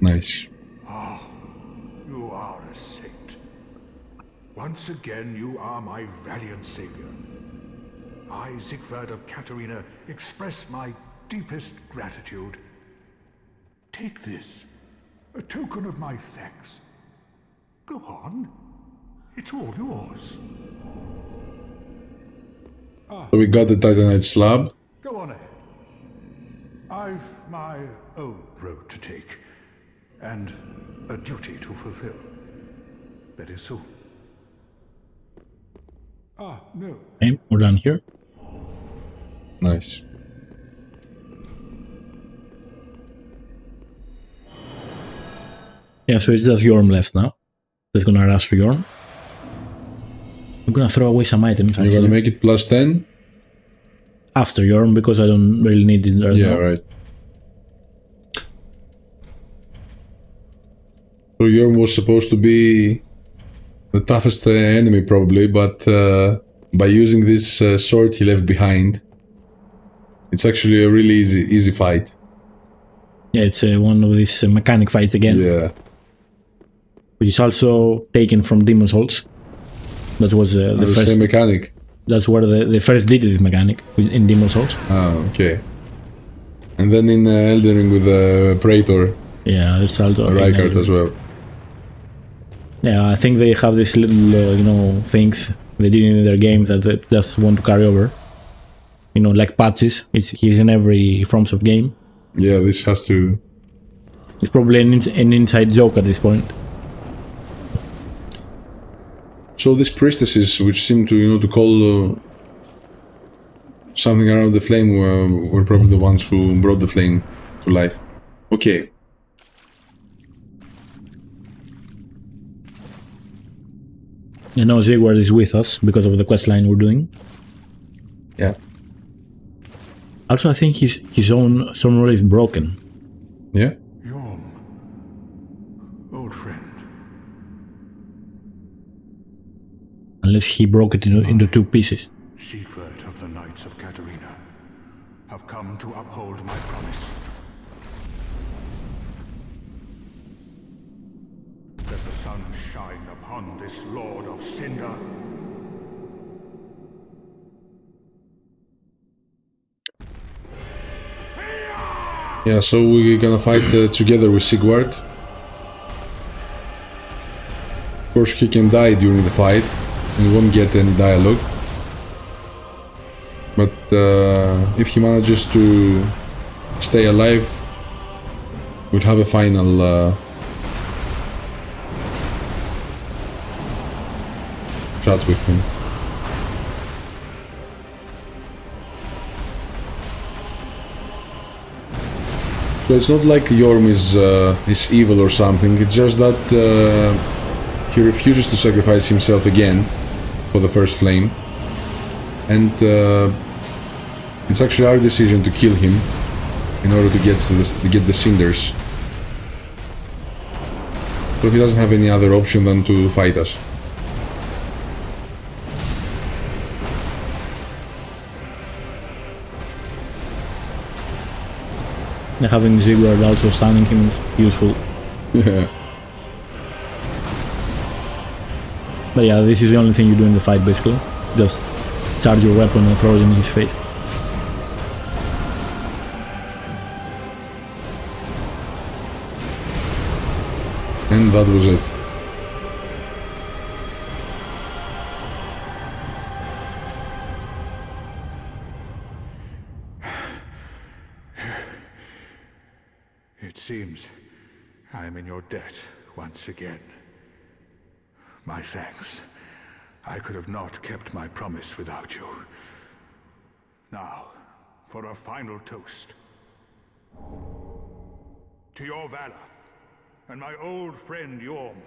Nice. Ah, you are a saint. Once again, you are my valiant savior. I, Siegward of Katarina, express my deepest gratitude. Take this, a token of my thanks. Go on. It's all yours. So we got the Titanite slab. Go on ahead. I've my own road to take, and a duty to fulfill. Very soon. No. Okay, we're done here. Nice. Yeah, so it's just Yhorm left now. Just gonna rush to Yhorm. I'm gonna throw away some items. You're gonna make it plus 10? After Yhorm, because I don't really need it right now. Right. So Yhorm was supposed to be the toughest enemy probably, but by using this sword he left behind, it's actually a really easy fight. Yeah, it's one of these mechanic fights again. Yeah. Which is also taken from Demon Souls. That was the first same mechanic. That's where they first did this mechanic in Demon's Souls. Ah, okay. And then in Elden Ring with Praetor. Yeah, it's also Rykard as well. Yeah, I think they have these little, things they did in their games that they just want to carry over. Like patches. He's in every From Soft game. Yeah, this has to... It's probably an inside joke at this point. So these priestesses, which seem to, to call something around the flame, were probably the ones who brought the flame to life. Okay. And now Sigward is with us because of the questline we're doing. Yeah. Also, I think his own Stormroller is broken. Yeah? Yhorm, old friend. Unless he broke it into two pieces. Secret of the Knights of Catarina have come to uphold my promise. Let the sun shine upon this Lord of Cinder. Yeah, so we're gonna fight together with Sigward. Of course, he can die during the fight. We won't get any dialogue. But if he manages to stay alive, we'll have a final chat with him. So it's not like Yhorm is evil or something, it's just that he refuses to sacrifice himself again for the first flame. And it's actually our decision to kill him in order to get the cinders. So he doesn't have any other option than to fight us. Having Sigward also stunning him is useful. Yeah. But yeah, this is the only thing you do in the fight basically. Just charge your weapon and throw it in his face. And that was it. It seems I am in your debt once again. My thanks. I could have not kept my promise without you. Now, for a final toast. To your valor, and my old friend Yhorm.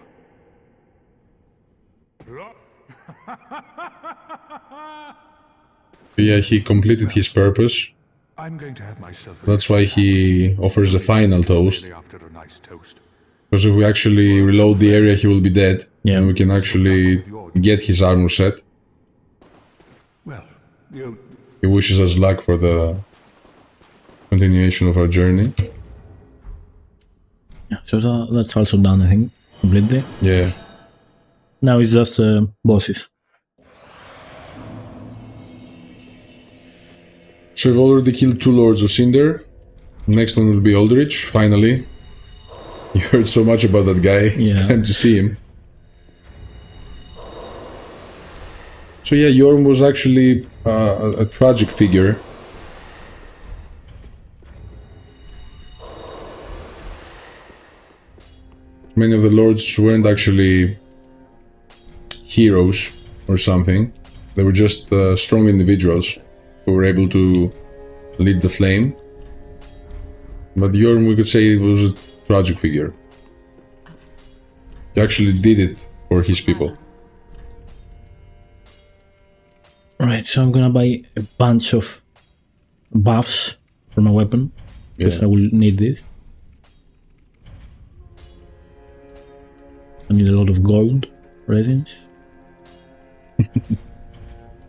Yeah, he completed his purpose. I'm going to have myself. That's why he offers a final toast. After a nice toast. Because if we actually reload the area, he will be dead. Yeah. And we can actually get his armor set. Well, He wishes us luck for the continuation of our journey. Yeah, so that's also done, I think, completely. Yeah. Now it's just bosses. So we've already killed 2 Lords of Cinder. Next one will be Aldrich, finally. You heard so much about that guy, it's Yeah. time to see him. So yeah, Yhorm was actually a tragic figure. Many of the lords weren't actually heroes or something. They were just strong individuals who were able to lead the flame. But Yhorm, we could say, was a tragic figure. He actually did it for his people. Right, so I'm gonna buy a bunch of buffs for my weapon, because Yeah. I will need this. I need a lot of gold resins.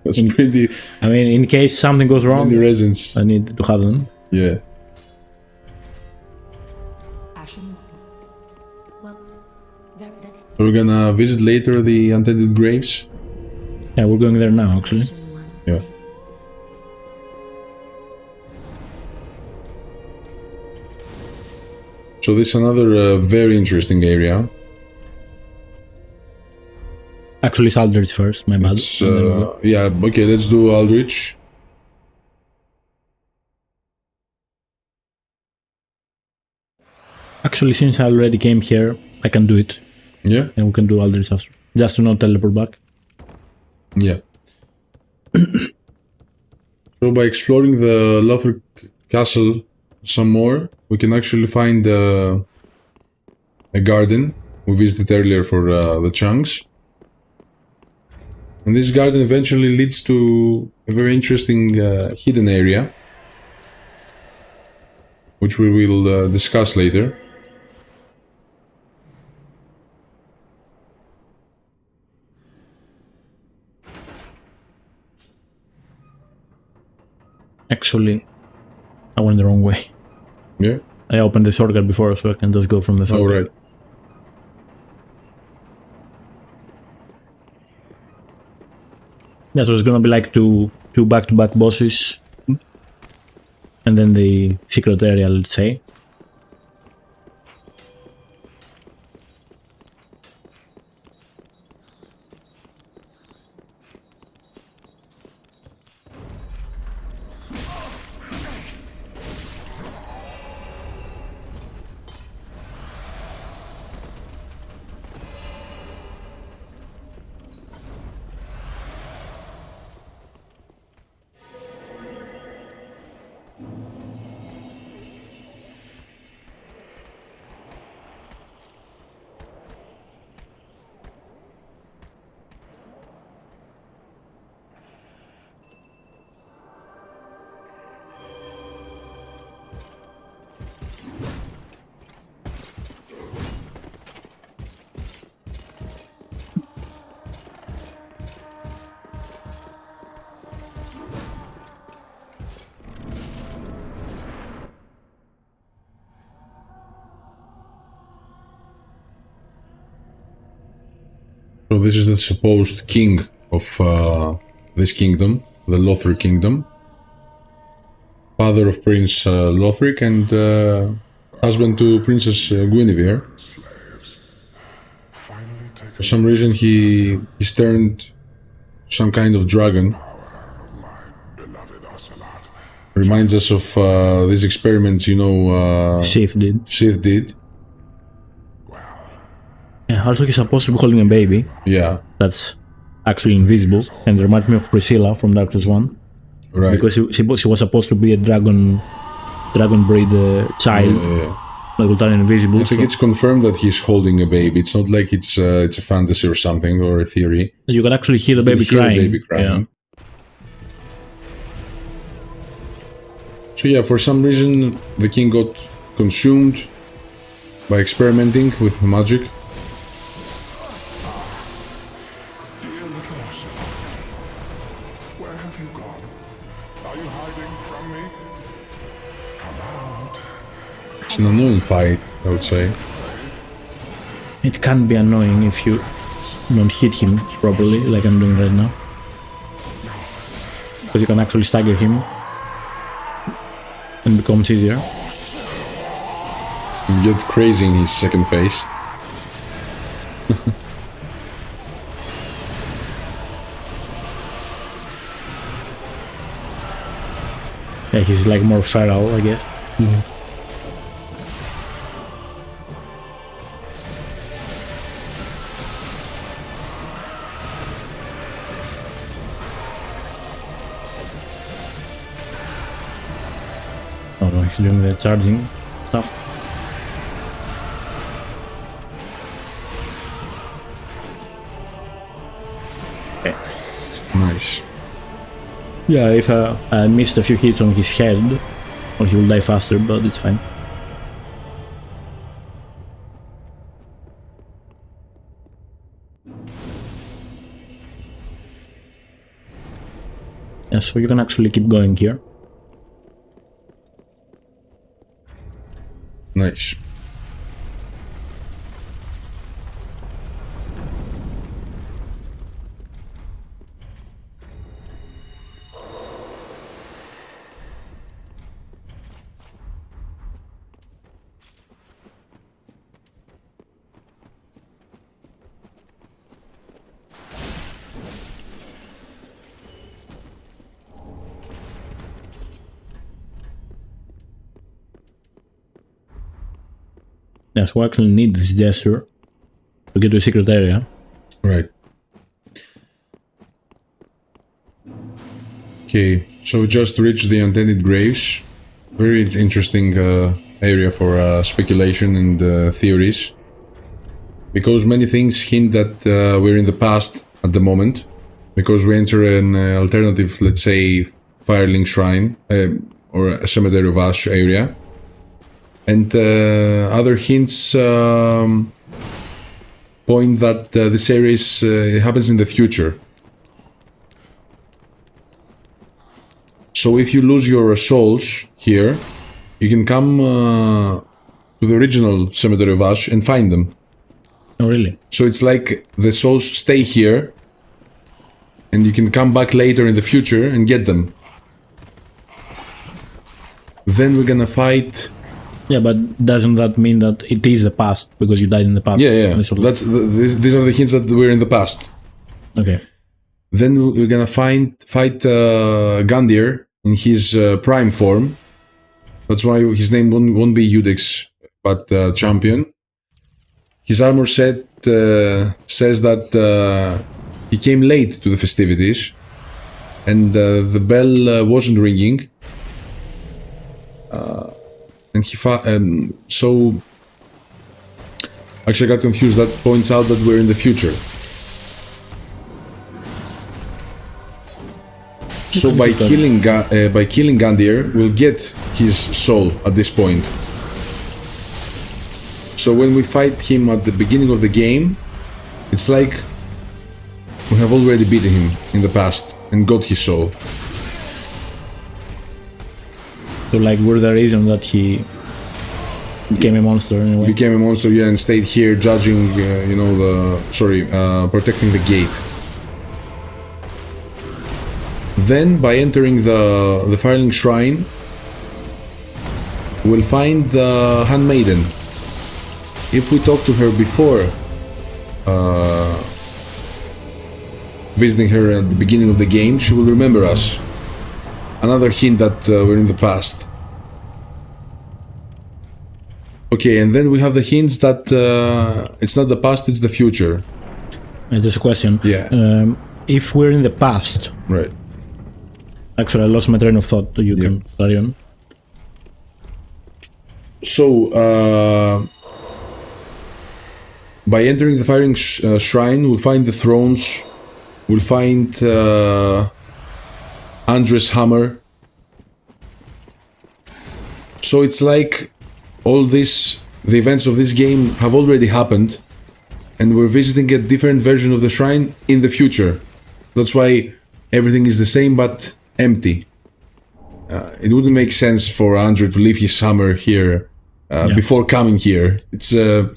That's pretty I mean, in case something goes wrong, many resins. I need to have them. Yeah. Ashen. Well, very dead. We're gonna visit later the untended graves. Yeah, we're going there now, actually. Yeah. So this is another very interesting area. Actually, it's Aldrich first, my bad. It's, yeah, okay, let's do Aldrich. Actually, since I already came here, I can do it. Yeah? And we can do Aldrich after. Just to not teleport back. Yeah. So by exploring the Lothric castle some more, we can actually find a garden we visited earlier for the chunks. And this garden eventually leads to a very interesting hidden area, which we will discuss later. Actually, I went the wrong way. Yeah? I opened the shortcut before, so I can just go from the shortcut. Oh, right. Yeah, so it's gonna be like two back-to-back bosses. And then the secret area, let's say. So this is the supposed king of this kingdom, the Lothric kingdom. Father of Prince Lothric and husband to Princess Guinevere. For some reason he's turned some kind of dragon. Reminds us of these experiments, you know, Sith did. Sith did. Yeah, also he's supposed to be holding a baby. Yeah. That's actually invisible and reminds me of Priscilla from Dark Souls 1. Right. Because she was supposed to be a dragon breed child. Yeah. That will turn invisible. I think it's confirmed that he's holding a baby. It's not like it's a fantasy or something or a theory. You can actually hear the baby crying. Yeah. So yeah, for some reason the king got consumed by experimenting with magic. It's an annoying fight, I would say. It can be annoying if you don't hit him properly, like I'm doing right now. Because you can actually stagger him. And becomes easier. You get crazy in his second phase. Yeah, he's like more feral, I guess. Oh no, he's doing the charging stuff. Okay. Nice. Yeah, if I missed a few hits on his head, or he will die faster, but it's fine. Yeah, so you can actually keep going here. Nice. Yes, we actually need this gesture to get to a secret area. Right. Okay, so we just reached the Untainted Graves. Very interesting area for speculation and theories. Because many things hint that we're in the past at the moment. Because we enter an alternative, let's say, Fireling Shrine or a Cemetery of Ash area. And other hints point that this area happens in the future. So if you lose your souls here, you can come to the original Cemetery of Ash and find them. Oh, really? So it's like the souls stay here, and you can come back later in the future and get them. Then we're gonna fight... Yeah, but doesn't that mean that it is the past because you died in the past? Yeah. These are the hints that we're in the past. Okay. Then we're gonna fight Gundyr in his prime form. That's why his name won't be Iudex, but Champion. His armor set says that he came late to the festivities, and the bell wasn't ringing. And so actually I got confused. That points out that we're in the future. So by killing Gundyr, we'll get his soul at this point. So when we fight him at the beginning of the game, it's like we have already beaten him in the past and got his soul. So like we're the reason that he became a monster in a way. Became a monster, yeah, and stayed here judging, protecting the gate. Then, by entering the Fireling Shrine, we'll find the Handmaiden. If we talk to her before visiting her at the beginning of the game, she will remember us. Another hint that we're in the past. Okay, and then we have the hints that it's not the past, it's the future. There's a question. Yeah. If we're in the past... Right. Actually, I lost my train of thought. You can carry on. So, by entering the Fireling Shrine, we'll find the thrones. We'll find Andres' hammer. So it's like all this, the events of this game have already happened, and we're visiting a different version of the shrine in the future. That's why everything is the same but empty. It wouldn't make sense for Andrew to leave his hammer here before coming here. It's it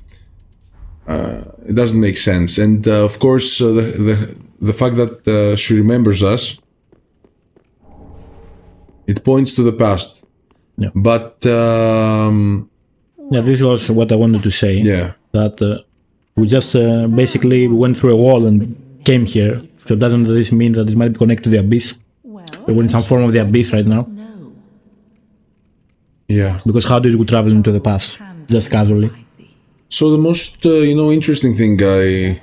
doesn't make sense. And of course, the fact that she remembers us, it points to the past. Yeah. But this was what I wanted to say. Yeah. That we just basically went through a wall and came here. So doesn't this mean that it might be connected to the abyss? We're in some form of the abyss right now. Yeah. Because how did we travel into the past? Just casually. So the most interesting thing I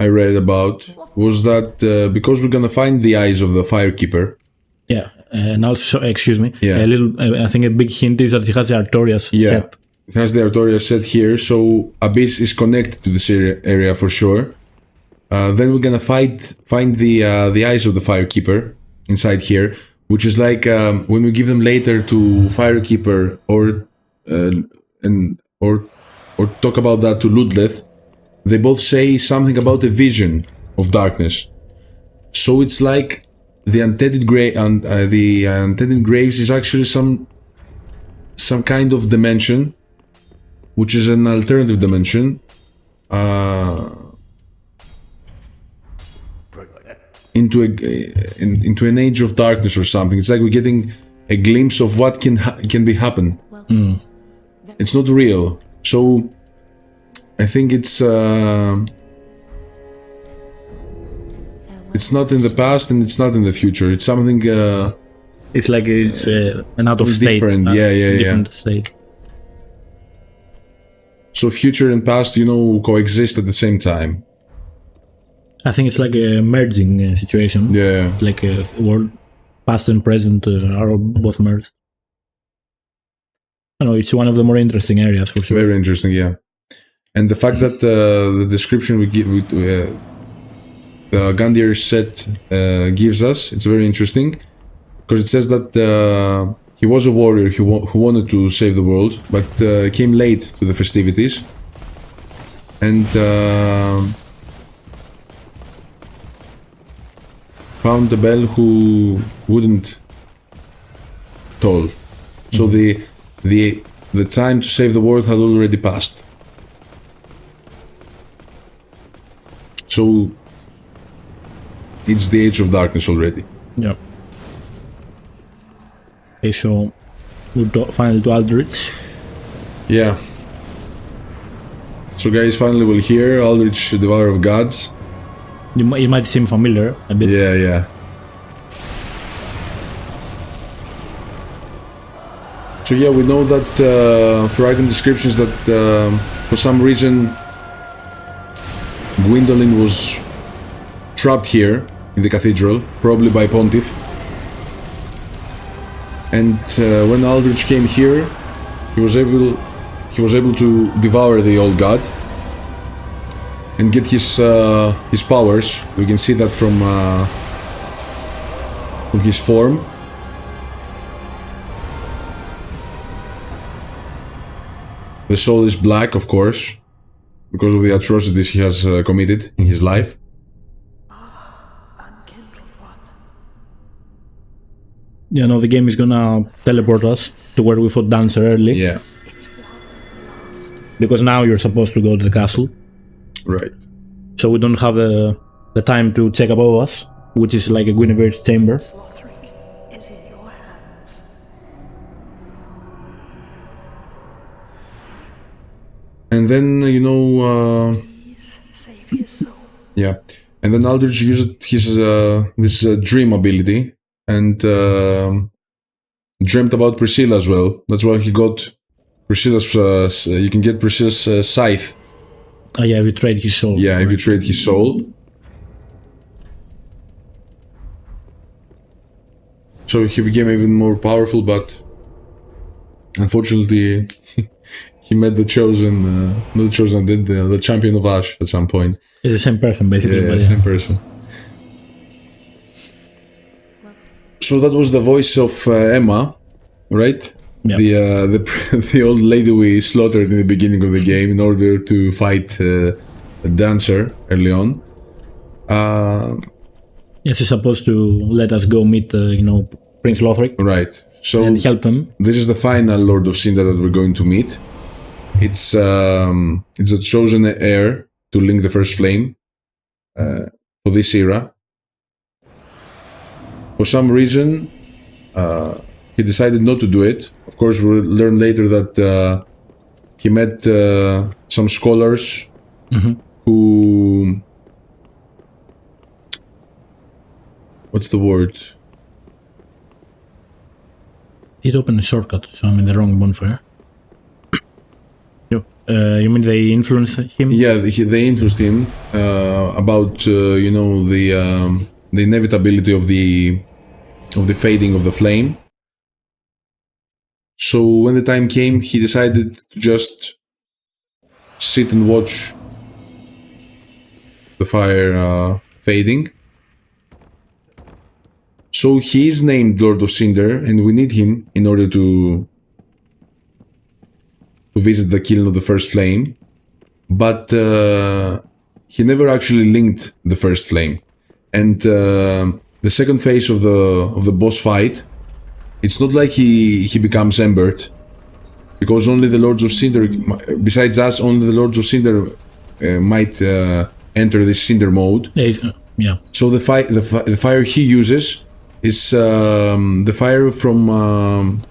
read about was that because we're gonna find the eyes of the Firekeeper. Yeah, and also, excuse me. Yeah. A little. I think a big hint is that it has the Artorias set. It has the Artorias set here, so Abyss is connected to this area for sure. Then we're gonna find the eyes of the Firekeeper inside here, which is like when we give them later to Firekeeper or talk about that to Ludleth, they both say something about a vision of darkness. So it's like the Untainted Graves is actually some kind of dimension, which is an alternative dimension. Into an age of darkness or something. It's like we're getting a glimpse of what can happen. It's not real. So I think it's not in the past and it's not in the future. It's something. It's like it's an out of state. Different. Yeah. Different state. So future and past, you know, coexist at the same time. I think it's like a merging situation. Yeah. Like a world, past and present are both merged. I know, it's one of the more interesting areas for sure. Very interesting, yeah. And the fact that the description we give, the Gundyr set gives us, it's very interesting. Because it says that he was a warrior who wanted to save the world, but came late to the festivities. And found a bell who wouldn't toll. So the time to save the world had already passed. So it's the age of darkness already. Yeah. Okay, so we're finally to Aldrich. Yeah. So guys, finally we'll hear Aldrich, Devourer of Gods. It might seem familiar a bit. Yeah, yeah. So yeah, we know that through item descriptions that for some reason Gwendolyn was trapped here in the cathedral, probably by Pontiff. And when Aldrich came here, he was able to devour the old god and get his powers. We can see that from his form. The soul is black, of course, because of the atrocities he has committed in his life. You know, the game is gonna teleport us to where we fought Dancer early. Yeah. Because now you're supposed to go to the castle. Right. So we don't have the time to check above us, which is like a Guinevere's chamber. Lothric is in your hands. And then, you know... Please save his soul. Yeah. And then Aldrich used his this dream ability and dreamt about Priscilla as well. That's why he got Priscilla's... you can get Priscilla's scythe. Oh yeah, if you trade his soul. Yeah, if you trade his soul. So he became even more powerful, but unfortunately he met the chosen, not the chosen, the champion of Ash at some point. It's the same person, basically. Yeah, but same person. So that was the voice of Emma, right? Yeah. The old lady we slaughtered in the beginning of the game in order to fight a Dancer early on. Yes, he's supposed to let us go meet, you know, Prince Lothric. Right. So and help them. This is the final Lord of Cinder that we're going to meet. It's a chosen heir to link the first flame for this era. For some reason, he decided not to do it. Of course, we'll learn later that he met some scholars who... What's the word? He'd open a shortcut, so I'm in the wrong bonfire. You mean they influenced him? Yeah, they influenced him about you know, the inevitability of the fading of the flame. So when the time came, he decided to just sit and watch the fire fading. So he is named Lord of Cinder, and we need him in order to visit the kiln of the first flame. But he never actually linked the first flame. And the second phase of the boss fight, it's not like he becomes embered, because only the Lords of Cinder, besides us, only the Lords of Cinder might enter this Cinder mode. Yeah. So the fire he uses is the fire from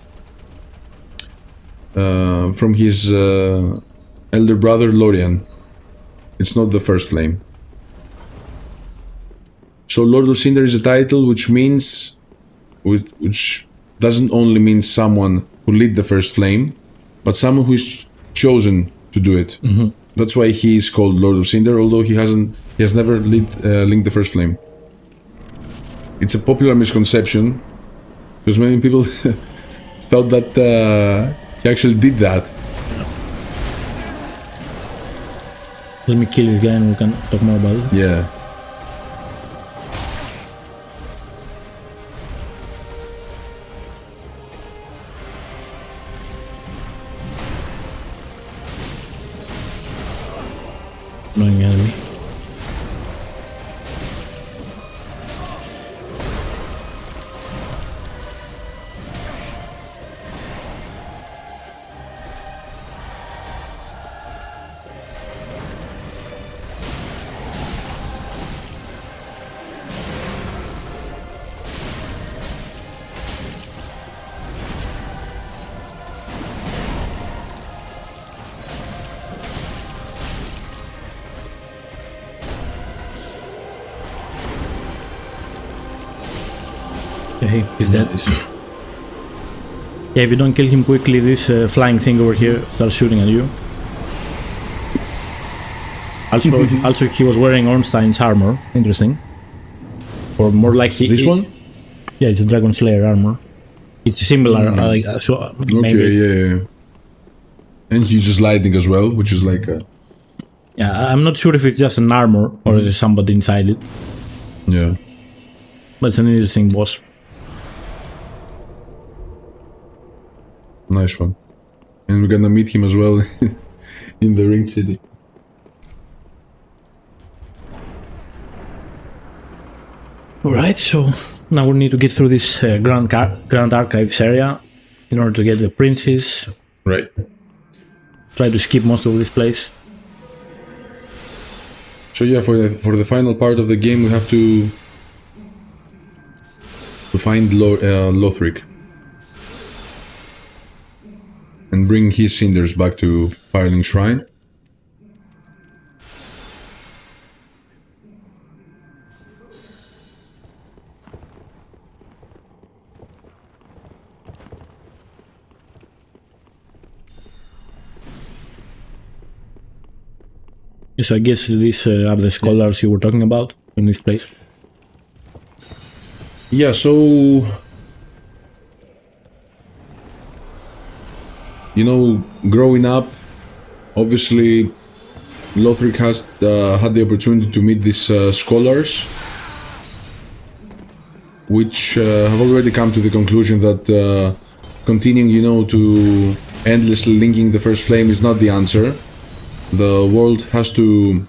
his elder brother Lorien. It's not the first flame. So Lord of Cinder is a title which means, which doesn't only mean someone who lit the first flame, but someone who is chosen to do it. That's why he is called Lord of Cinder, although he has never linked the first flame. It's a popular misconception because many people thought that he actually did that. Let me kill this guy and we can talk more about it. Yeah. Annoying enemy. Okay, he's dead. Yeah, if you don't kill him quickly, this flying thing over here starts shooting at you. Also, he was wearing Ornstein's armor. Interesting. Or more like This one? Yeah, it's a Dragonslayer armor. It's similar. Okay, yeah. And he's just lightning as well, which is like a... Yeah, I'm not sure if it's just an armor or there's somebody inside it. Yeah. But it's an interesting boss. Nice one. And we're gonna meet him as well in the Ring City. Alright, so now we need to get through this Grand Archives area in order to get the princes. Right. Try to skip most of this place. So yeah, for the final part of the game, we have to find Lothric and bring his cinders back to Firelink Shrine. Yes, I guess these are the scholars you were talking about in this place. Yeah, so... You know, growing up, obviously, Lothric has had the opportunity to meet these scholars, which have already come to the conclusion that continuing, you know, to endlessly linking the first flame is not the answer. The world has to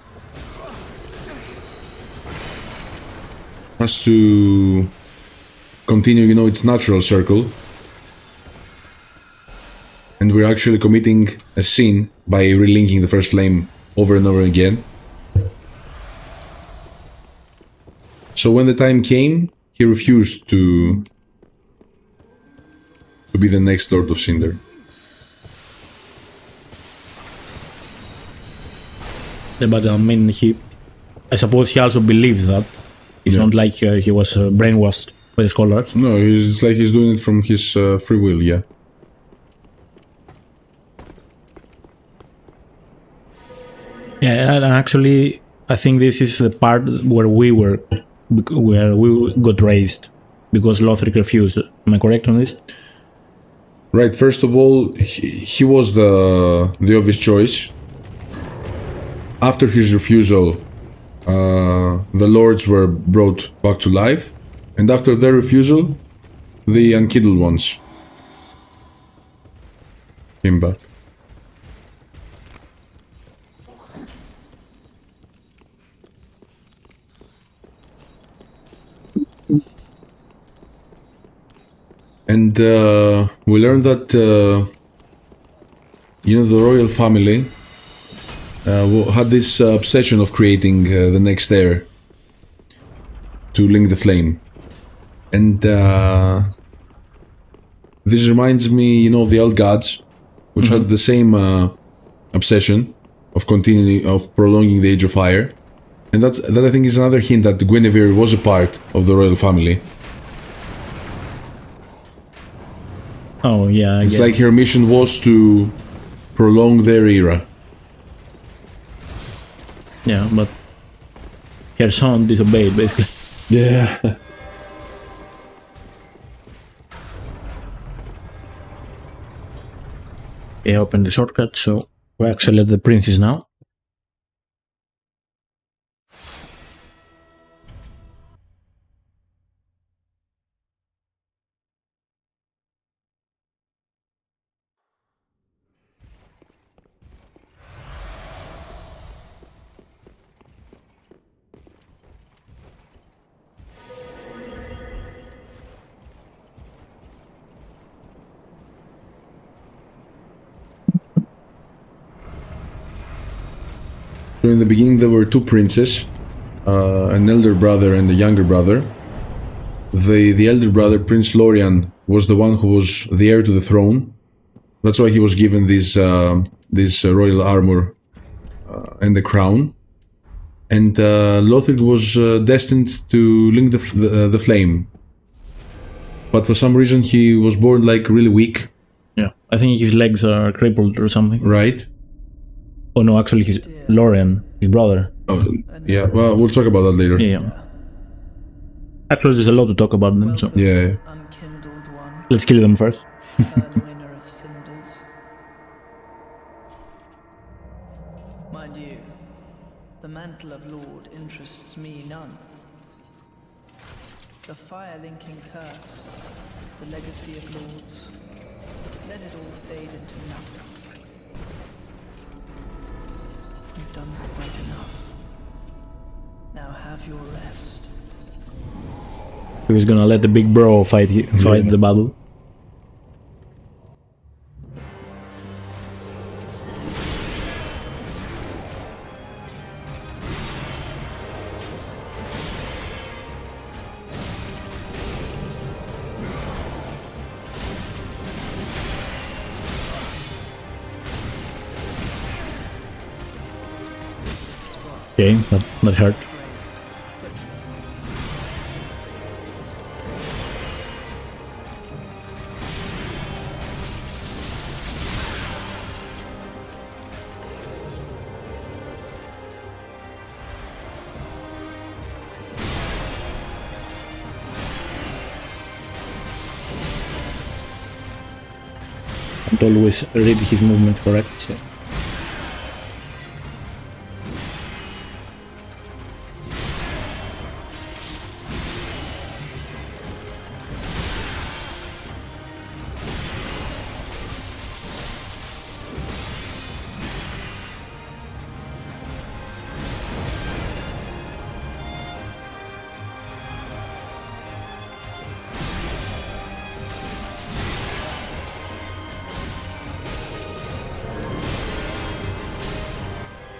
continue, you know, its natural circle. And we're actually committing a sin by relinking the first flame over and over again. So when the time came, he refused to be the next Lord of Cinder. Yeah, but I mean, I suppose he also believes that. It's not like he was brainwashed by the scholars. No, it's like he's doing it from his free will, yeah. Yeah, and actually, I think this is the part where we got raised, because Lothric refused. Am I correct on this? Right, first of all, he was the obvious choice. After his refusal, the lords were brought back to life, and after their refusal, the unkindled ones came back. And we learned that, you know, the royal family had this obsession of creating the next heir to link the flame. And this reminds me, you know, of the old gods, which had the same obsession of prolonging the Age of Fire. And that I think is another hint that Guinevere was a part of the royal family. Oh yeah, it's like her mission was to prolong their era. Yeah, but her son disobeyed, basically. Yeah. I opened the shortcut, so we actually at the princes now. So in the beginning there were two princes, an elder brother and a younger brother. The elder brother, Prince Lorian, was the one who was the heir to the throne. That's why he was given this royal armor and the crown. And Lothric was destined to link the flame. But for some reason he was born like really weak. Yeah, I think his legs are crippled or something. Right. Oh no, actually he's Lorian, his brother. Oh, yeah, well, we'll talk about that later. Yeah. Actually, there's a lot to talk about them, so Yeah. Unkindled one, let's kill them first. purloiner of cinders. Mind you, the mantle of Lord interests me none. The fire-linking curse, the legacy of lords, let it all fade into nothing. You've done quite enough. Now have your rest. He was gonna let the big bro fight the battle. Okay, that hurt. And always read his movement correct. So.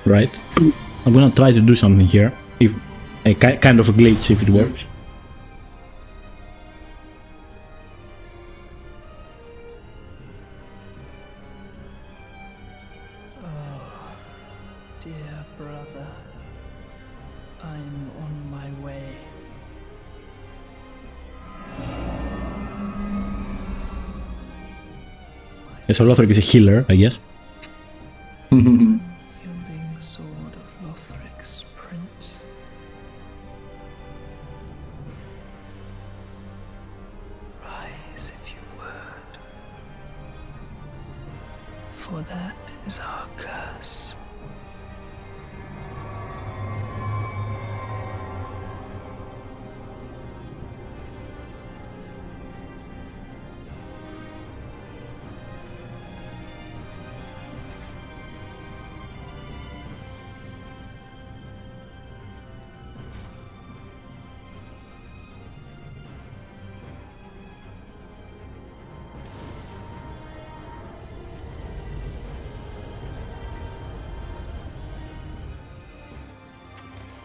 Right, I'm gonna try to do something here, if a kind of a glitch, if it works. Dear brother, I'm on my way. So Lothric is a healer, I guess. Yielding sword of Lothric's prince. Rise if you would. For that is our curse.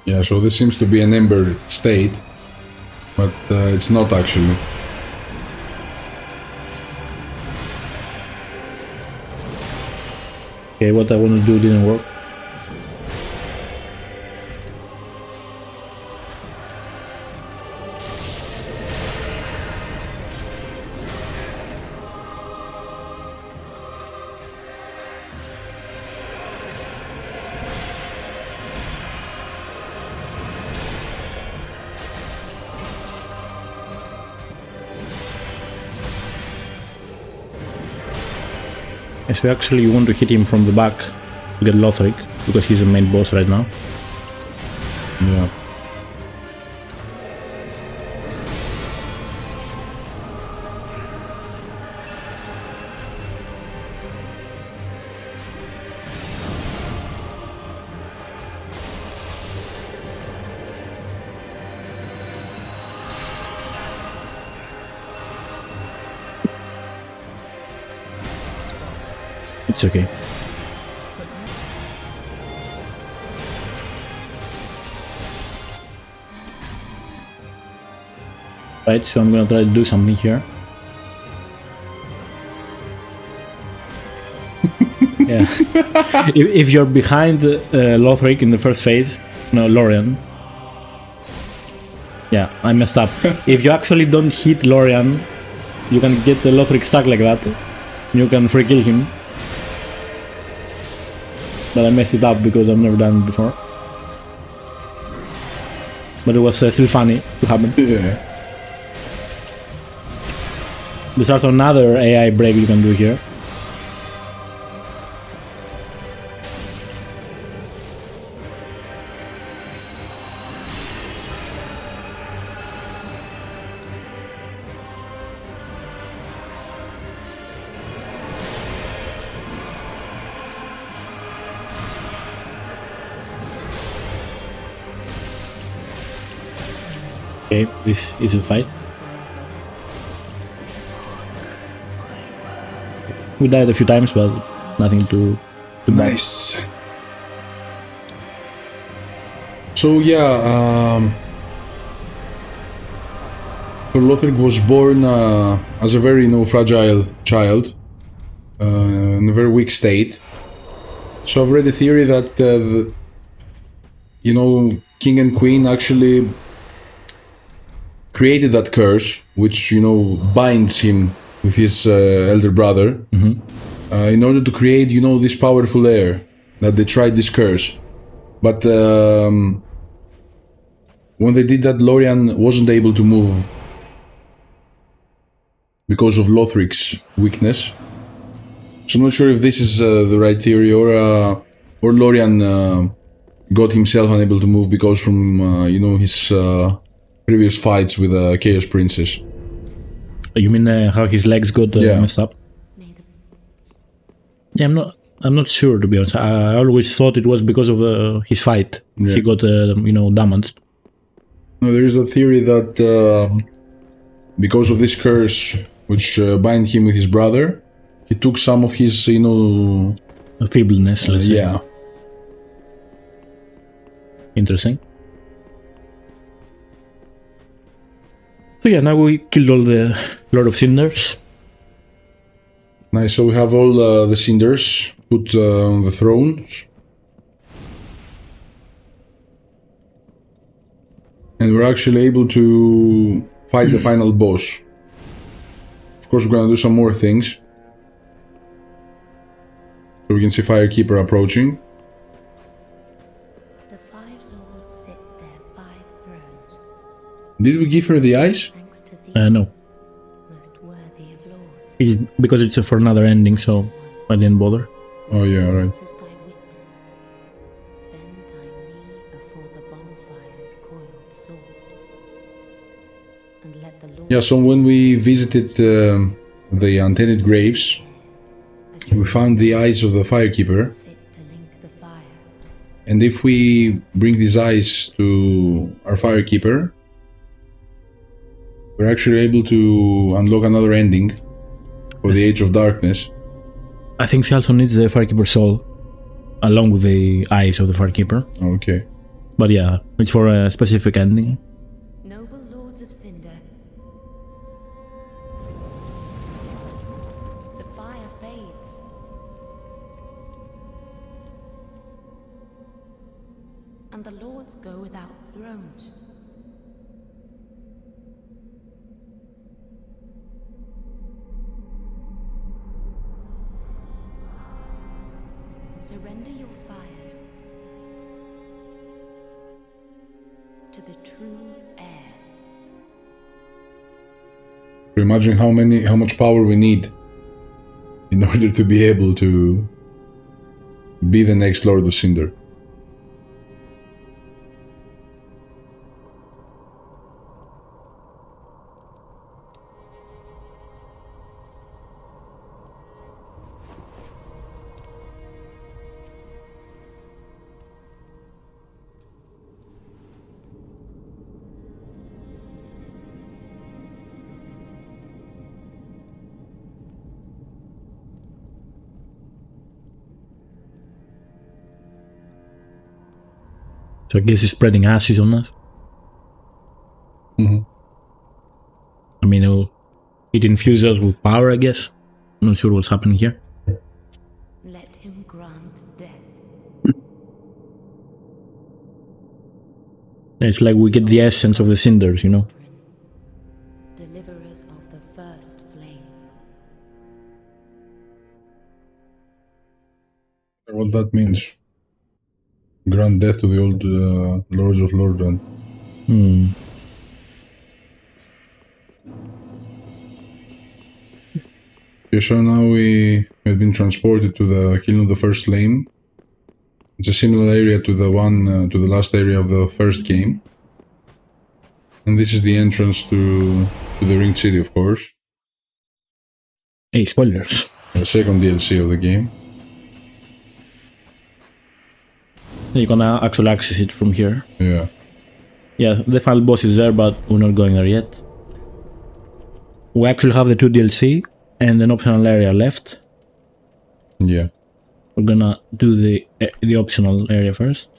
Yeah, so this seems to be an ember state, but it's not actually. Okay, what I want to do didn't work. So actually you want to hit him from the back to get Lothric, because he's the main boss right now. Yeah. It's okay. Right, so I'm gonna try to do something here. Yeah. if you're behind Lothric in the first phase, no, Lorian. Yeah, I messed up. If you actually don't hit Lorian, you can get the Lothric stuck like that. You can free kill him. But I messed it up because I've never done it before. But it was still funny to happen. Yeah. There's also another AI break you can do here. Okay, this is a fight. We died a few times, but nothing too bad. Nice. So yeah, Lothric was born as a very fragile child in a very weak state. So I've read a theory that King and Queen actually created that curse, which binds him with his elder brother, in order to create this powerful heir. That they tried this curse, but when they did that, Lorian wasn't able to move because of Lothric's weakness. So I'm not sure if this is the right theory, or Lorian got himself unable to move because from his previous fights with Chaos Princess. You mean how his legs got messed up? Yeah, I'm not sure, to be honest. I always thought it was because of his fight. Yeah. He got damaged. No, there is a theory that because of this curse, which bind him with his brother, he took some of his feebleness. Let's say. Yeah. Interesting. So yeah, now we killed all the Lord of Cinders. Nice, so we have all the Cinders put on the thrones. And we're actually able to fight the final boss. Of course, we're gonna do some more things. So we can see Firekeeper approaching. The 5 lords sit their 5 thrones. Did we give her the eyes? No. Because it's for another ending, so I didn't bother. Oh yeah, right. Yeah, so when we visited the untainted graves, we found the eyes of the Firekeeper. And if we bring these eyes to our Firekeeper, we're actually able to unlock another ending for the Age of Darkness. I think she also needs the Firekeeper soul, along with the eyes of the Firekeeper. Okay. But yeah, it's for a specific ending. Noble lords of Cinder, the fire fades. And the lords go without thrones. Surrender your fires to the true heir. Imagine how much power we need in order to be able to be the next Lord of Cinder. So I guess he's spreading ashes on us. Mm-hmm. I mean, it infuses us with power, I guess. Not sure what's happening here. Let him grant death. It's like we get the essence of the cinders, you know? Deliverers of the first flame. What that means. Grant death to the old Lords of Lordran. Okay, so now we have been transported to the Kiln of the First Flame. It's a similar area to the one, to the last area of the first game. And this is the entrance to the Ringed City, of course. Hey, spoilers. The second DLC of the game. You can actually access it from here. Yeah. Yeah, the final boss is there, but we're not going there yet. We actually have the 2 DLC and an optional area left. Yeah. We're gonna do the optional area first.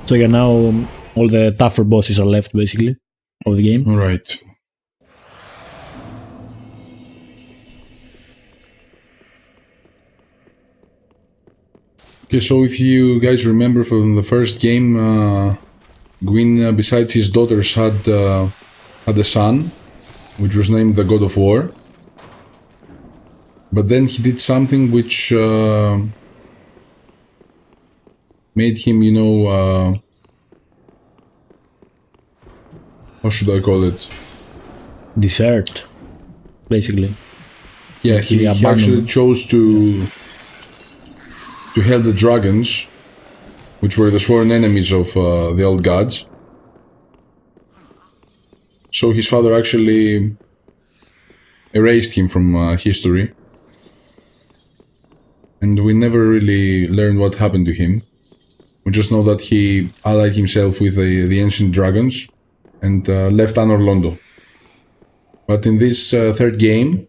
So yeah, now all the tougher bosses are left, basically, of the game. Right. Okay, so if you guys remember from the first game, Gwyn, besides his daughters, had a son, which was named the God of War. But then he did something which made him, you know, how should I call it? Desert, basically. Yeah, he actually chose to help the dragons, which were the sworn enemies of the old gods. So his father actually erased him from history. And we never really learned what happened to him. We just know that he allied himself with the ancient dragons and left Anor Londo. But in this third game,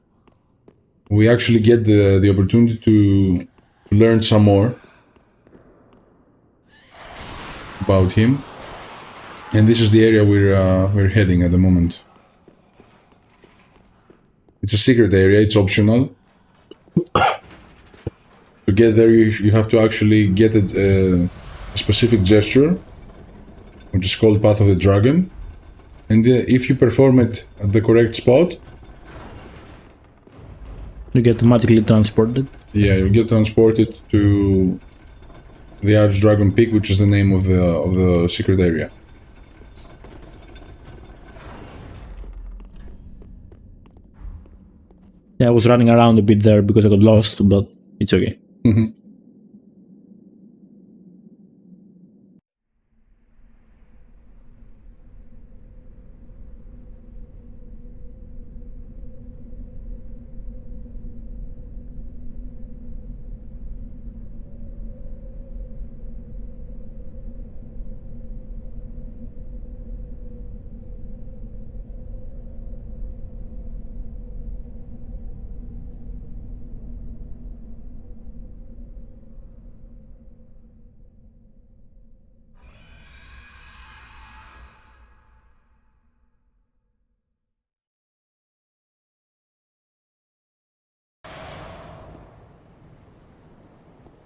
we actually get the opportunity to learn some more about him. And this is the area we're heading at the moment. It's a secret area, it's optional. To get there, you have to actually get a specific gesture, which is called Path of the Dragon. And if you perform it at the correct spot, you get automatically transported. Yeah, you get transported to the Archdragon Peak, which is the name of the secret area. Yeah, I was running around a bit there because I got lost, but it's okay. Mm-hmm.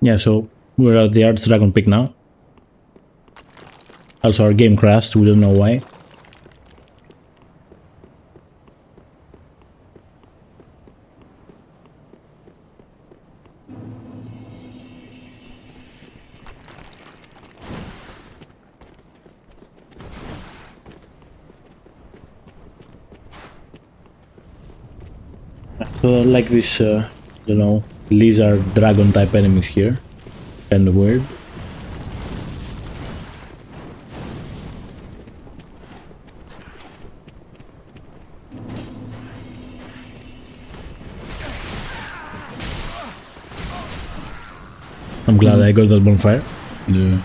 Yeah, so we're at the Archdragon Peak now. Also, our game crashed, we don't know why. So like this, you know, lizard dragon type enemies here. Kind of weird. I'm glad I got that bonfire. Yeah.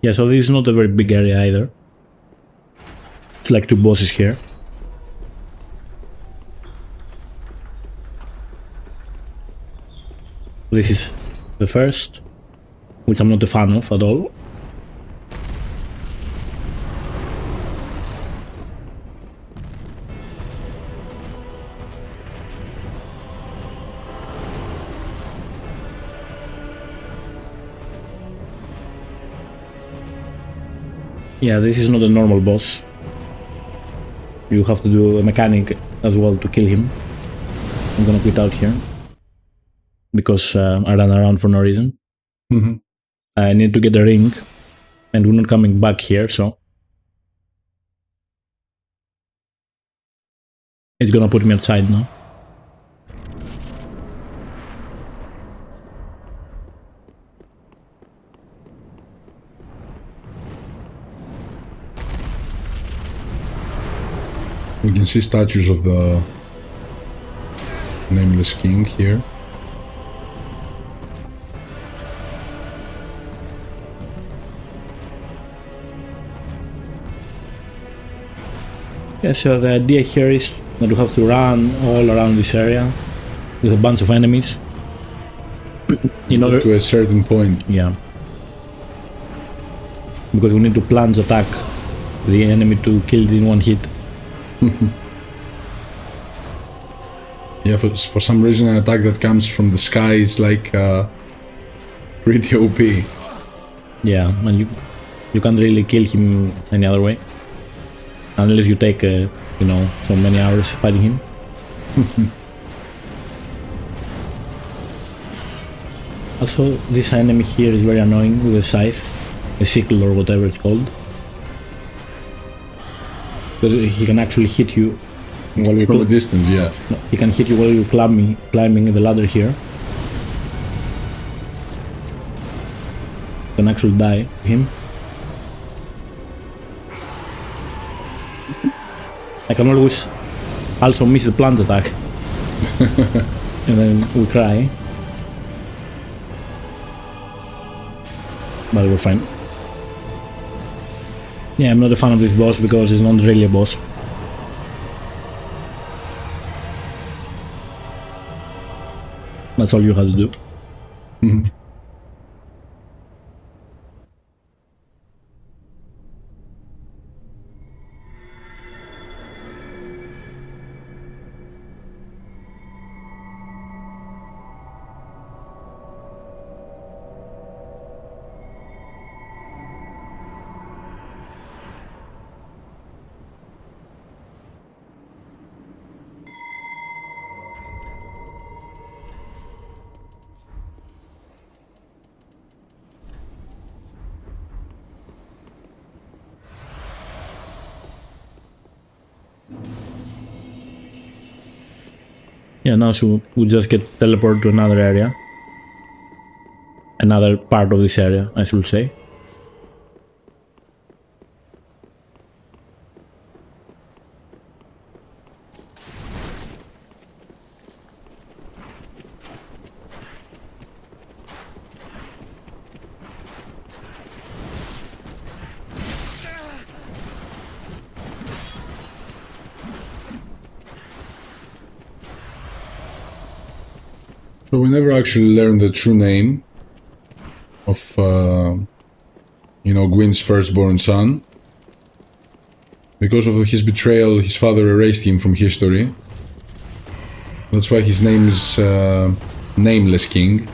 Yeah, so this is not a very big area either. It's like 2 bosses here. This is the first, which I'm not a fan of at all. Yeah, this is not a normal boss. You have to do a mechanic as well to kill him. I'm gonna quit out here. Because I ran around for no reason. Mm-hmm. I need to get a ring. And we're not coming back here, so... It's gonna put me outside now. We can see statues of the Nameless King here. Yeah, so the idea here is that we have to run all around this area with a bunch of enemies. In order to a certain point. Yeah. Because we need to plunge attack the enemy to kill it in one hit. Yeah, for some reason an attack that comes from the sky is like pretty OP. Yeah, and you can't really kill him any other way. Unless you take, you know, so many hours fighting him. Also, this enemy here is very annoying with a scythe, a sickle or whatever it's called. Because he can actually hit you while you're from a distance, yeah. No, he can hit you while you're climbing the ladder here. You can actually die to him. I can always also miss the plant attack. And then we cry. But we're fine. Yeah, I'm not a fan of this boss because it's not really a boss. That's all you have to do. Mm-hmm. Yeah, now so we just get teleported to another area. Another part of this area, I should say. So we never actually learned the true name of, you know, Gwyn's firstborn son. Because of his betrayal, his father erased him from history. That's why his name is Nameless King.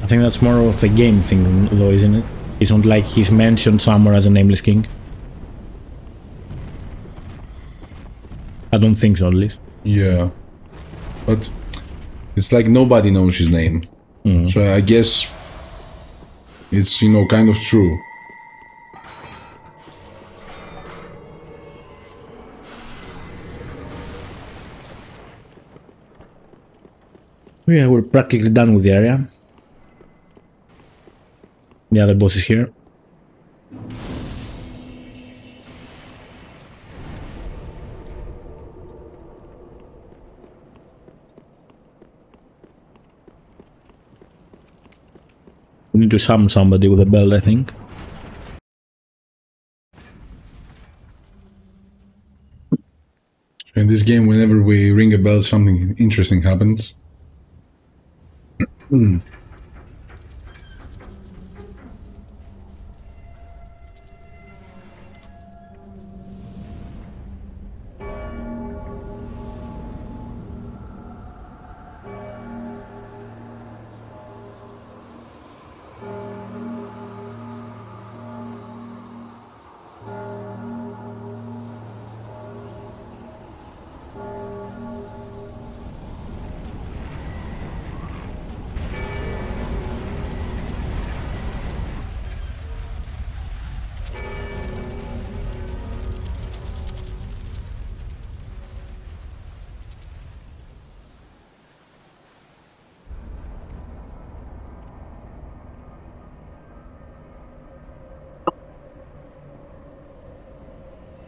I think that's more of a game thing though, isn't it? It's not like he's mentioned somewhere as a Nameless King. I don't think so, at least. Yeah. But it's like nobody knows his name. So I guess it's, you know, kind of true. Yeah, we're practically done with the area. The other boss is here. We need to summon somebody with a belt, I think. In this game, whenever we ring a bell, something interesting happens.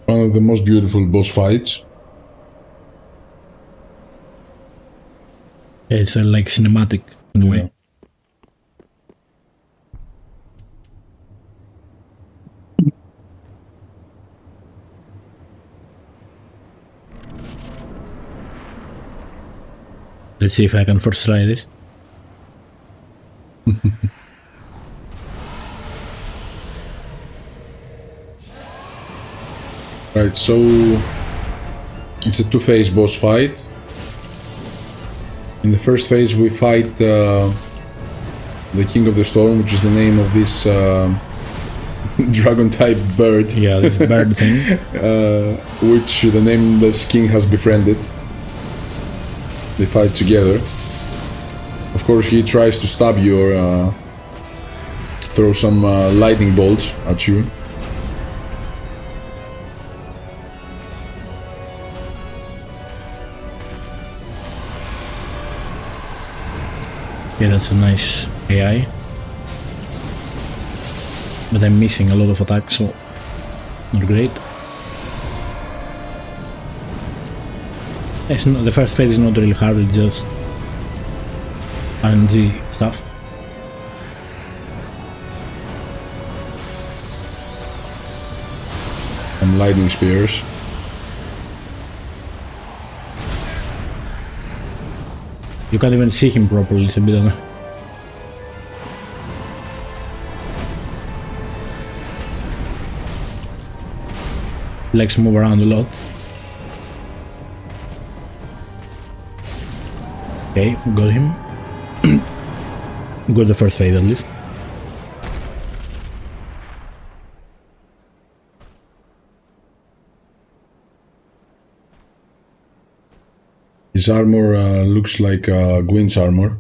One of the most beautiful boss fights. It's like cinematic in a way. Let's see if I can first try this. Right, so it's a two-phase boss fight. In the first phase we fight the King of the Storm, which is the name of this dragon-type bird. Yeah, this bird thing. Which the Nameless King has befriended. They fight together. Of course, he tries to stab you or throw some lightning bolts at you. Yeah, that's a nice AI. But I'm missing a lot of attacks, so not great. It's not, the first phase is not really hard, it's just RNG stuff. And lightning spears. You can't even see him properly, it's a bit of a... Legs move around a lot. Okay, got him. Got the first phase at least. His armor looks like Gwyn's armor.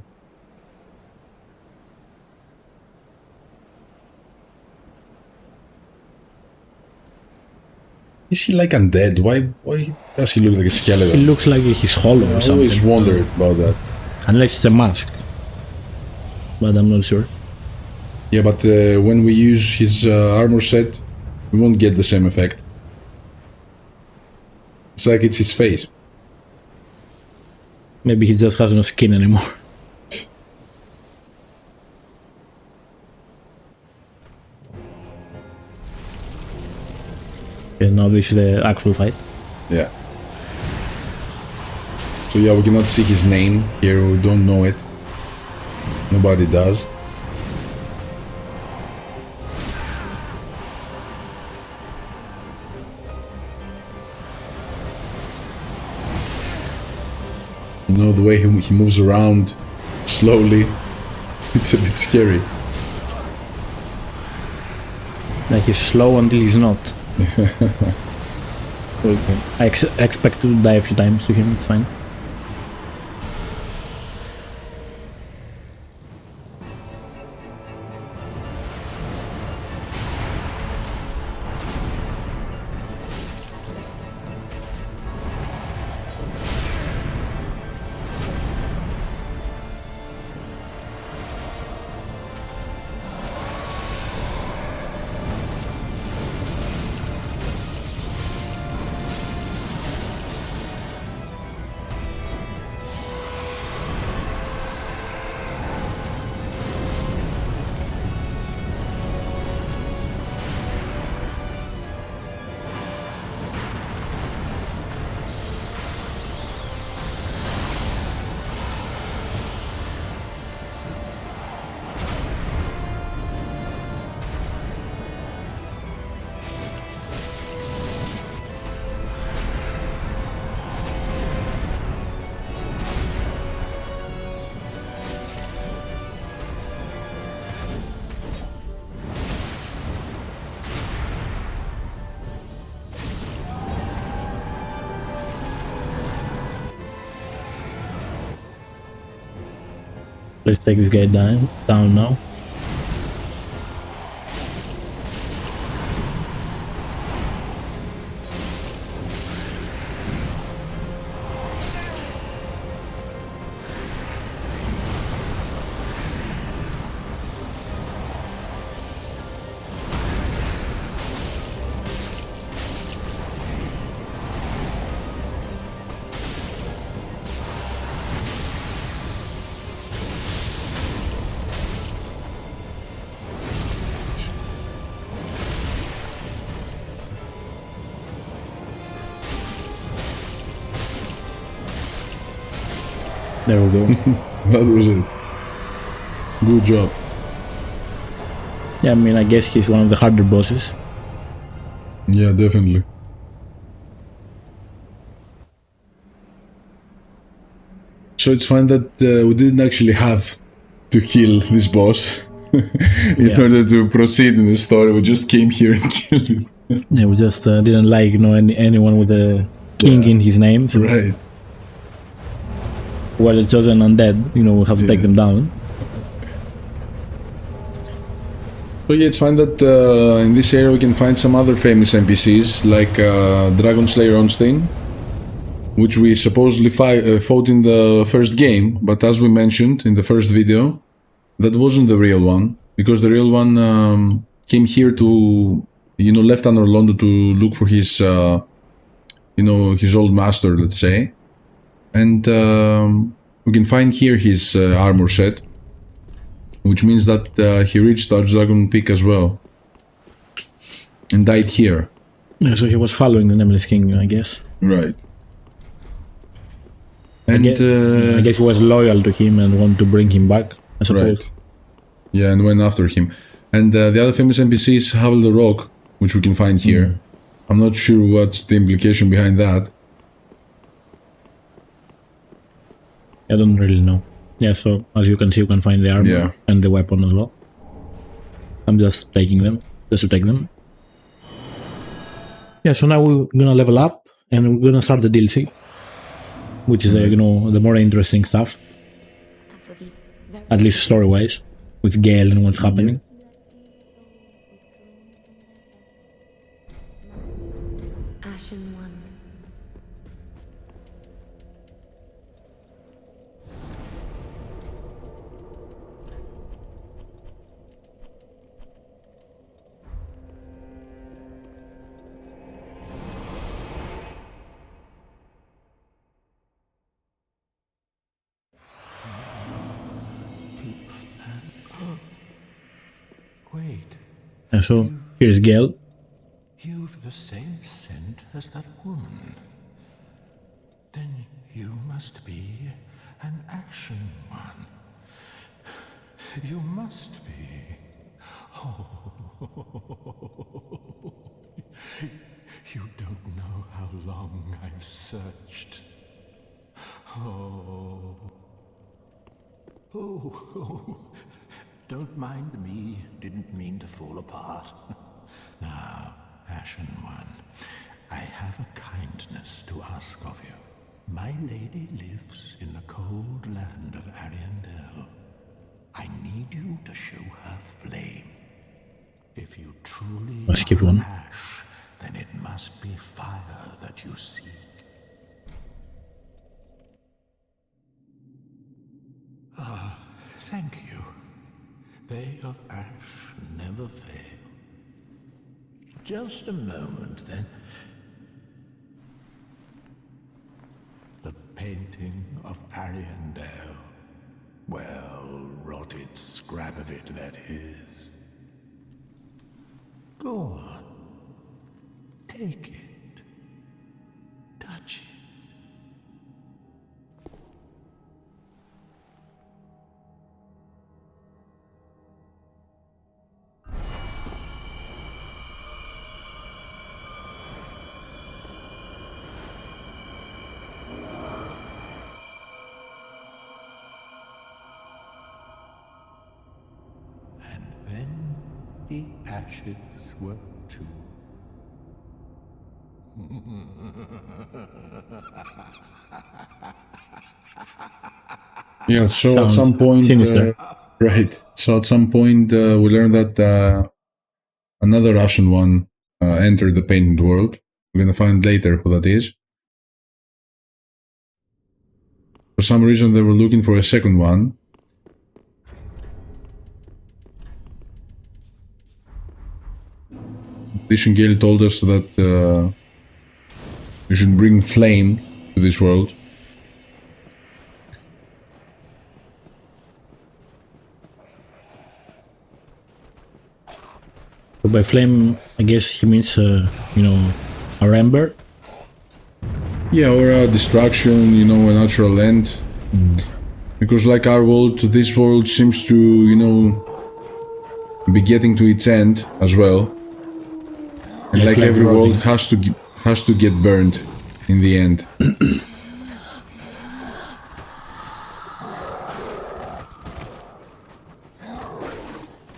Is he like undead? Why does he look like a skeleton? It looks like he's hollow or something. I always wondered about that. Unless it's a mask. But I'm not sure. Yeah, but when we use his armor set, we won't get the same effect. It's like it's his face. Maybe he just has no skin anymore. Okay, now this is the actual fight. Yeah. So yeah, we cannot see his name here, we don't know it. Nobody does. You know, the way he moves around slowly, It's a bit scary. Like he's slow until he's not. Okay. I expect to die a few times to him, it's fine. Let's take this guy down now. There we go. That was it. Good job. Yeah, I mean, I guess he's one of the harder bosses. Yeah, definitely. So it's fine that we didn't actually have to kill this boss in order to proceed in the story. We just came here and killed him. Yeah, we just didn't like, anyone with a king in his name. So Right. Well, it's chosen undead, we have to take them down. So yeah, it's fine that in this area we can find some other famous NPCs like Dragonslayer Armour, which we supposedly fought in the first game, but as we mentioned in the first video, that wasn't the real one, because the real one came here to, left Anor Londo to look for his, his old master, let's say. And we can find here his armor set, which means that he reached Archdragon Peak as well and died here. Yeah, so he was following the Nameless King, I guess. Right. And I guess he was loyal to him and wanted to bring him back, I suppose. Right. Yeah, and went after him. And the other famous NPC is Havel the Rock, which we can find here. I'm not sure what's the implication behind that. I don't really know. Yeah, so as you can see, you can find the armor and the weapon as well. I'm just taking them, just to take them. Yeah, so now we're gonna level up and we're gonna start the DLC, which is the more interesting stuff, at least story-wise, with Gael and what's happening. Ashen One. Wait. And so here's Gael. You've the same scent as that woman. Then you must be an Action One. You must be. Oh. You don't know how long I've searched. Oh. Don't mind me, didn't mean to fall apart. Now, Ashen One, I have a kindness to ask of you. My lady lives in the cold land of Ariandel. I need you to show her flame. If you truly Let's keep are one. ash, then it must be fire that you seek. Ah, thank you. They of ash never fail. Just a moment, then. The painting of Ariandel. Well, rotted scrap of it, that is. Go on. Take it. Touch it. The ashes were too. Yeah, so at some point, right? So at some point, we learned that another Russian one entered the painted world. We're gonna find later who that is. For some reason, they were looking for a second one. Gael told us that you should bring flame to this world. So by flame, I guess he means, you know, a ember. Yeah, or a destruction, you know, a natural end. Because like our world, this world seems to, you know, be getting to its end as well. And like every world has to get burned in the end.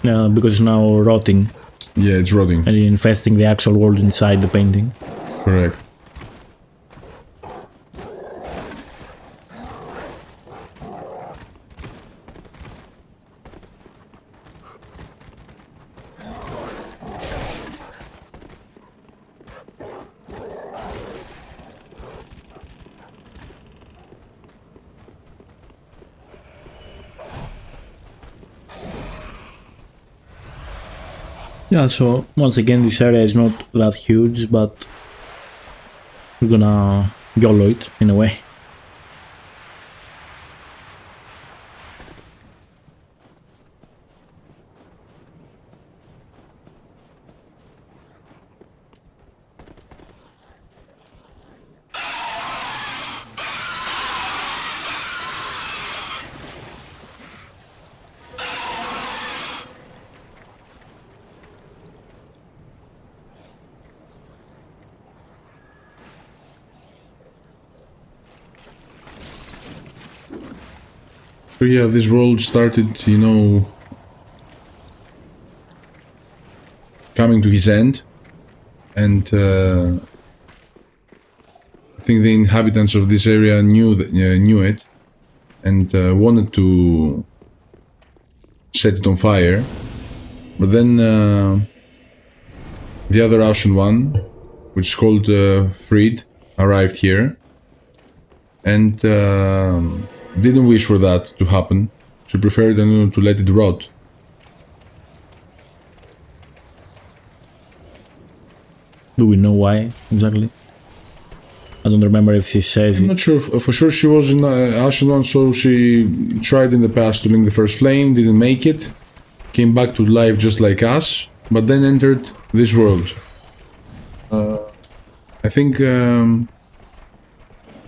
Yeah, because it's now rotting. Yeah, it's rotting. And infesting the actual world inside the painting. Correct. Yeah, so once again this area is not that huge, but we're gonna YOLO it in a way. So yeah, this world started, you know, coming to his end, and I think the inhabitants of this area knew it, and wanted to set it on fire. But then the other Russian one, which is called Friede, arrived here, and didn't wish for that to happen. She preferred to let it rot. Do we know why exactly? I don't remember if she says I'm not sure. For sure she was in Ashen One, so she tried in the past to link the first flame, didn't make it, came back to life just like us, but then entered this world. I think, you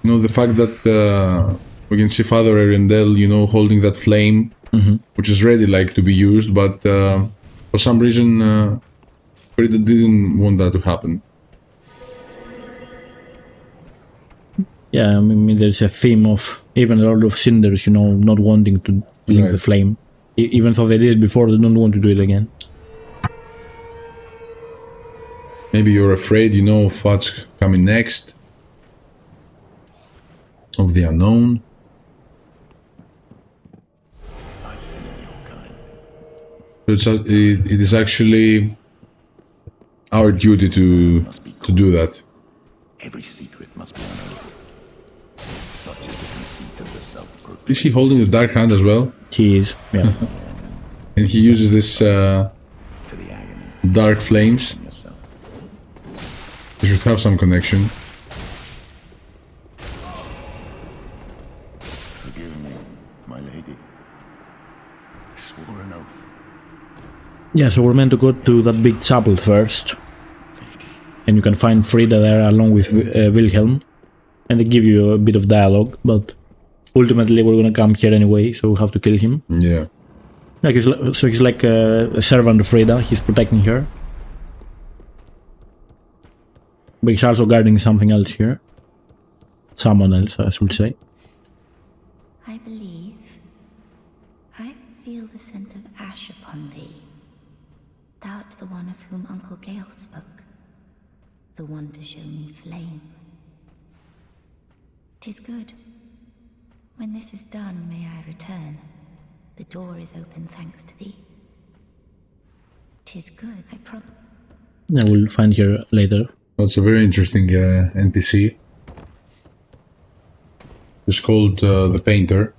know, the fact that we can see Father Ariandel, you know, holding that flame, which is ready, like, to be used, but for some reason, Friede didn't want that to happen. Yeah, I mean, there's a theme of even a lot of Cinders, you know, not wanting to link the flame. Even though they did it before, they don't want to do it again. Maybe you're afraid, you know, of what's coming next. Of the unknown. It is actually our duty to do that. Every secret must be unearthed. Such is the conceit of the self-proclaimed. Is he holding the Dark Hand as well? He is, yeah. And he uses this dark flames. They should have some connection. Forgive me, my lady. I swore an oath. Yeah, so we're meant to go to that big chapel first. And you can find Friede there along with Wilhelm. And they give you a bit of dialogue, but ultimately we're gonna come here anyway, so we have to kill him. Yeah. Like he's like a servant of Friede, he's protecting her. But he's also guarding something else here. Someone else, I should say. I believe I feel the scent of ash upon thee. Thou art the one of whom Uncle Gael spoke. The one to show me flame. 'Tis good. When this is done, may I return. The door is open thanks to thee. 'Tis good, I promise. Yeah, we'll find her later. That's a very interesting NPC. It's called the Painter.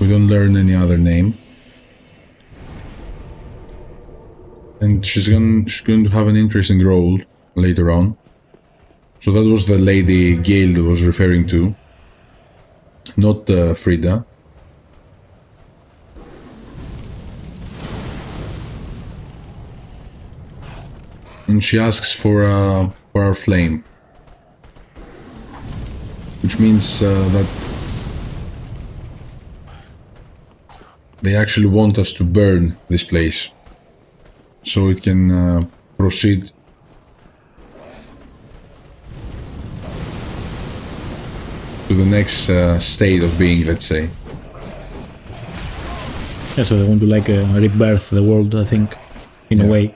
We don't learn any other name. And she's going to have an interesting role later on. So that was the lady Gael was referring to. Not Friede. And she asks for our flame, which means that they actually want us to burn this place, so it can proceed to the next state of being, let's say. Yeah, so they want to like rebirth the world, I think, in a way.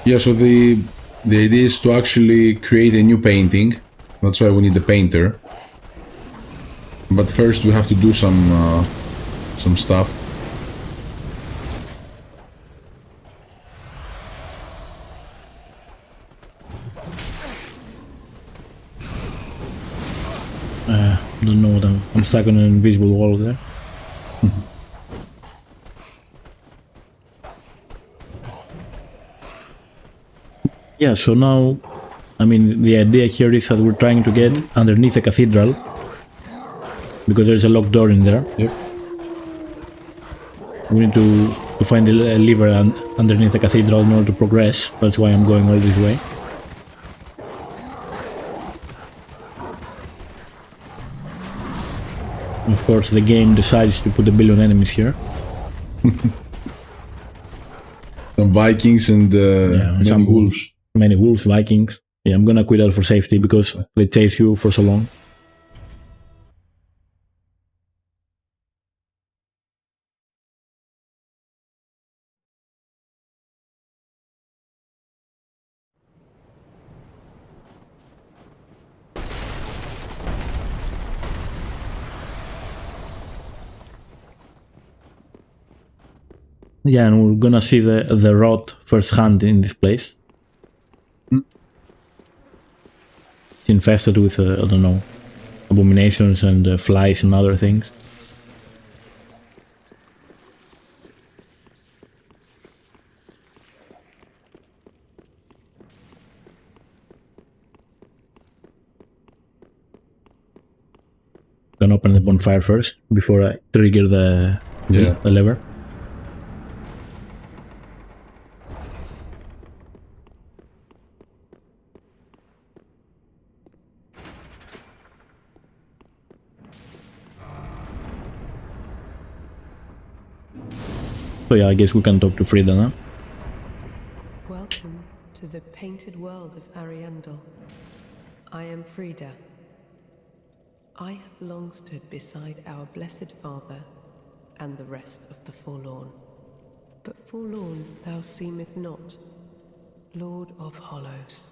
Yeah, so the idea is to actually create a new painting. That's why we need the painter. But first we have to do some stuff. Don't know what I'm stuck on an invisible wall there. Yeah, so now, I mean, the idea here is that we're trying to get underneath the cathedral, because there's a locked door in there. Yep. We need to find a lever underneath the cathedral in order to progress. That's why I'm going all this way. Of course, the game decides to put a billion enemies here. Some Vikings and many wolves. Many wolves, Vikings. Yeah, I'm gonna quit out for safety because they chase you for so long. Yeah, and we're gonna see the rot firsthand in this place. It's infested with, I don't know, abominations and flies and other things. I'm gonna open the bonfire first before I trigger the lever. So yeah, I guess we can talk to Friede now. Welcome to the painted world of Ariandel. I am Friede. I have long stood beside our blessed father and the rest of the forlorn. But forlorn thou seemeth not, Lord of Hollows.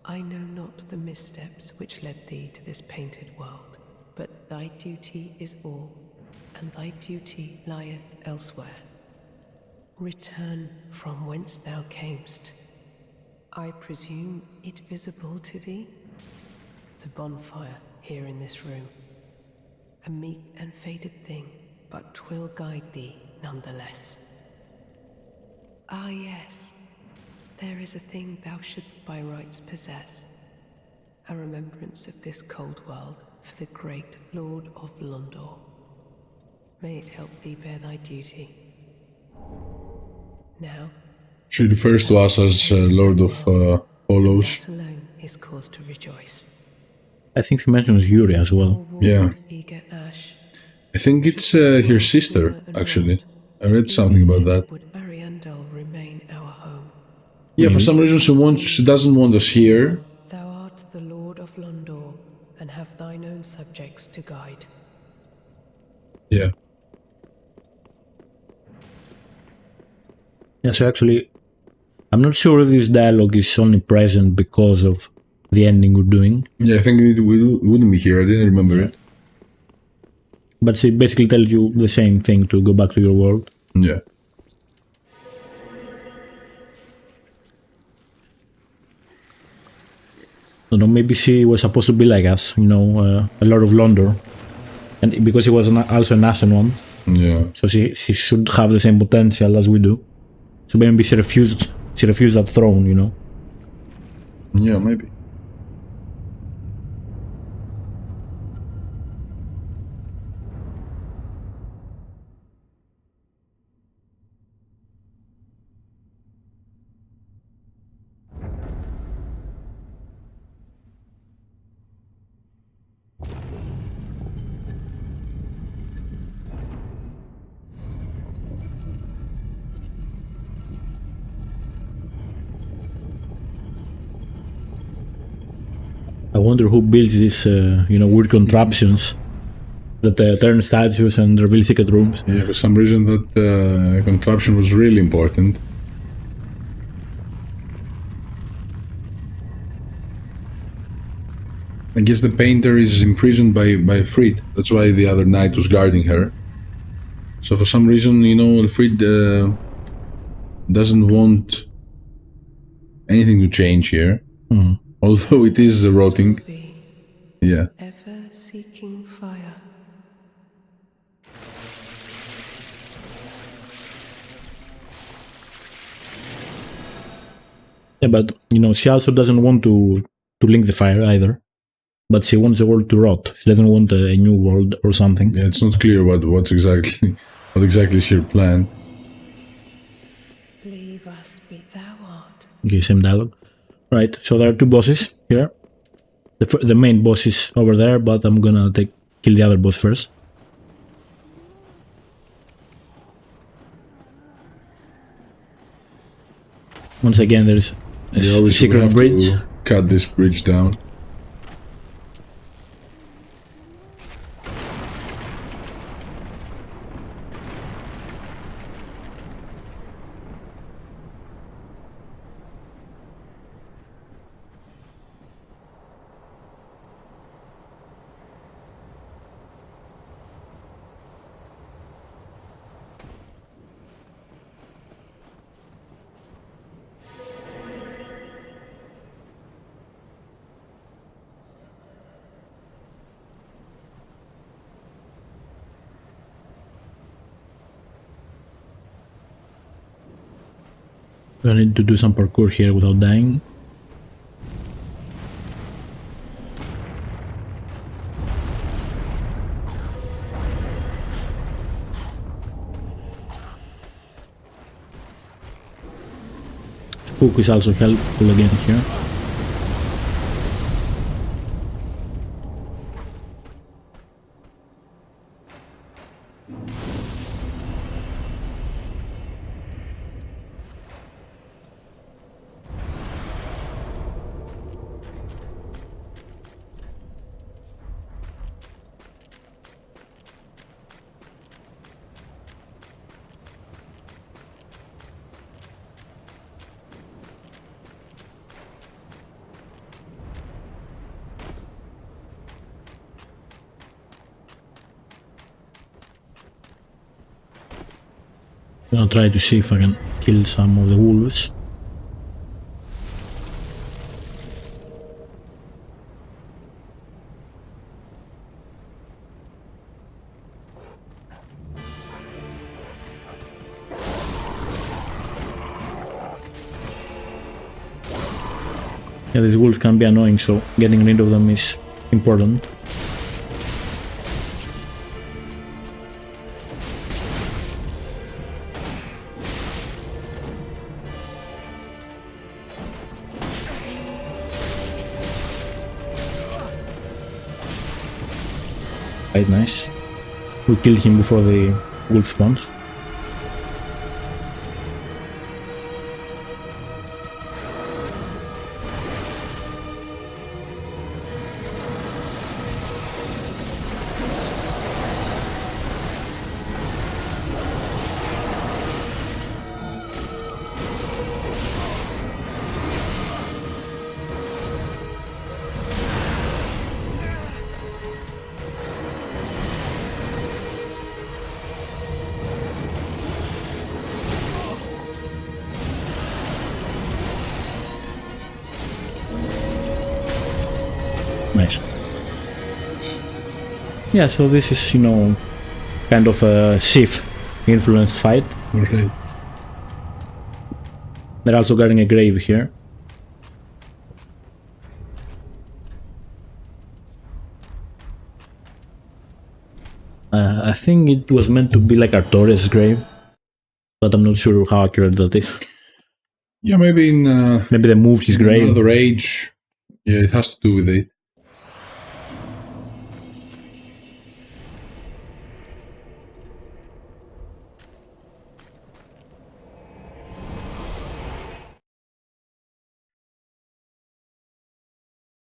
I know not the missteps which led thee to this painted world, but thy duty is all, and thy duty lieth elsewhere. Return from whence thou camest. I presume it visible to thee? The bonfire here in this room. A meek and faded thing, but 'twill guide thee nonetheless. Ah yes, there is a thing thou shouldst by rights possess. A remembrance of this cold world for the great Lord of Londor. May it help thee bear thy duty. Now, She refers to us as Lord of Hollows. that alone is cause to rejoice. I think he mentions Yuri as well. Yeah. Eager Ash, I think it's her sister, actually. I read something about that. would Ariandel remain our home? Yeah, for some reason she doesn't want us here. Thou art the Lord of Londor, and have thine own subjects to guide. Yeah. Yeah, so actually, I'm not sure if this dialogue is only present because of the ending we're doing. Yeah, I think it wouldn't be here. I didn't remember it. But she basically tells you the same thing to go back to your world. Yeah. I don't know, maybe she was supposed to be like us, you know, a Lord of Londor. And because he was also an Ashen one. Yeah. So she should have the same potential as we do. So maybe she refused that throne, you know. Yeah, maybe. I wonder who builds these, weird contraptions that turn statues and reveal secret rooms. Yeah, for some reason that contraption was really important. I guess the painter is imprisoned by Friede. That's why the other knight was guarding her. So for some reason, Friede doesn't want anything to change here. Mm. Although it is rotting. Yeah. Ever seeking fire. Yeah, but she also doesn't want to link the fire either. But she wants the world to rot. She doesn't want a new world or something. Yeah, it's not clear what exactly is her plan. Leave us be thou art. Okay, same dialogue. Right, so there are two bosses here. The main boss is over there, but I'm gonna kill the other boss first. Once again, there's a secret bridge. Cut this bridge down. I need to do some parkour here without dying. Spook is also helpful again here. I'll try to see if I can kill some of the wolves. Yeah, these wolves can be annoying, so getting rid of them is important. Quite nice. We killed him before the wolf spawns. Nice. Yeah, so this is, you know, kind of a Sith influenced fight. Okay. They're also guarding a grave here. I think it was meant to be like Artorias' grave, but I'm not sure how accurate that is. Yeah, maybe in maybe they moved his grave. Another age. Yeah, it has to do with it.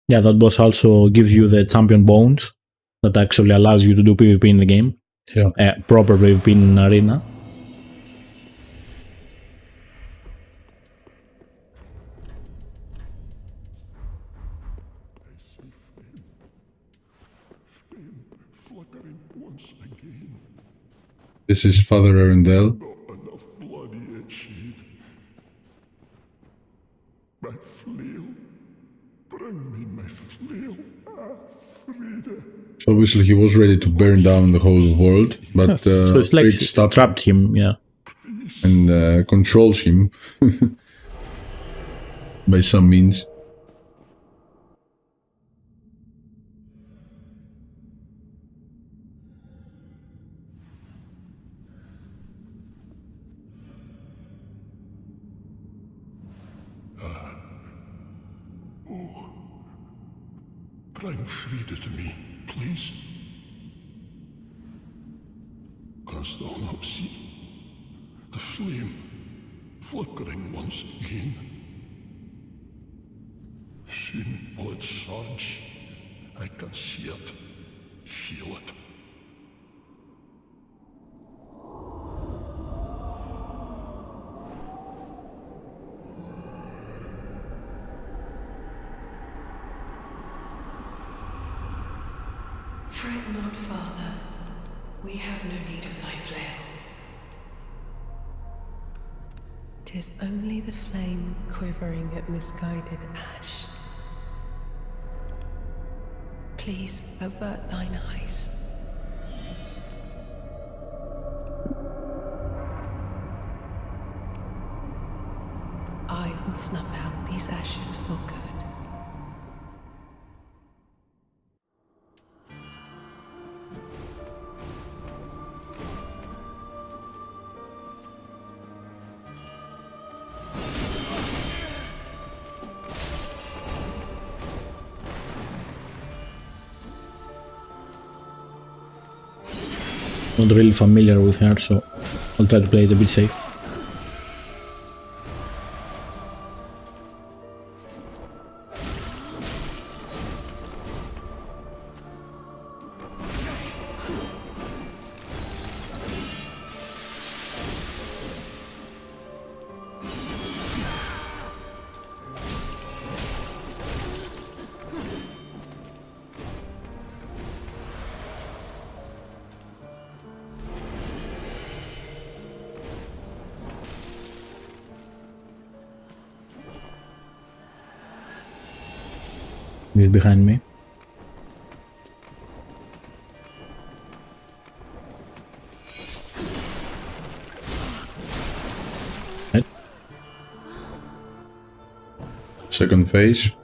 Yeah, that boss also gives you the champion bones that actually allows you to do PvP in the game. Yeah. Proper PvP in an arena. This is Father Arundel. So obviously he was ready to burn down the whole world, but so it's like Friede trapped him, yeah. And controls him by some means. Bring Friede to me, please. Canst thou not see the flame flickering once again? Soon will it surge. I can see it, feel it. Fret not, Father. We have no need of thy flail. 'Tis only the flame quivering at misguided ash. Please avert thine eyes. I will snuff out these ashes for good. Not really familiar with her, so I'll try to play it a bit safe. He's behind me. Right. Second phase.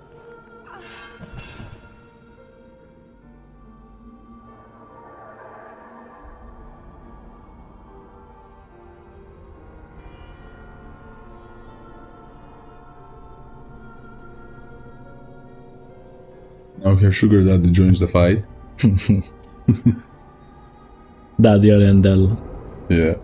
Now here Sugar Daddy joins the fight. Daddy Arendelle. Yeah.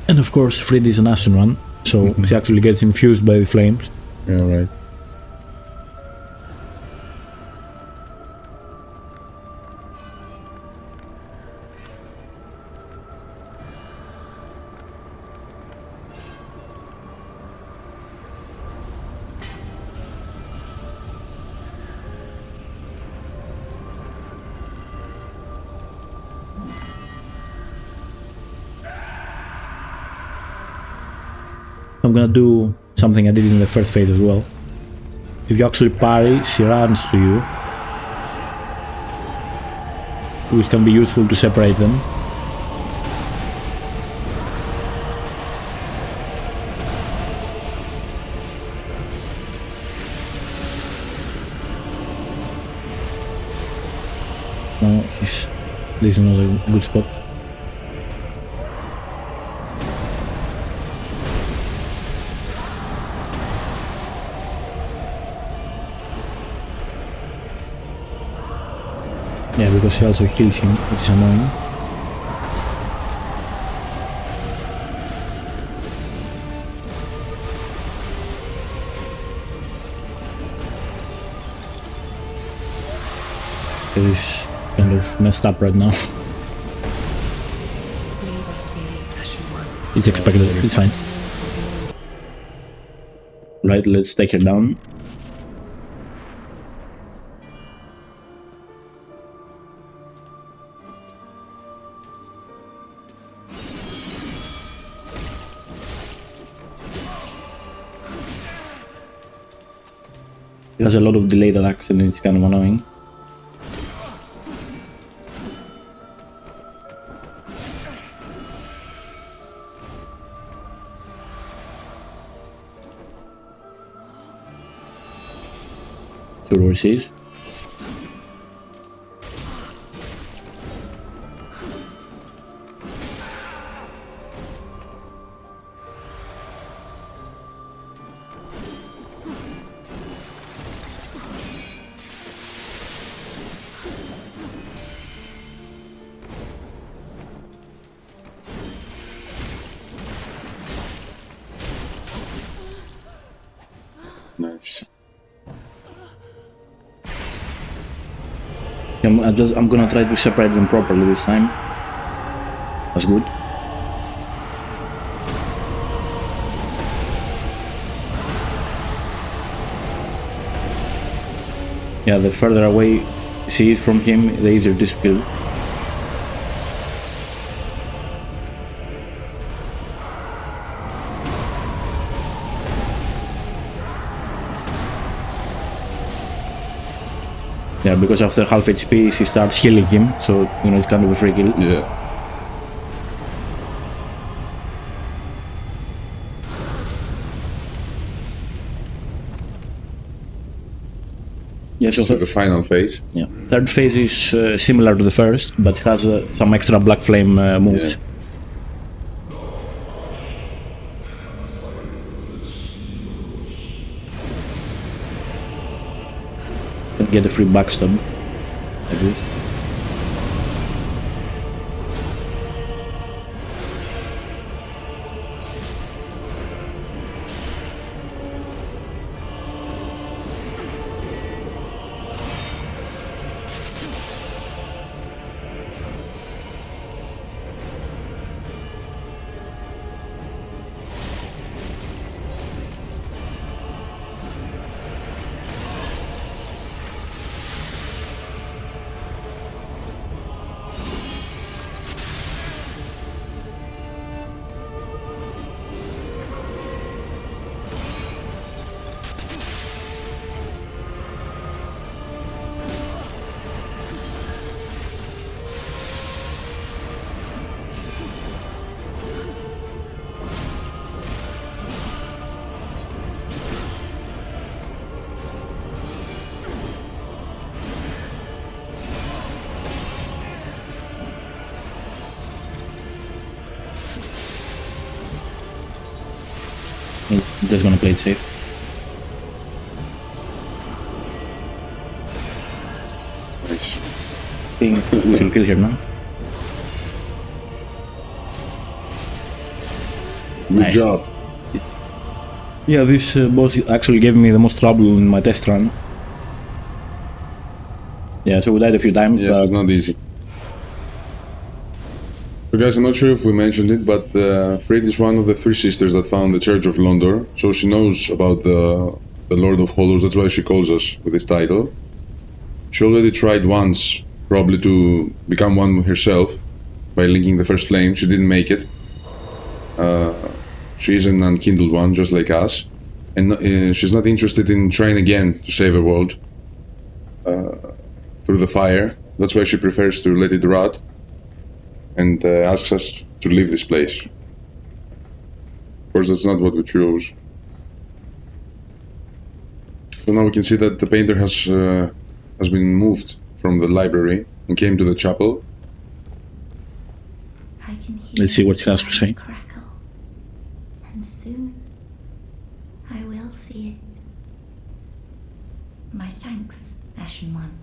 And of course, Friede is an Ashen one, so she actually gets infused by the flames. Yeah, right. I'm gonna do something I did in the first phase as well. If you actually parry, she runs to you, which can be useful to separate them. No, this is not a good spot. Yeah, because he also heals him, which is annoying. He's kind of messed up right now. It's expected, it's fine. Right, let's take her down. It has a lot of delayed attacks and it's kind of annoying. Two horses. Nice. I'm gonna try to separate them properly this time. That's good. Yeah, the further away she is from him, the easier this will be. Yeah, because after half HP she starts healing him, so you know it's kind of a free kill. Yeah. Yeah, so the final phase. Yeah, third phase is similar to the first, but has some extra black flame moves. get a free backstab. Like this. Just gonna play it safe. Nice. I think we can kill here now. Good job. Yeah, this boss actually gave me the most trouble in my test run. Yeah, so we died a few times. Yeah, it's not easy. So guys, I'm not sure if we mentioned it, but Friede is one of the three sisters that found the Church of Londor, so she knows about the Lord of Hollows, that's why she calls us with this title. She already tried once, probably to become one herself, by linking the first flame. She didn't make it. She is an unkindled one, just like us, and she's not interested in trying again to save a world through the fire. That's why she prefers to let it rot, and asks us to leave this place. Of course, that's not what we chose. So now we can see that the painter has been moved from the library and came to the chapel. I can hear Let's see what he has to say. crackle, and soon I will see it. My thanks, Ashen One.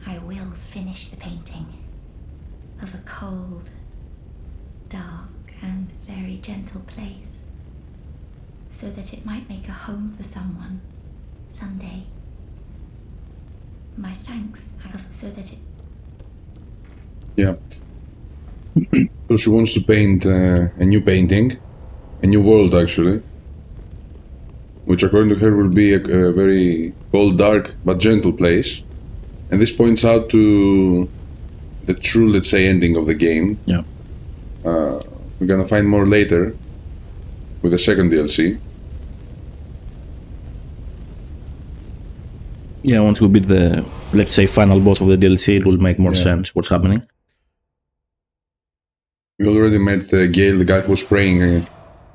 I will finish the painting of a cold, dark, and very gentle place, so that it might make a home for someone someday. My thanks, so that it... Yeah. So she wants to paint a new painting, a new world actually, which according to her will be a very cold, dark, but gentle place. And this points out to the true, let's say, ending of the game. Yeah. We're gonna find more later with the second DLC. Yeah, once we beat the, let's say, final boss of the DLC, it will make more sense what's happening. We already met Gael, the guy who was praying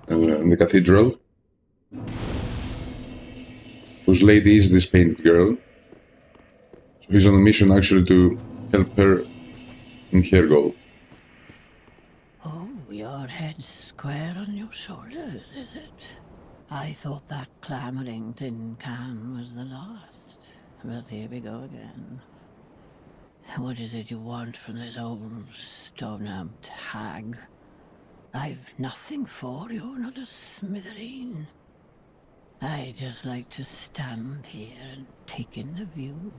in the cathedral. Whose lady is this painted girl. So he's on a mission actually to help her in her goal. Oh, your head's square on your shoulders, is it? I thought that clamoring tin can was the last. But here we go again. What is it you want from this old stone-amped hag? I've nothing for you, not a smithereen. I just like to stand here and take in the view.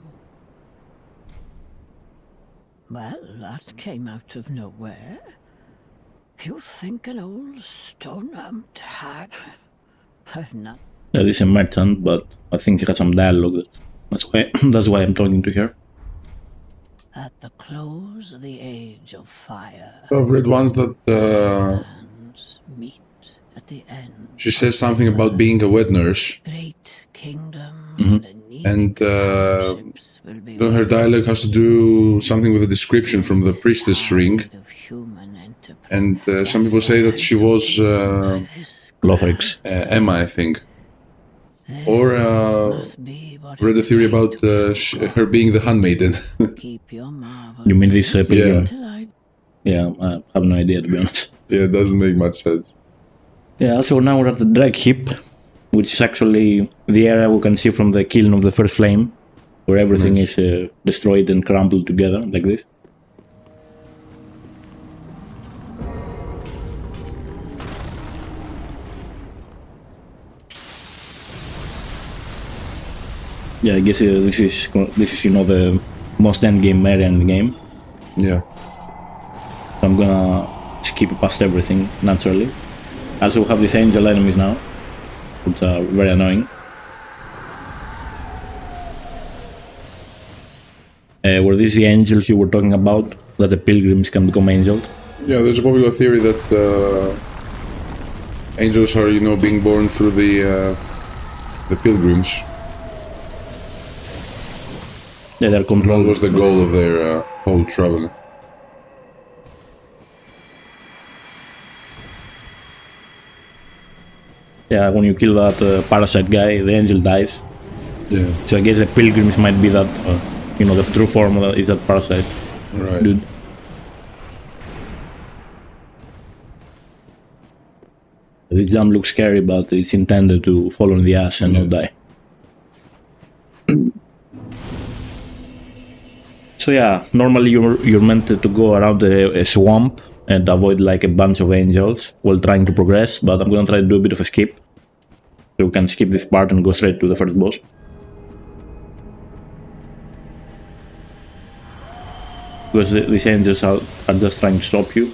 Well, that came out of nowhere. You think an old stone-amped hag? I've not... There is a merchant, but I think she has some dialogue. That's why I'm talking to her. At the close of the age of fire... I've read once that meet at the end. She says something about being a wet nurse. Great kingdom and her dialogue has to do something with a description from the priestess ring. And some people say that she was Lothric's Emma, I think. Or read a theory about her being the handmaiden. You mean this pilgrim? Yeah. Yeah, I have no idea, to be honest. Yeah, it doesn't make much sense. Yeah, also now we're at the Drag Heap, which is actually the area we can see from the killing of the first flame. where everything is destroyed and crumbled together like this. Yeah, I guess this is the most endgame area in the game. Yeah. So I'm gonna skip past everything naturally. Also, we have these angel enemies now, which are very annoying. Were these the angels you were talking about? That the pilgrims can become angels? Yeah, there's a popular theory that angels are, being born through the pilgrims. Yeah, they're controlled. That was the goal of their whole travel. Yeah, when you kill that parasite guy, the angel dies. Yeah. So I guess the pilgrims might be that, the true form is that parasite. Right. Dude. This jump looks scary, but it's intended to fall on the ass and not die. So yeah, normally you're meant to go around a swamp and avoid like a bunch of angels while trying to progress, but I'm gonna try to do a bit of a skip. So we can skip this part and go straight to the first boss. Because these angels are just trying to stop you.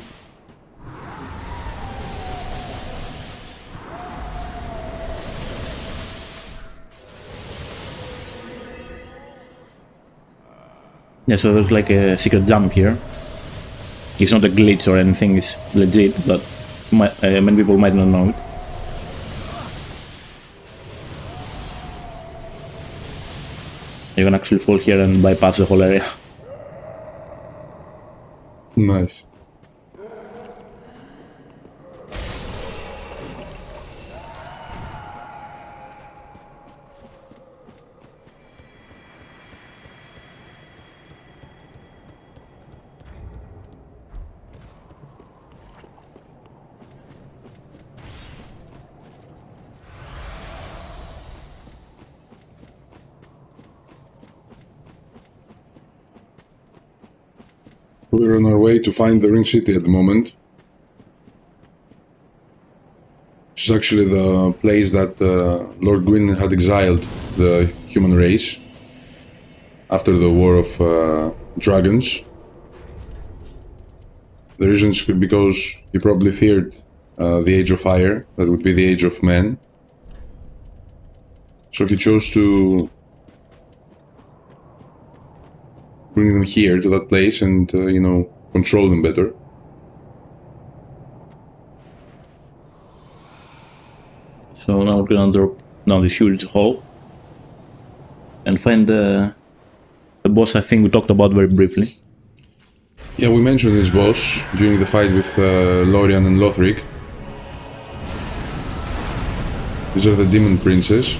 Yeah, so there's like a secret jump here. It's not a glitch or anything, it's legit, but many people might not know it. You can actually fall here and bypass the whole area. Nice. We're on our way to find the Ring City at the moment. It's actually the place that Lord Gwyn had exiled the human race after the War of Dragons. The reason is because he probably feared the Age of Fire, that would be the Age of Men. So he chose to bring them here to that place and, control them better. So now we're gonna drop down this huge hole and find the boss I think we talked about very briefly. Yeah, we mentioned this boss during the fight with Lorien and Lothric. These are the Demon Princes.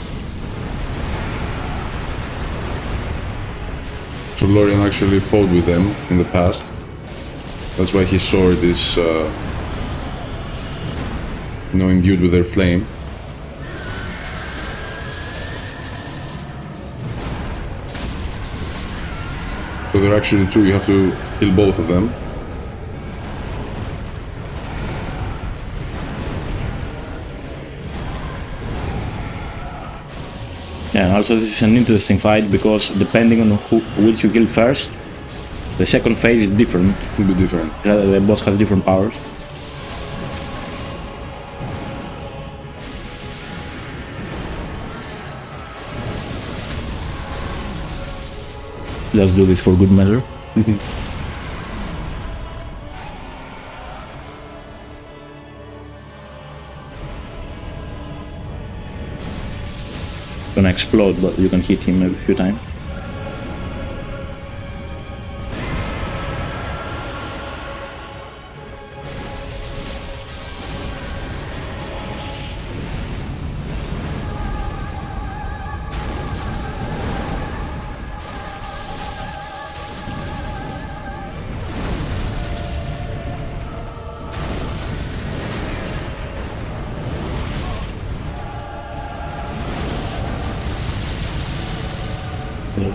So Lorien actually fought with them in the past. That's why his sword is, imbued with their flame. So there are actually two, you have to kill both of them. Yeah, and also this is an interesting fight because depending on which you kill first, the second phase is different. Will be different. The boss has different powers. Let's do this for good measure. Gonna explode, but you can hit him a few times.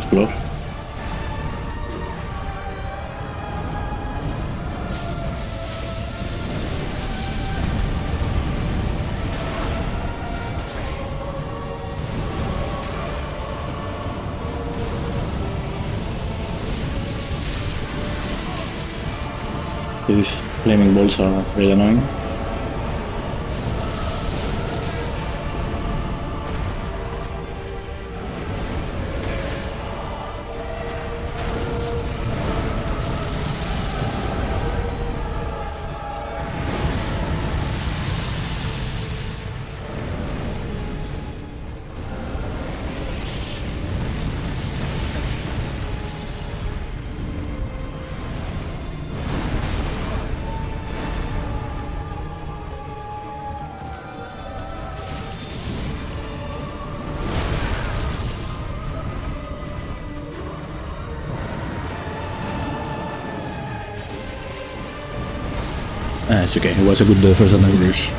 It's close. These flaming balls are really annoying. It's okay, it was a good first attempt.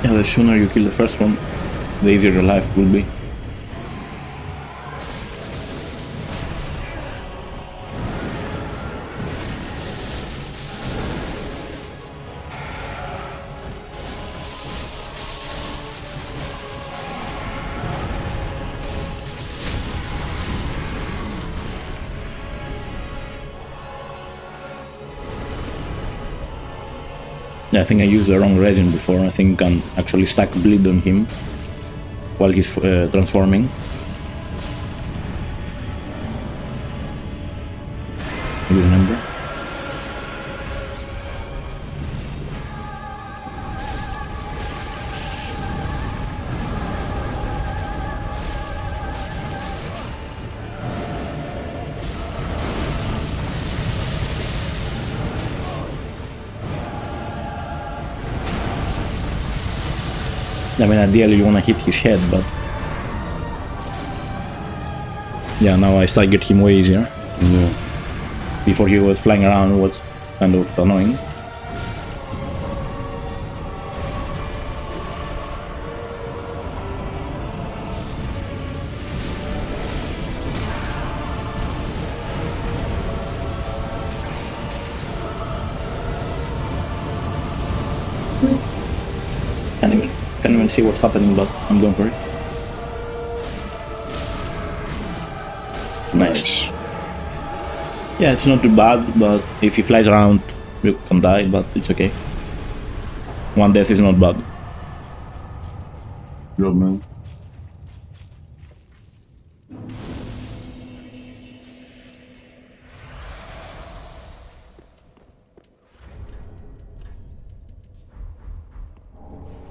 Yeah, the sooner you kill the first one, the easier your life will be. Yeah, I think I used the wrong resin before. I think you can actually stack bleed on him while he's transforming. You remember? I mean, ideally you wanna hit his head, but yeah, now I staggered him way easier. Yeah. Before he was flying around, it was kind of annoying. Can't even see what's happening, but I'm going for it. Nice. Yeah, it's not too bad, but if he flies around, you can die, but it's okay. One death is not bad. Good man.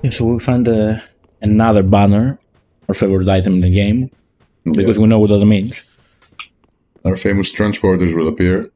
Yeah, so we'll find another banner, our favorite item in the game, because we know what that means. Our famous transporters will appear.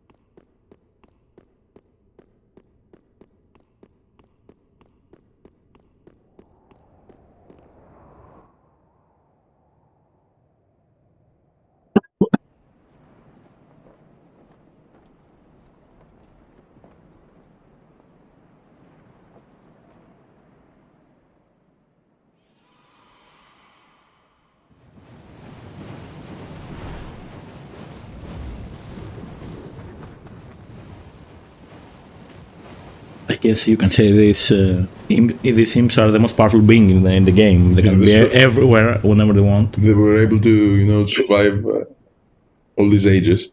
I guess you can say these imps are the most powerful being in the game. They can be everywhere whenever they want. They were able to, you know, survive all these ages.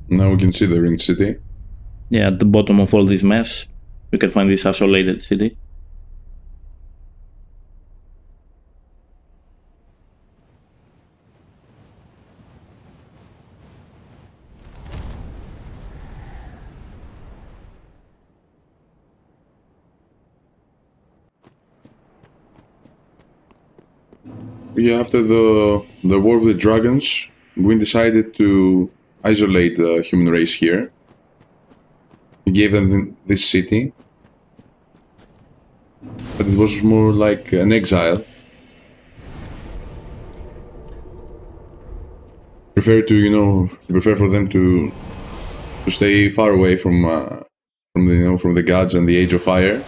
Now we can see the ring city. Yeah, at the bottom of all this mess, you can find this isolated city. Yeah, after the war with the dragons, Gwyn decided to isolate the human race here. He gave them this city, but it was more like an exile. Prefer to, he preferred for them to stay far away from the gods and the Age of Fire,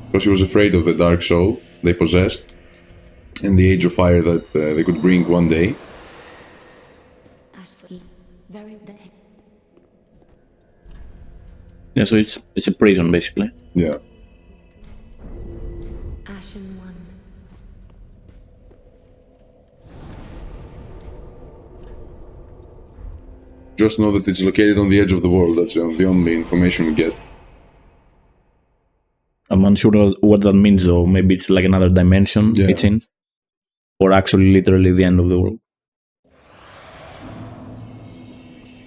because he was afraid of the dark soul they possessed and the Age of Fire that they could bring one day. Yeah, so it's a prison basically. Yeah. Ashen One. Just know that it's located on the edge of the world. That's the only information we get. I'm unsure what that means though. Maybe it's like another dimension it's in. Or actually literally the end of the world.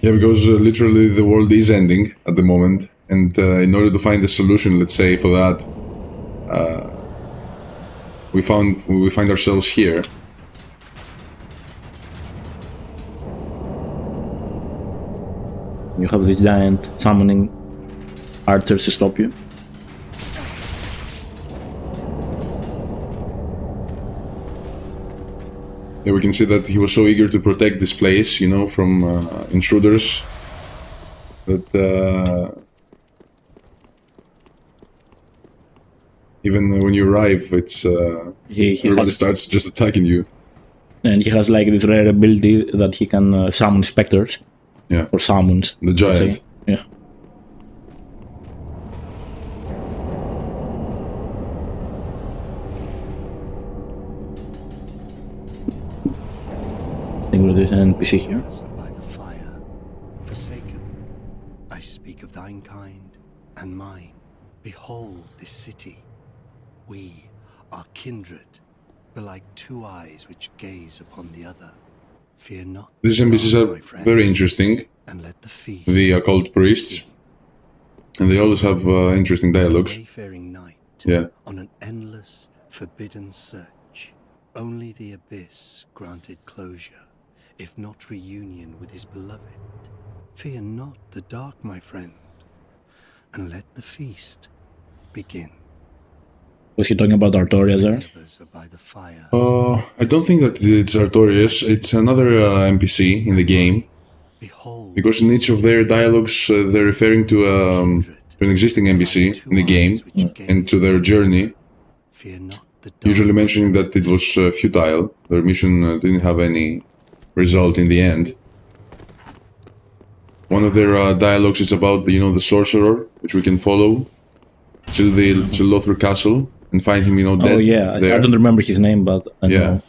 Yeah, because literally the world is ending at the moment. And in order to find a solution, let's say, for that, we find ourselves here. You have this giant summoning archers to stop you. Yeah, we can see that he was so eager to protect this place, from intruders, that even when you arrive, it's everybody starts just attacking you. And he has like this rare ability that he can summon specters. Yeah. Or summons. The giant. Yeah. I think there's an NPC here. By the fire, forsaken, I speak of thine kind and mine. Behold this city. We are kindred, belike two eyes which gaze upon the other. Fear not. These NPCs are very interesting. And let the feast. The occult priests, and they always have interesting dialogues. Wayfaring night. Yeah. On an endless, forbidden search. Only the abyss granted closure, if not reunion with his beloved. Fear not the dark, my friend, and let the feast begin. Was he talking about Artorias there? I don't think that it's Artorias. It's another NPC in the game. Because in each of their dialogues, they're referring to an existing NPC in the game and to their journey. Usually mentioning that it was futile. Their mission didn't have any result in the end. One of their dialogues is about the sorcerer, which we can follow to Lothric castle and find him, dead. Oh yeah, there. I don't remember his name, but I know.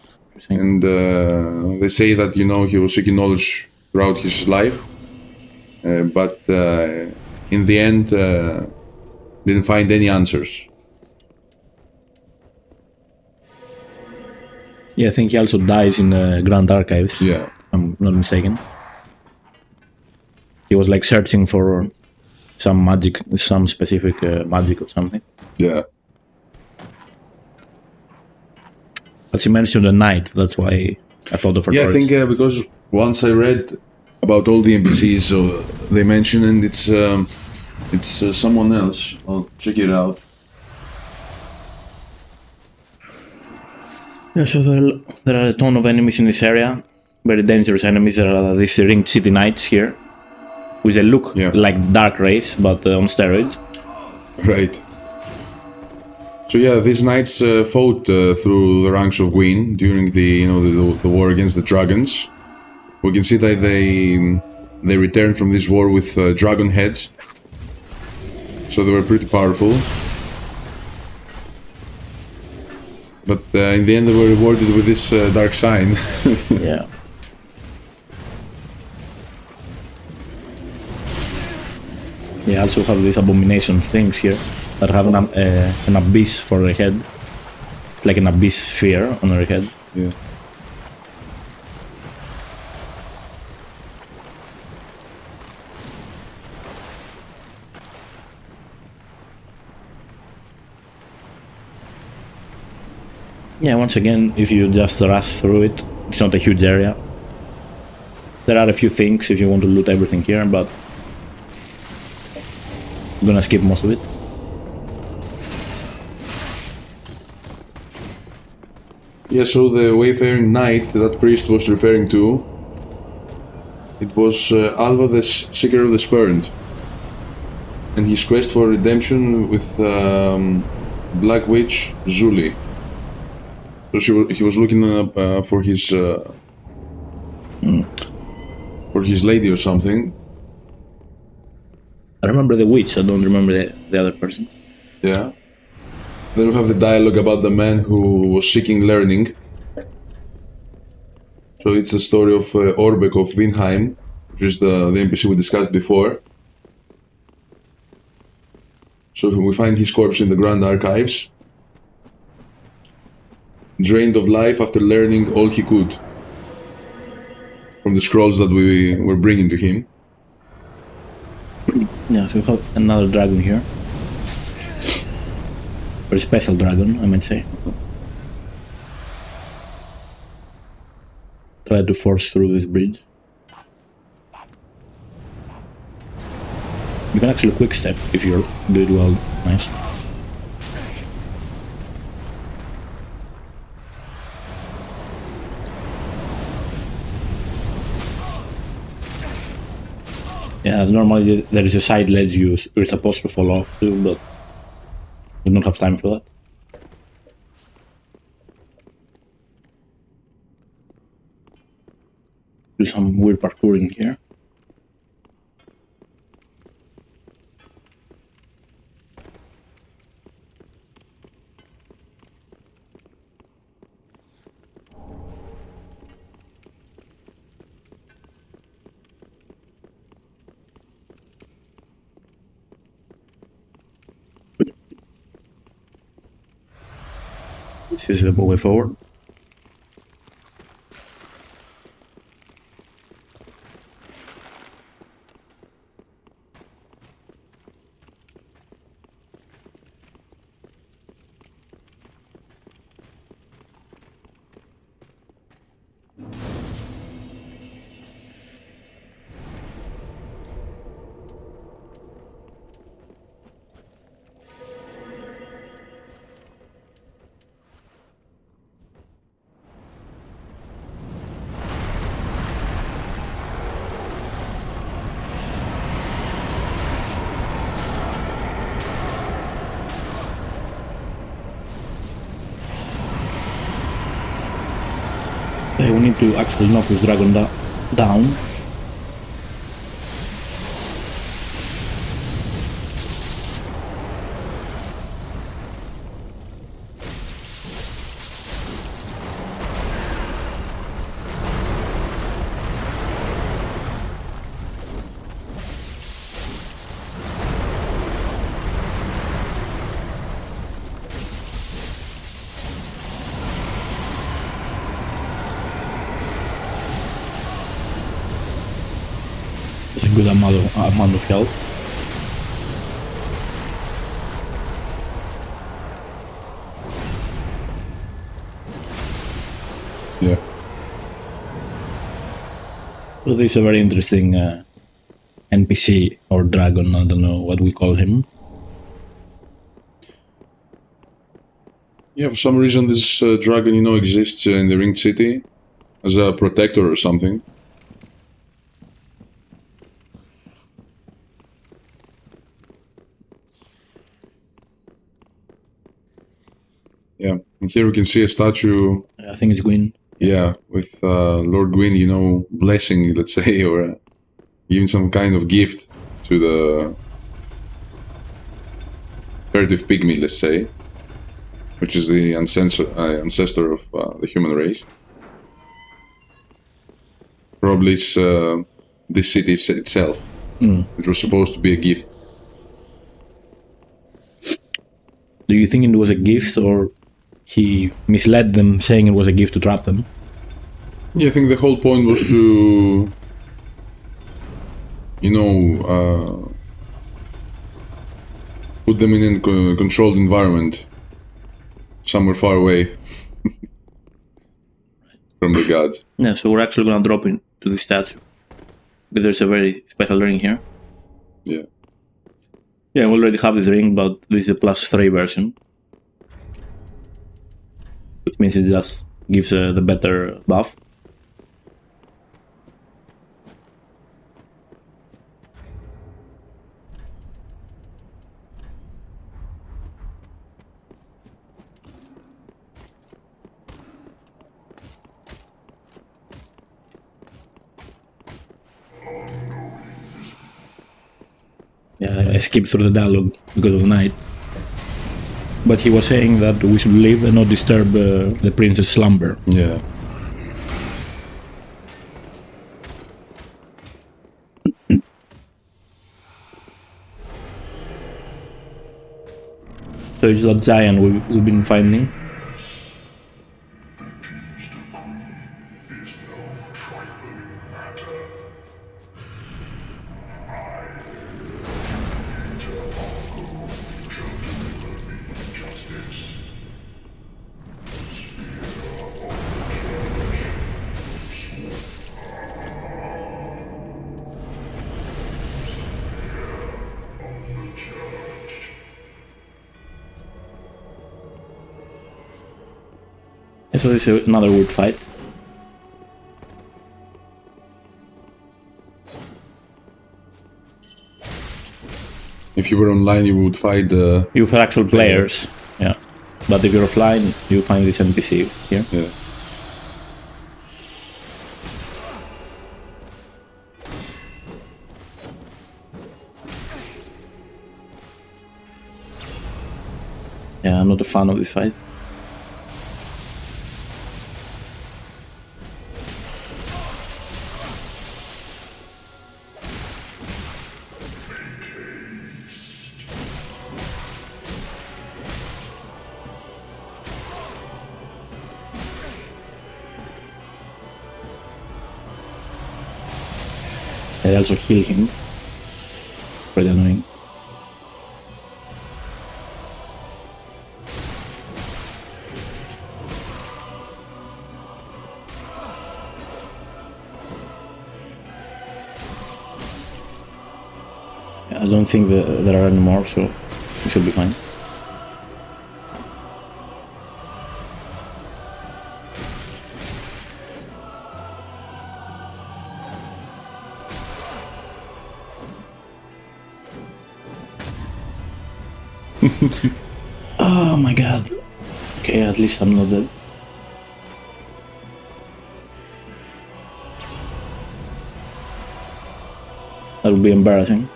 And they say that he was seeking knowledge throughout his life, but in the end didn't find any answers. Yeah, I think he also dies in the Grand Archives. Yeah, I'm not mistaken. He was like searching for some magic, some specific magic or something. Yeah. But he mentioned a knight, that's why I thought of Artorias. Yeah, I think because once I read about all the NPCs they mention, and it's someone else. I'll check it out. Yeah, so there are a ton of enemies in this area, very dangerous enemies. There are these ringed city knights here, with a look like Dark Race, but on steroids. Right. So yeah, these knights fought through the ranks of Gwyn during the war against the dragons. We can see that they returned from this war with dragon heads, so they were pretty powerful. But in the end, they were rewarded with this dark sign. Yeah. They also have these abomination things here that have an abyss for a head, like an abyss sphere on her head. Yeah. Yeah, once again, if you just rush through it, it's not a huge area. There are a few things if you want to loot everything here, but I'm gonna skip most of it. Yeah, so the Wayfaring Knight that priest was referring to, it was Alva the Seeker of the Spurned, and his quest for redemption with Black Witch Zuli. So he was looking for his lady or something. I remember the witch, I don't remember the other person. Yeah. Then we have the dialogue about the man who was seeking learning. So it's the story of Orbeck of Vinheim, which is the NPC we discussed before. So we find his corpse in the Grand Archives, drained of life after learning all he could from the scrolls that we were bringing to him. Yeah, so we have another dragon here. Or a special dragon, I might say. Try to force through this bridge. You can actually quick step if you do it well. Nice. Yeah, normally there is a side ledge you're supposed to fall off to, but we don't have time for that. Do some weird parkouring here. This is the way forward. We need to actually knock this dragon down. Good amount of health. Yeah. So this is a very interesting NPC or dragon, I don't know what we call him. Yeah, for some reason this dragon, exists in the Ringed City as a protector or something. Yeah, and here we can see a statue. I think it's Gwyn. Yeah, with Lord Gwyn, blessing, let's say, or giving some kind of gift to the furtive pygmy, let's say, which is the ancestor of the human race. Probably it's this city itself, which was supposed to be a gift. Do you think it was a gift, or he misled them saying it was a gift to trap them? Yeah, I think the whole point was to, put them in a controlled environment, somewhere far away. from the gods. Yeah, so we're actually gonna drop into the statue. But there's a very special ring here. Yeah. Yeah, we already have this ring, but this is a +3 version. Which means it just gives the better buff. Yeah, I skipped through the dialogue because of the night. But he was saying that we should leave and not disturb the prince's slumber. Yeah. So it's that giant we've been finding. So this is another wood fight. If you were online, you would find you for actual players, yeah. But if you're offline, you find this NPC here. Yeah. Yeah, I'm not a fan of this fight. I also heal him. Pretty annoying. I don't think there are any more, so we should be fine. Oh my god. Okay, at least I'm not dead. That would be embarrassing.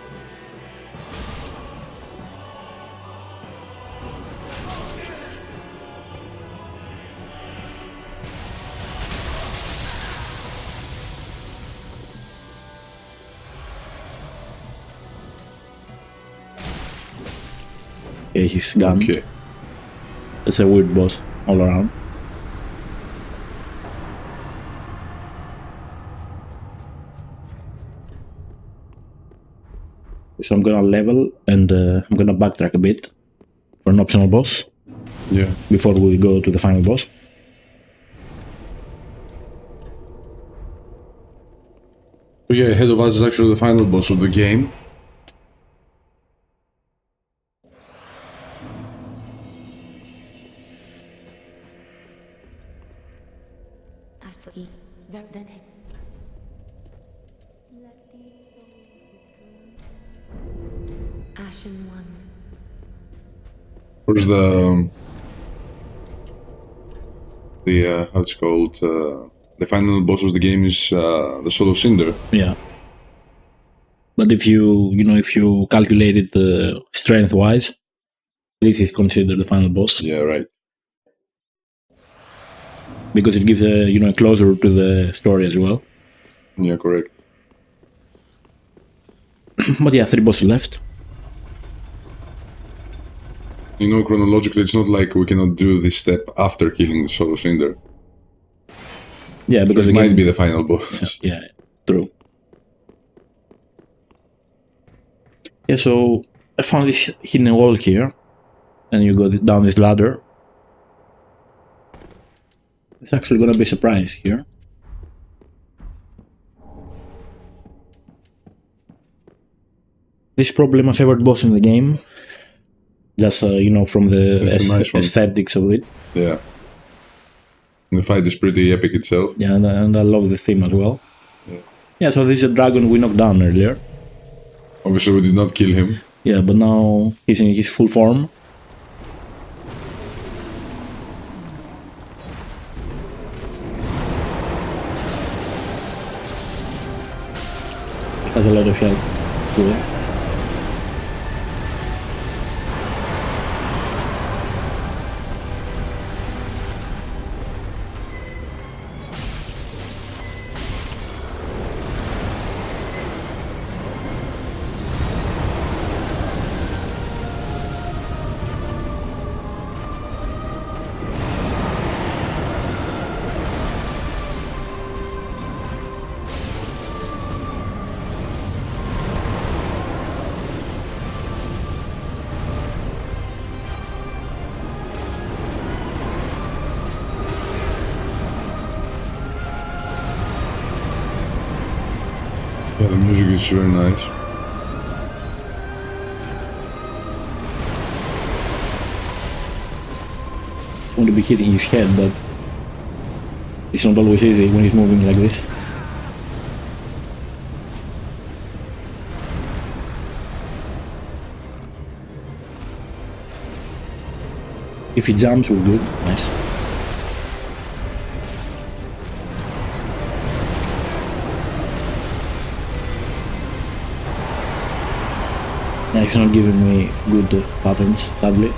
Okay, he's gone. Okay. It's a weird boss all around. So I'm gonna level and I'm gonna backtrack a bit for an optional boss. Yeah. Before we go to the final boss. Yeah, ahead of us is actually the final boss of the game. Ashen One. Where's the how it's called, the final boss of the game is the soul of Cinder. Yeah. But if if you calculate it strength-wise, this is considered the final boss. Yeah, right. Because it gives a closure to the story as well. Yeah, correct. But yeah, 3 bosses left. Chronologically, it's not like we cannot do this step after killing the soul of Cinder. Yeah, because so it might be the final boss. Yeah, true. Yeah, so I found this hidden wall here, and you go down this ladder. It's actually gonna be a surprise here. This is probably my favorite boss in the game. Just, you know, from the nice aesthetics of it. Yeah. And the fight is pretty epic itself. Yeah, and I love the theme as well. Yeah, so this is a dragon we knocked down earlier. Obviously we did not kill him. Yeah, but now he's in his full form. He has a lot of health. Cool. Yeah, the music is very nice. I want to be hitting his head, but it's not always easy when he's moving like this. If he jumps, we're good. Nice. Yeah, he's not giving me good patterns, sadly.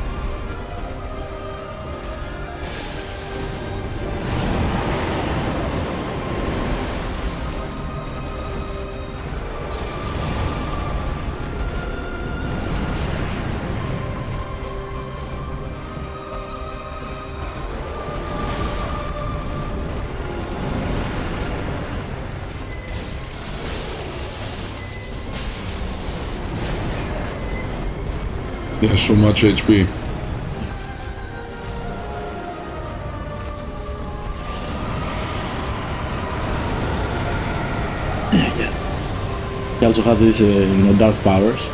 Yeah, so much HP. Yeah. He also has these, you know, dark powers.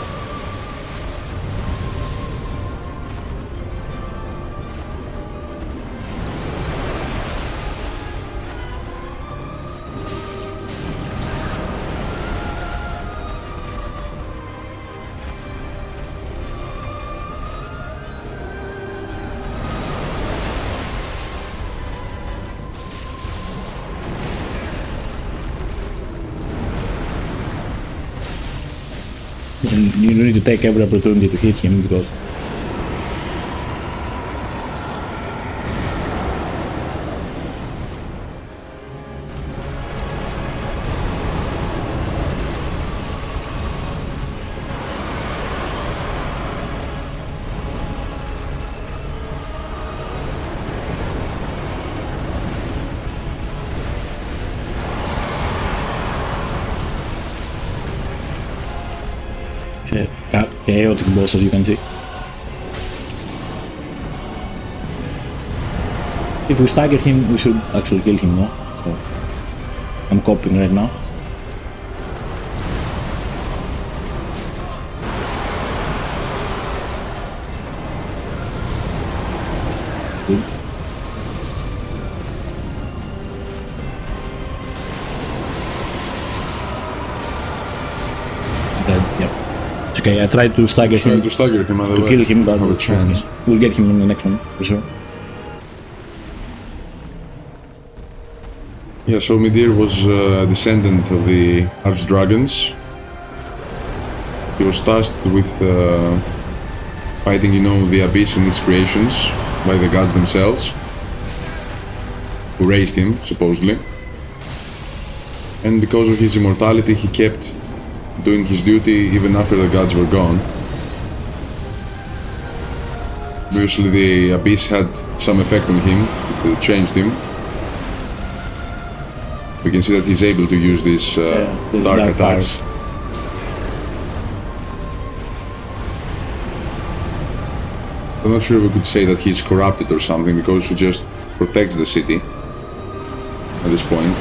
And you need to take every opportunity to hit him because chaotic boss, as you can see. If we stagger him, we should actually kill him now. So I'm copying right now. Good. Dead, yep. Okay, I tried to stagger him. To stagger him, otherwise kill him, but have a chance. We'll get him in the next one, for sure. Yeah, so Midir was a descendant of the Archdragons. He was tasked with fighting, you know, the Abyss and its creations by the gods themselves, who raised him, supposedly. And because of his immortality, he kept doing his duty even after the gods were gone. Obviously the Abyss had some effect on him, it changed him. We can see that he's able to use these dark attacks. I'm not sure if we could say that he's corrupted or something, because he just protects the city. at this point.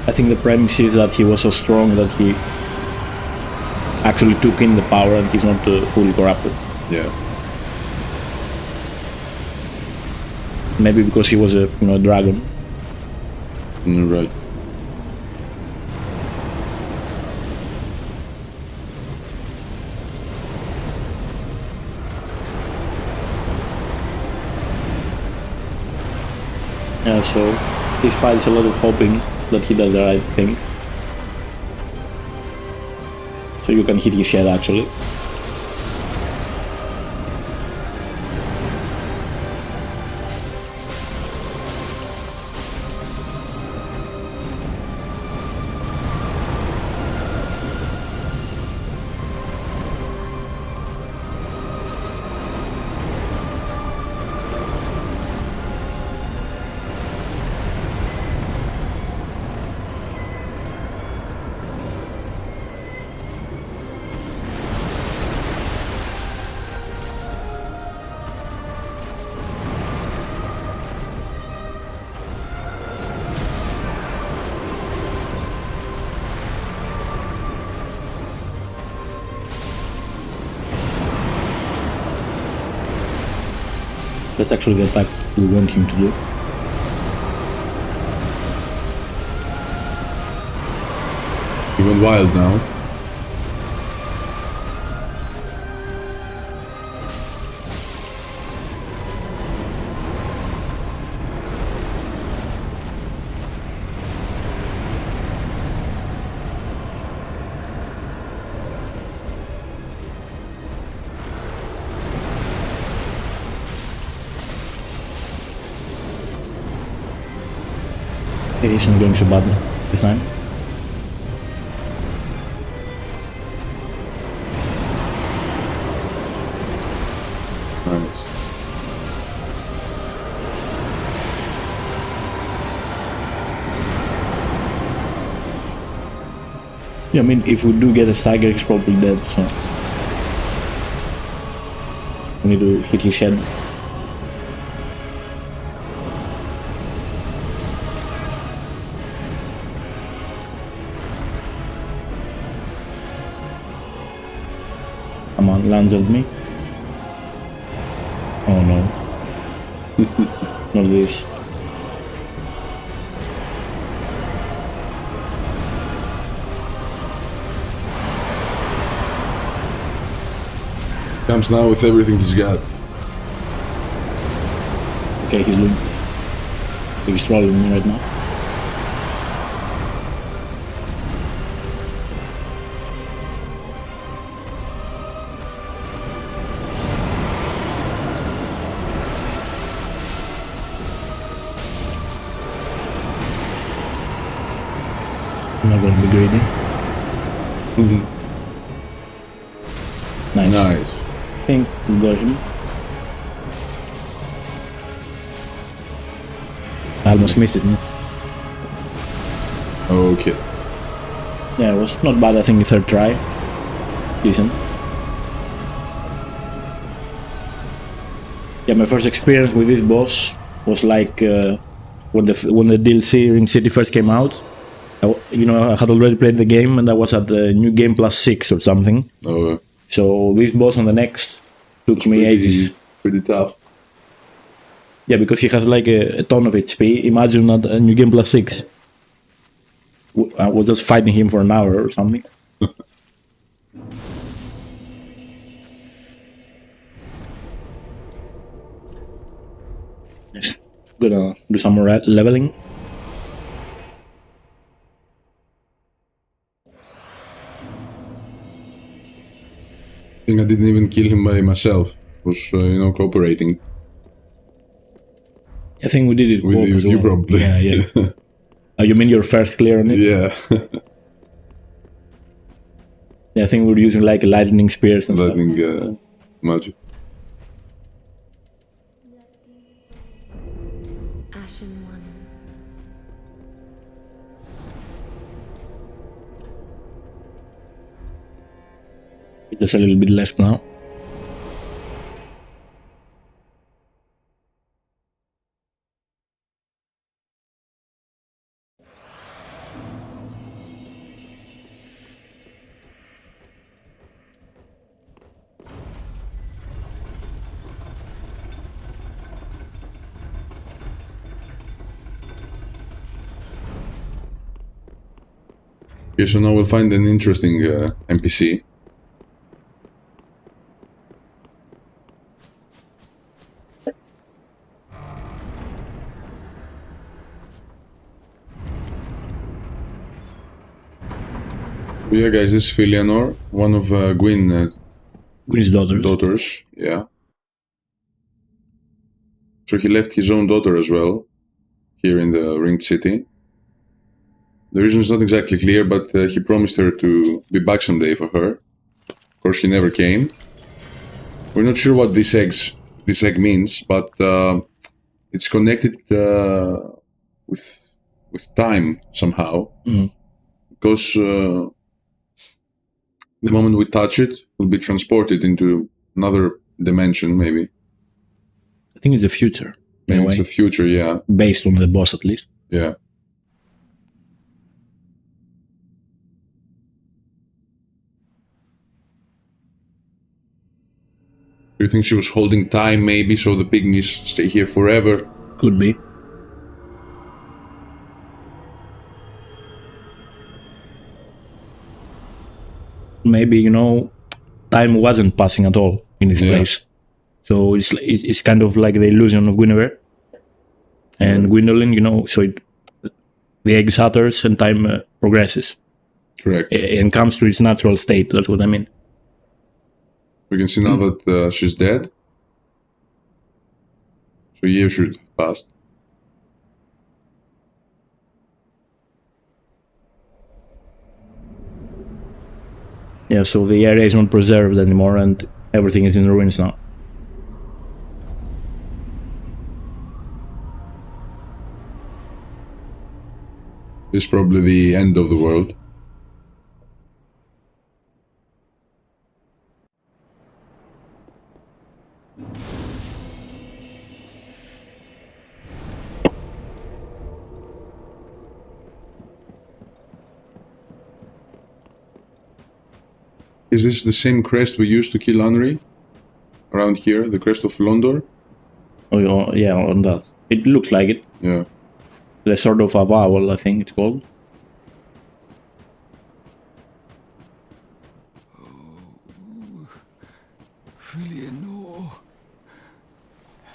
I think the premise is that he was so strong that he actually took in the power and he's not fully corrupted. Yeah. Maybe because he was a dragon. Right. Yeah, so this fight is a lot of hoping that he does the right thing. So you can hit his head actually. That's actually the attack we want him to do. He went wild now. It isn't going so bad this time. Nice. Yeah, I mean, if we do get a stagger, he's probably dead, so we need to hit his head. Come on, lands at me. Oh no. Not this. Comes now with everything he's got. Okay, he's trolling me right now. I'm not gonna be greedy. Nice. Nice. I think we got him. I almost missed it. Okay. Yeah, it was not bad. I think the third try. Decent. Yeah, my first experience with this boss was like when the DLC Ring City first came out. I had already played the game and I was at the New Game Plus 6 or something. Oh. So this boss on the next took me ages. Pretty tough. Yeah, because he has like a ton of HP. Imagine at a New Game Plus 6. I was just fighting him for an hour or something. Gonna do some more leveling. I think I didn't even kill him by myself. I was, cooperating. I think we did it with you probably. Yeah. Oh, you mean your first clear on it? Yeah. Yeah, I think we're using like lightning spears and lightning magic. Ashen one. Just a little bit left now. Okay, so now we'll find an interesting NPC. Yeah, guys, this is Filianor, one of Gwyn's daughters. Yeah. So he left his own daughter as well, here in the Ringed City. The reason is not exactly clear, but he promised her to be back someday for her. Of course, he never came. We're not sure what this egg means, but it's connected with time somehow. Because the moment we touch it, we'll be transported into another dimension, maybe. I think it's the future. Maybe it's the future, yeah. Based on the boss, at least. Yeah. Do you think she was holding time, maybe, so the pygmies stay here forever? Could be. Maybe, you know, time wasn't passing at all in this place. So it's kind of like the illusion of Guinevere. And Gwendolyn, you know, so the egg shatters and time progresses. Correct. And comes to its natural state, that's what I mean. We can see now that she's dead. So years should have passed. Yeah, so the area is not preserved anymore and everything is in ruins now. This is probably the end of the world. Is this the same crest we used to kill Anri? Around here, the crest of Londor? Oh, yeah, on that. It looks like it. Yeah. The Sword of Avowal, I think it's called.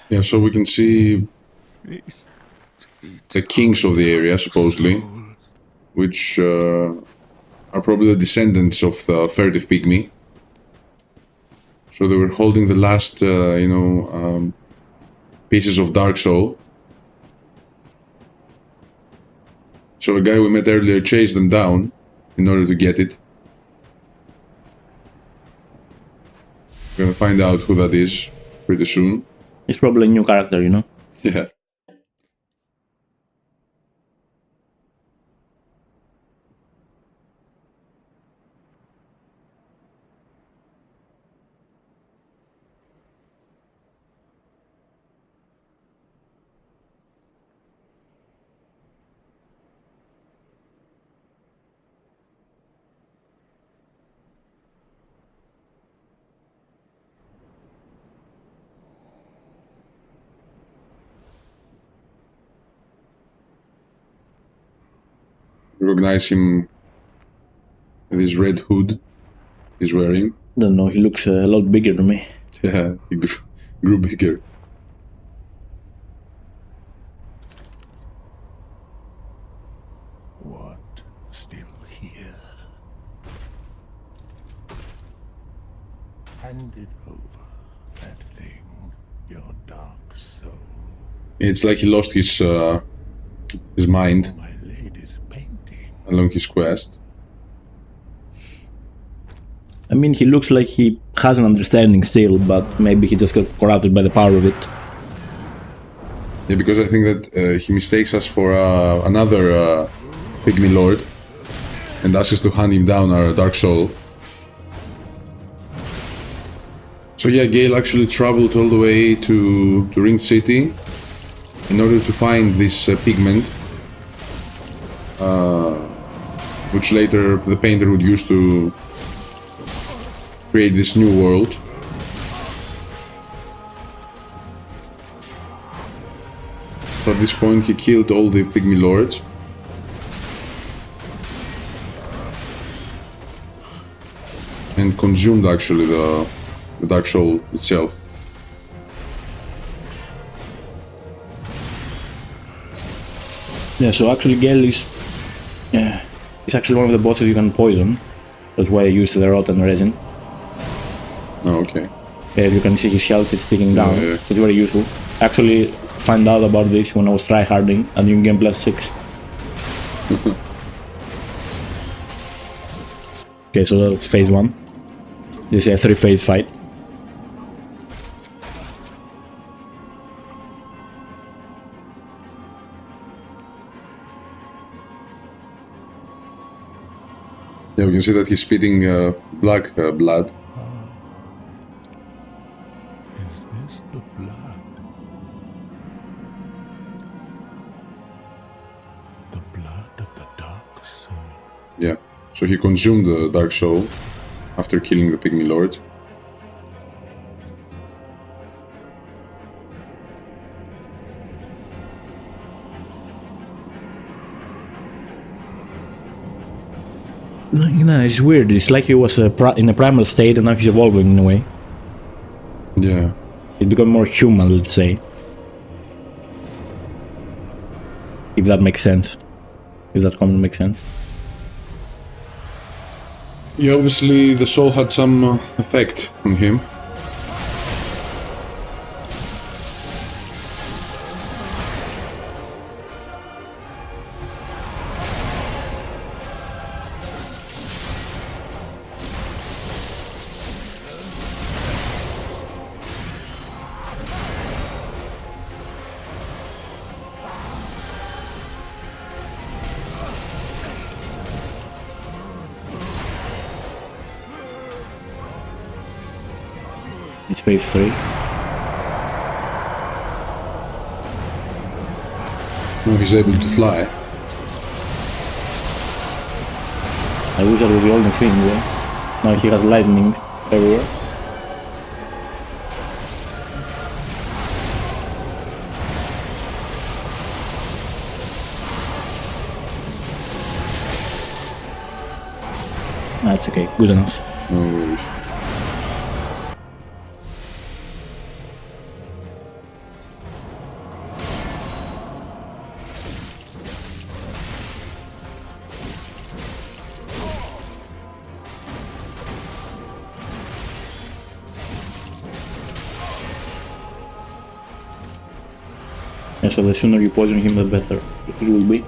Yeah, so we can see the kings of the area, supposedly, which are probably the descendants of the furtive pygmy. So they were holding the last, pieces of Dark Soul. So a guy we met earlier chased them down in order to get it. We're gonna find out who that is pretty soon. It's probably a new character, you know? Yeah. Recognize him with his red hood he's wearing. Don't know, he looks a lot bigger to me. Yeah, he grew bigger. What? Still here? Hand it over, that thing, your dark soul. It's like he lost his mind along his quest. I mean, he looks like he has an understanding still, but maybe he just got corrupted by the power of it. Yeah, because I think that he mistakes us for another pygmy lord and asks us to hand him down our dark soul. So yeah, Gael actually traveled all the way to Ringed City in order to find this pigment, which later the painter would use to create this new world. So at this point he killed all the pygmy lords. and consumed actually the Dark Soul itself. Yeah, so actually Gael is actually one of the bosses you can poison. That's why I used the rotten resin. Oh, okay. Yeah, you can see his health is ticking down. Yeah. It's very useful. Actually, find out about this when I was tryharding at New Game Plus 6. Okay, so that's phase 1. This is a 3-phase fight. Yeah, we can see that he's spitting black blood. Is this the blood? The blood of the Dark Soul. Yeah, so he consumed the Dark Soul after killing the Pygmy Lord. You know, it's weird. It's like he was in a primal state and now he's evolving in a way. Yeah. He's become more human, let's say. If that makes sense. If that comment makes sense. Yeah, obviously the soul had some effect on him. It's phase 3. Now he's able to fly. I wish that was the only thing, yeah. Now he has lightning everywhere. That's okay, good enough. No worries. And so the sooner you poison him, the better it will be.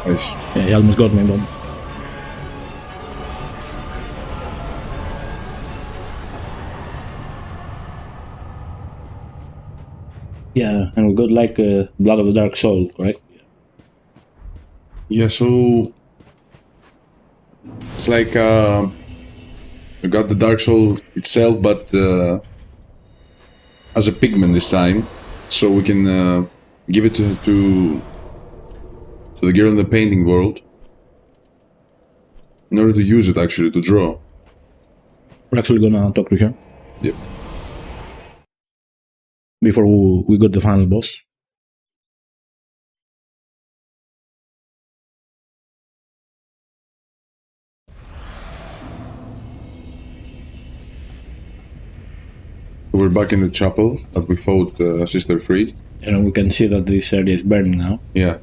Nice. Yeah, he almost got me, but... Yeah, and we got like Blood of the Dark Soul, correct? Yeah, so it's like we got the Dark Soul itself, but as a pigment this time, so we can give it to the girl in the painting world in order to use it actually to draw. We're actually gonna talk to her. Yep. Before we got the final boss. We're back in the chapel that we fought Sister Friede. And we can see that this area is burning now. Yeah.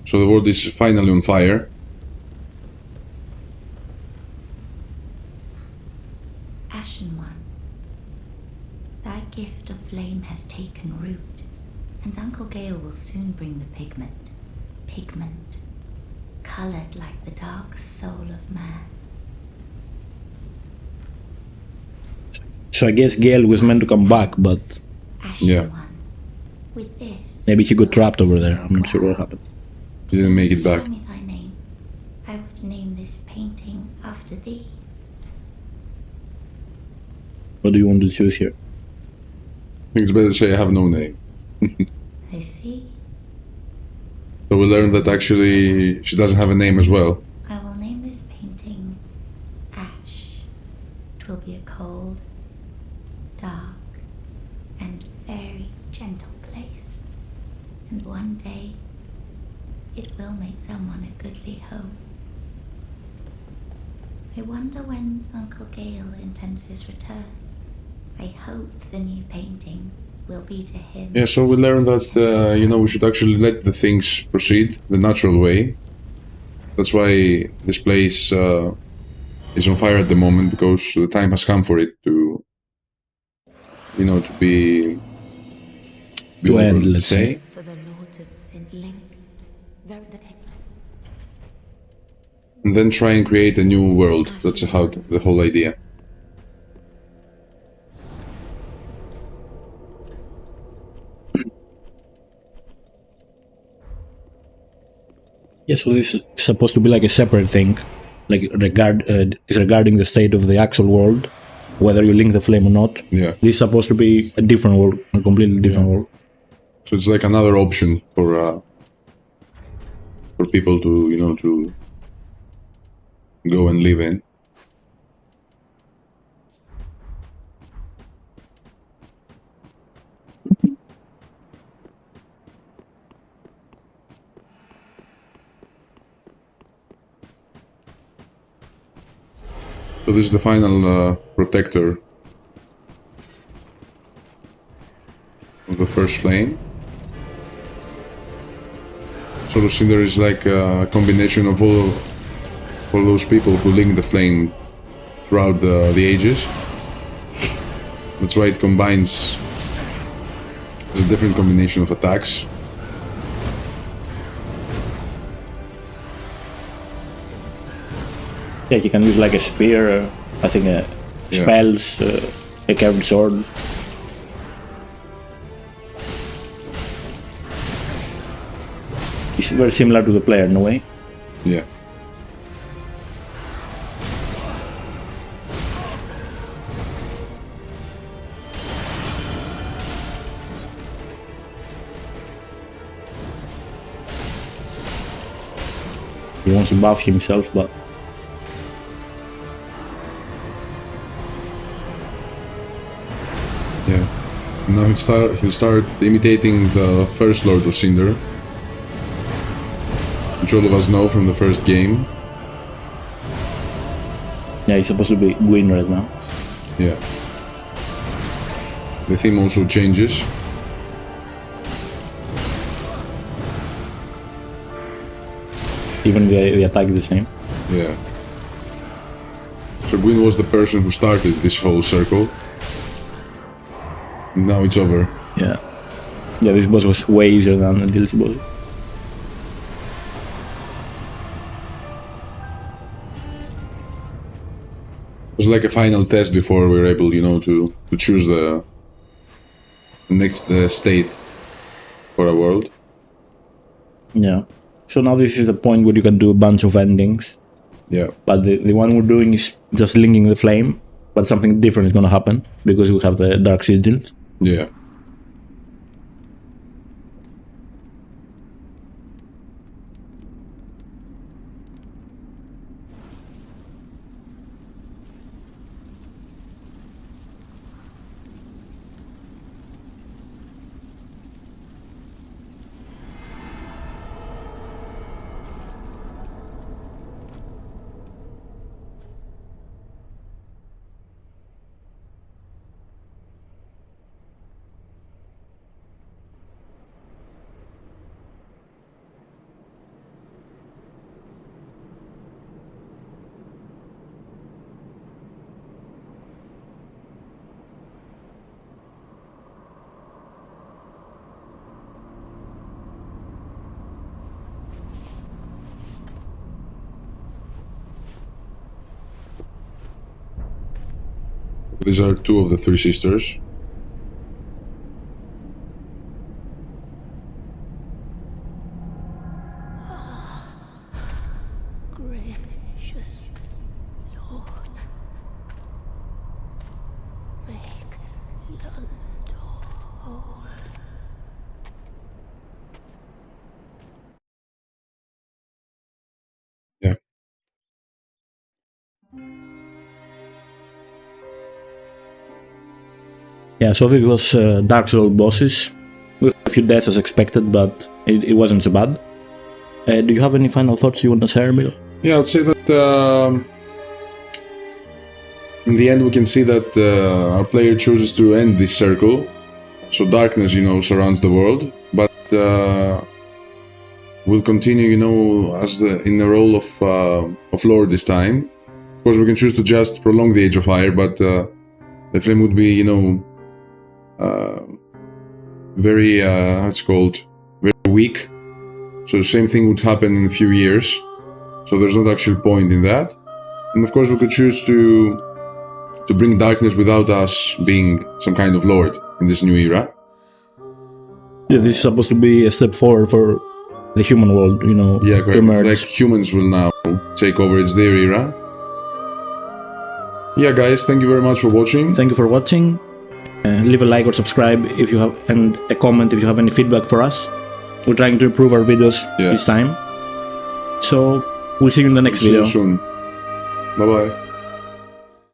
So the world is finally on fire. Ashen One, thy gift of flame has taken root, and Uncle Gael will soon bring the pigment. Pigment, colored like the dark soul of man. So I guess Gael was meant to come back, but yeah, with this, maybe he got trapped over there. I'm not sure what happened. He didn't make it back. Tell me thy name. I would name this painting after thee. What do you want to choose here? I think it's better to say I have no name. I see. So we learned that actually she doesn't have a name as well. I will name this painting Ash. It will be a cold, dark, and very gentle place. And one day, it will make someone a goodly home. I wonder when Uncle Gael intends his return. I hope the new painting will be to him. Yeah, so we learned that, you know, we should actually let the things proceed the natural way. That's why this place is on fire at the moment, because the time has come for it to, you know, to be over, let's say. For the Lords of St. Link, and then try and create a new world. That's how the whole idea. Yeah, so this is supposed to be like a separate thing, like regarding the state of the actual world, whether you link the flame or not. Yeah. This is supposed to be a different world, a completely different world. So it's like another option for people to, you know, to go and live in. So this is the final protector of the first flame. So the Cinder is like a combination of all those people who link the flame throughout the ages. That's why it combines. There's a different combination of attacks. Yeah, you can use like a spear, I think spells, a curved sword. It's very similar to the player in a way. Yeah. He wants to buff himself, but yeah. Now he'll start imitating the first Lord of Cinder, which all of us know from the first game. Yeah, he's supposed to be Gwyn right now. Yeah. The theme also changes. Even the attack is the same. Yeah. So Gwyn was the person who started this whole circle. And now it's over. Yeah. Yeah, this boss was way easier than the DLC boss. It was like a final test before we were able, you know, to choose the next state for a world. Yeah. So now this is the point where you can do a bunch of endings. Yeah. But the one we're doing is just linking the flame, but something different is going to happen because we have the dark sigils. Yeah. These are two of the three sisters. Gracious Lord, make London whole. Yeah. Yeah, so this was Dark Souls All Bosses. We had a few deaths as expected, but it wasn't so bad. Do you have any final thoughts you want to share, Bill? Yeah, I'd say that in the end we can see that our player chooses to end this circle. So darkness, surrounds the world, but we'll continue, as in the role of Lord this time. Of course, we can choose to just prolong the Age of Fire, but the flame would be, very, very weak. So the same thing would happen in a few years. So there's not actual point in that. And of course, we could choose to bring darkness without us being some kind of lord in this new era. Yeah, this is supposed to be a step forward for the human world, Yeah, correct. emerge. It's like humans will now take over. It's their era. Yeah, guys, thank you very much for watching. Thank you for watching. Leave a like or subscribe if you have, and a comment if you have any feedback for us. We're trying to improve our videos this time. So we'll see you in the next video. See you soon. Bye bye.